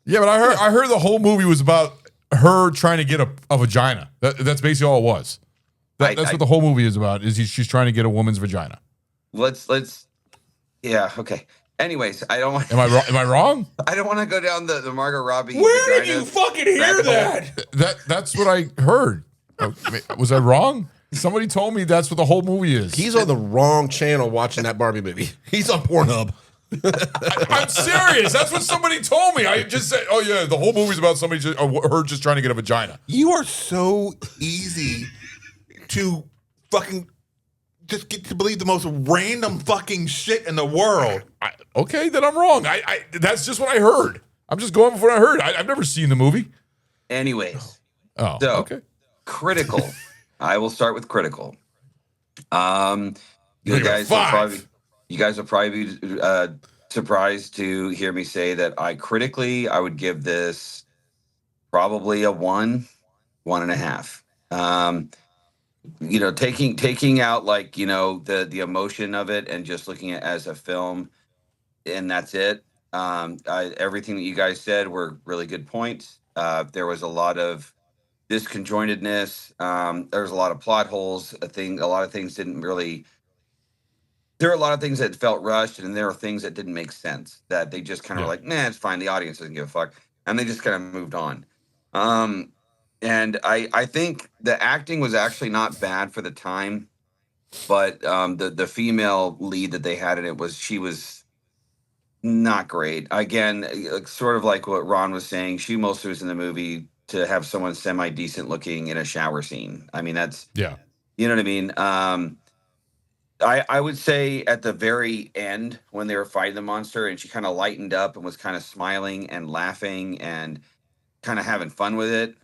Yeah, but I heard the whole movie was about her trying to get a vagina. That's basically all it was. That's what the whole movie is about. She's trying to get a woman's vagina. Let's. Yeah. Okay. Anyways, I don't want. Am I wrong? I don't want to go down the Margot Robbie. Where did you fucking hear that? That's what I heard. Was I wrong? Somebody told me that's what the whole movie is. He's on the wrong channel watching that Barbie movie. He's on Pornhub. I'm serious. That's what somebody told me. I just said, "Oh yeah, the whole movie's about her just trying to get a vagina." You are so easy to fucking just get to believe the most random fucking shit in the world. Okay, then I'm wrong. I that's just what I heard. I'm just going with what I heard. I've never seen the movie. Anyways, so okay. Critical. I will start with critical. You guys will probably be surprised to hear me say that I would give this probably a 1.5. Taking out the emotion of it and just looking at it as a film, and that's it. Everything that you guys said were really good points. There was a lot of disjointedness. There was a lot of plot holes. A lot of things didn't really. There are a lot of things that felt rushed, and there are things that didn't make sense that they just kind of were like, nah, it's fine. The audience doesn't give a fuck. And they just kind of moved on. And I think the acting was actually not bad for the time, but the female lead that they had in it she was not great. Again, sort of like what Ron was saying, she mostly was in the movie to have someone semi-decent looking in a shower scene. I mean, that's... Yeah. You know what I mean? I would say at the very end when they were fighting the monster and she kind of lightened up and was kind of smiling and laughing and kind of having fun with it.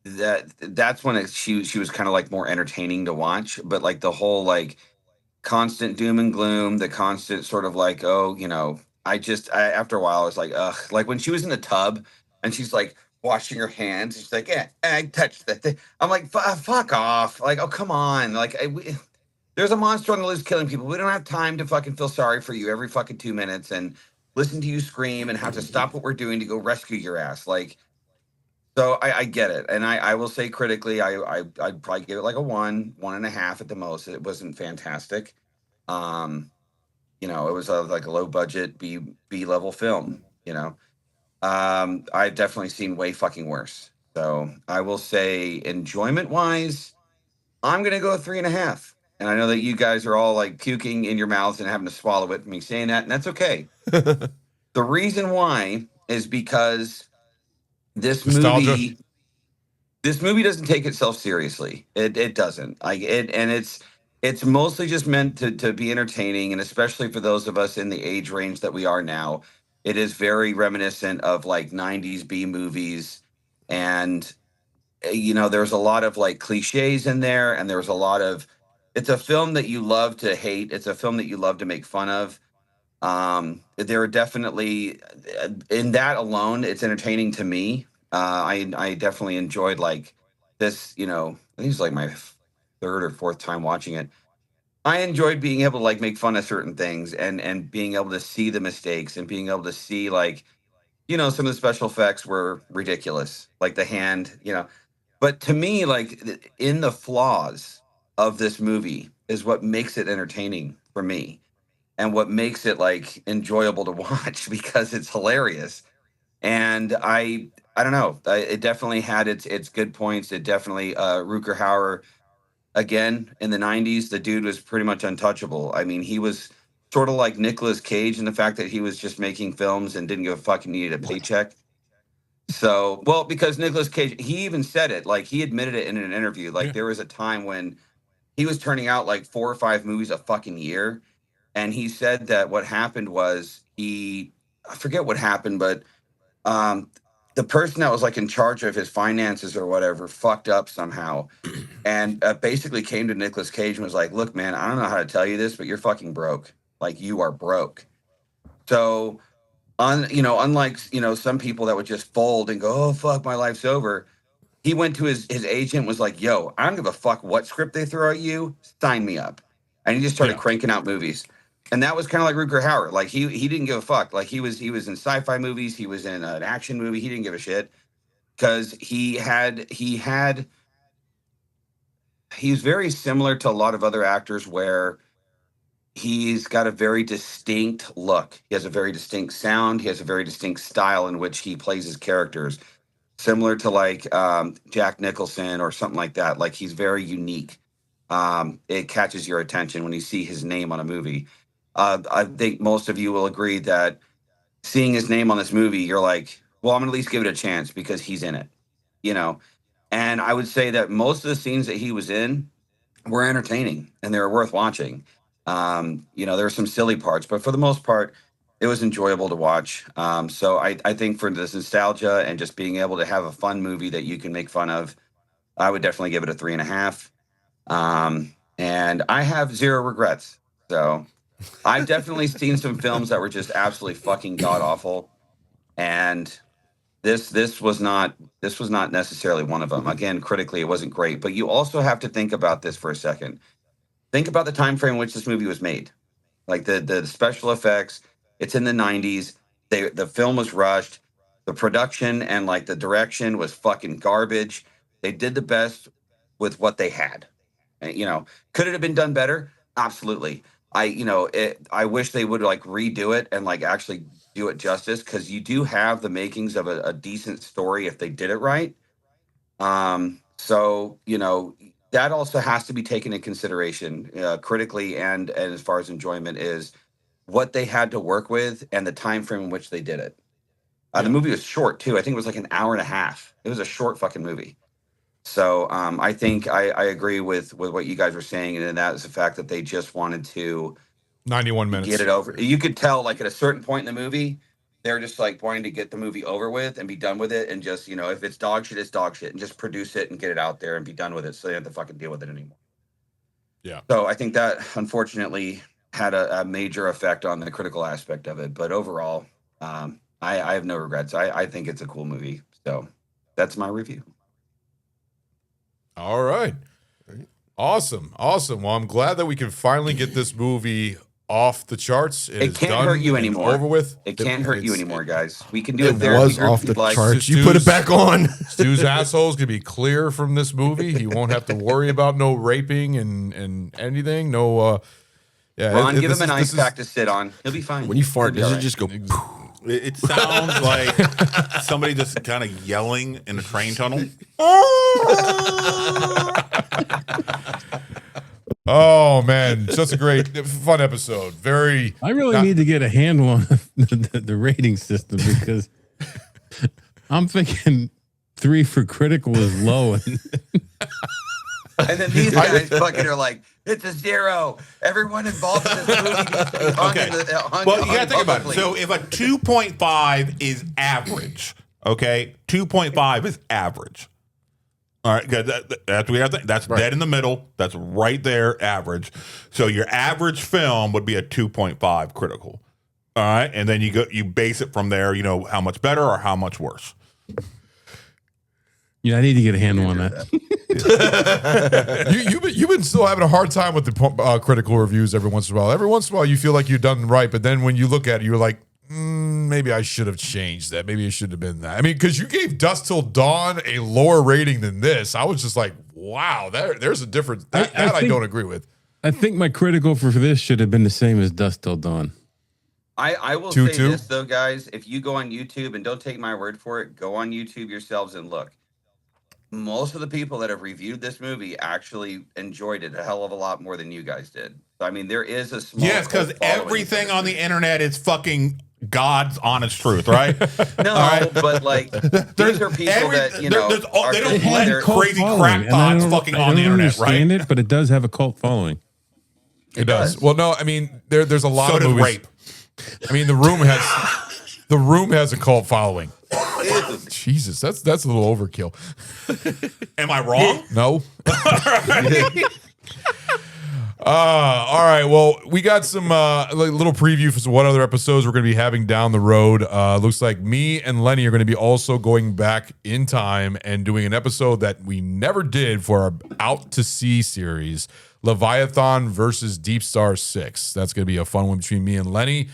That's when she was kind of like more entertaining to watch. But like the whole like constant doom and gloom, the constant sort of like, after a while I was like, ugh. Like when she was in the tub and she's like washing her hands, she's like, yeah, I touched that thing. I'm like, fuck off. Like, oh, come on. Like there's a monster on the loose killing people. We don't have time to fucking feel sorry for you every fucking 2 minutes and listen to you scream and have to stop what we're doing to go rescue your ass. Like, so I get it. And I will say critically, I'd probably give it like a 1.5 at the most. It wasn't fantastic. It was like a low budget B level film, I've definitely seen way fucking worse. So I will say enjoyment wise, I'm going to go 3.5. And I know that you guys are all like puking in your mouths and having to swallow it for me saying that, and that's okay. The reason why is because this movie doesn't take itself seriously. It doesn't. It's mostly just meant to be entertaining, and especially for those of us in the age range that we are now, it is very reminiscent of like 90s B movies, and there's a lot of like cliches in there, and there's a lot of. It's a film that you love to hate. It's a film that you love to make fun of. There are definitely, in that alone, it's entertaining to me. I definitely enjoyed like this, I think it's like my third or fourth time watching it. I enjoyed being able to like make fun of certain things and being able to see the mistakes and being able to see like, some of the special effects were ridiculous, like the hand, But to me, like in the flaws of this movie is what makes it entertaining for me and what makes it like enjoyable to watch because it's hilarious. And I don't know, it definitely had its good points. It definitely Rucker Hauer again in the 90s, the dude was pretty much untouchable. I mean, he was sort of like Nicolas Cage in the fact that he was just making films and didn't give a fuck and needed a paycheck. So, well, because Nicolas Cage, he even said it, like he admitted it in an interview. Like there was a time when he was turning out like 4 or 5 movies a fucking year. And he said that what happened was I forget what happened, but the person that was like in charge of his finances or whatever fucked up somehow and basically came to Nicolas Cage and was like, look, man, I don't know how to tell you this, but you're fucking broke. Like you are broke. So unlike, some people that would just fold and go, oh, fuck, my life's over. He went to his agent, was like, yo, I don't give a fuck what script they throw at you. Sign me up. And he just started cranking out movies. And that was kind of like Rucker Hauer. Like he didn't give a fuck. Like he was in sci-fi movies. He was in an action movie. He didn't give a shit because he's very similar to a lot of other actors where he's got a very distinct look. He has a very distinct sound. He has a very distinct style in which he plays his characters, similar to like Jack Nicholson or something like that. Like he's very unique. It catches your attention when you see his name on a movie. I think most of you will agree that seeing his name on this movie, you're like, well, I'm gonna at least give it a chance because he's in it, And I would say that most of the scenes that he was in were entertaining and they were worth watching. There were some silly parts, but for the most part, it was enjoyable to watch. So I think for this nostalgia and just being able to have a fun movie that you can make fun of, I would definitely give it a 3.5. And I have zero regrets. So I've definitely seen some films that were just absolutely fucking god awful. And this was not necessarily one of them. Again, critically, it wasn't great, but you also have to think about this for a second. Think about the time frame in which this movie was made. Like the special effects, it's in the 90s. The film was rushed. The production and like the direction was fucking garbage. They did the best with what they had. Could it have been done better? Absolutely. I wish they would like redo it and like actually do it justice because you do have the makings of a decent story if they did it right. So that also has to be taken into consideration critically and as far as enjoyment is what they had to work with and the time frame in which they did it. The movie was short too. I think it was like an hour and a half. It was a short fucking movie. So I think I agree with what you guys were saying, and that is the fact that they just wanted to 91 minutes get it over. You could tell, like at a certain point in the movie, they're just like wanting to get the movie over with and be done with it, and just if it's dog shit, it's dog shit, and just produce it and get it out there and be done with it, so they don't have to fucking deal with it anymore. Yeah. So I think that unfortunately had a major effect on the critical aspect of it, but overall, I have no regrets. I think it's a cool movie. So that's my review. All right. Awesome. Well, I'm glad that we can finally get this movie off the charts. It can't hurt you anymore. Over with. It can't hurt you anymore, guys. We can do it. It was off the charts. You put it back on. Stu's asshole's gonna be clear from this movie. He won't have to worry about no raping and anything. No. Ron, give him an ice pack to sit on. He'll be fine. When you fart, does it just go? It sounds like somebody just kind of yelling in a train tunnel. Oh man, such a great, fun episode. I really need to get a handle on the rating system because I'm thinking 3 for critical is low. And then these guys fucking are like, it's a 0. Everyone involved in this movie needs to be hung. Okay. Well, you got to think about it. So if a 2.5 is average, okay, 2.5 is average. All right, that's we have. That's right. Dead in the middle. That's right there, average. So your average film would be a 2.5 critical. All right, and then you base it from there. How much better or how much worse. Yeah, I need to get a handle on that. You've been still having a hard time with the critical reviews every once in a while. Every once in a while, you feel like you've done right, but then when you look at it, you're like, maybe I should have changed that. Maybe it should have been that. I mean, because you gave Dusk Till Dawn a lower rating than this. I was just like, wow, there's a difference. I don't agree with. I think my critical for this should have been the same as Dusk Till Dawn. I will say this, though, guys. If you go on YouTube, and don't take my word for it, go on YouTube yourselves and look. Most of the people that have reviewed this movie actually enjoyed it a hell of a lot more than you guys did. So, I mean, there is a small... Yes, because everything on the internet is fucking God's honest truth, right? No, but like, these are people that, you know... they don't let crazy crap thoughts fucking on the internet, right? I don't understand it, but it does have a cult following. It does. Well, no, I mean, there's a lot of movies... rape. I mean, The Room has a cult following. Jesus, that's a little overkill. Am I wrong? No. All right. Well, we got some little preview for what other episodes we're going to be having down the road. Looks like me and Lenny are going to be also going back in time and doing an episode that we never did for our Out to Sea series, Leviathan versus Deep Star 6. That's going to be a fun one between me and Lenny.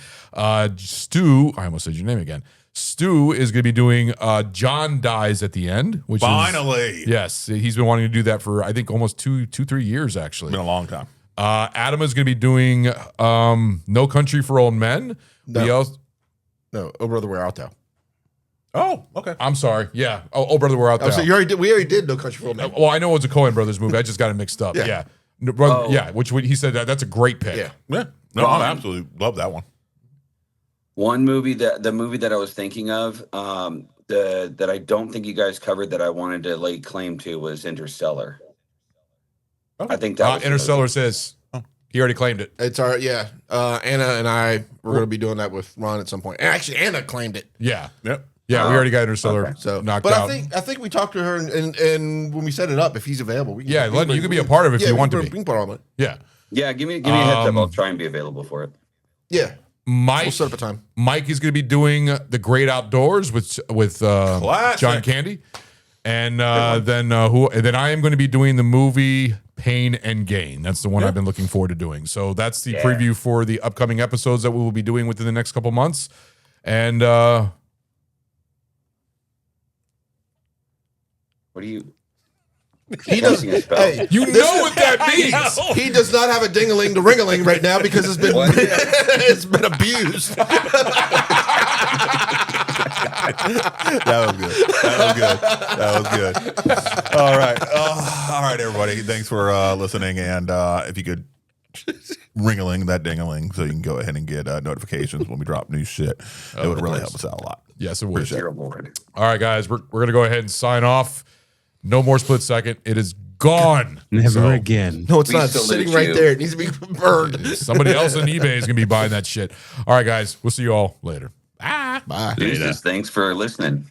Stu, I almost said your name again. Stu is going to be doing John Dies at the End, which finally. Yes, he's been wanting to do that for I think almost 3 years actually. Been a long time. Adam is going to be doing No Country for Old Men. No, Oh Brother Where Art Thou? Oh, okay. I'm sorry. Yeah. Oh Brother Where Art Thou? So we already did No Country for Old Men. Well, I know it was a Coen Brothers movie. I just got it mixed up. Yeah. No, brother, yeah. Which he said that's a great pick. Yeah. No, I absolutely love that one. One movie the movie that I was thinking of, that I don't think you guys covered that I wanted to lay claim to was Interstellar. Okay. I think that was Interstellar says he already claimed it. It's our Anna and I were going to be doing that with Ron at some point. And actually, Anna claimed it. Yeah. Yep. Yeah, we already got Interstellar knocked out. But I think we talked to her and when we set it up, if he's available, you can be a part of it if you want to be. We can put on it. Yeah. Yeah, give me a heads up. I'll try and be available for it. Yeah. We'll set up a time. Mike is going to be doing The Great Outdoors with John Candy, and then I am going to be doing the movie Pain and Gain. That's the one I've been looking forward to doing. So that's the preview for the upcoming episodes that we will be doing within the next couple months. And what do you? He does. Hey, you know what that means. He does not have a ding-a-ling to ring-a-ling right now because it's been it's been abused. That was good. All right. All right, everybody. Thanks for listening. And if you could ring-a-ling that ding-a-ling so you can go ahead and get notifications when we drop new shit, it would really help us out a lot. Yes, it would. Appreciate it. All right, guys. We're going to go ahead and sign off. No more Split Second. It is gone. Never again. No, it's not. It's sitting right there. It needs to be burned. Somebody else on eBay is going to be buying that shit. All right, guys. We'll see you all later. Bye. Thanks for listening.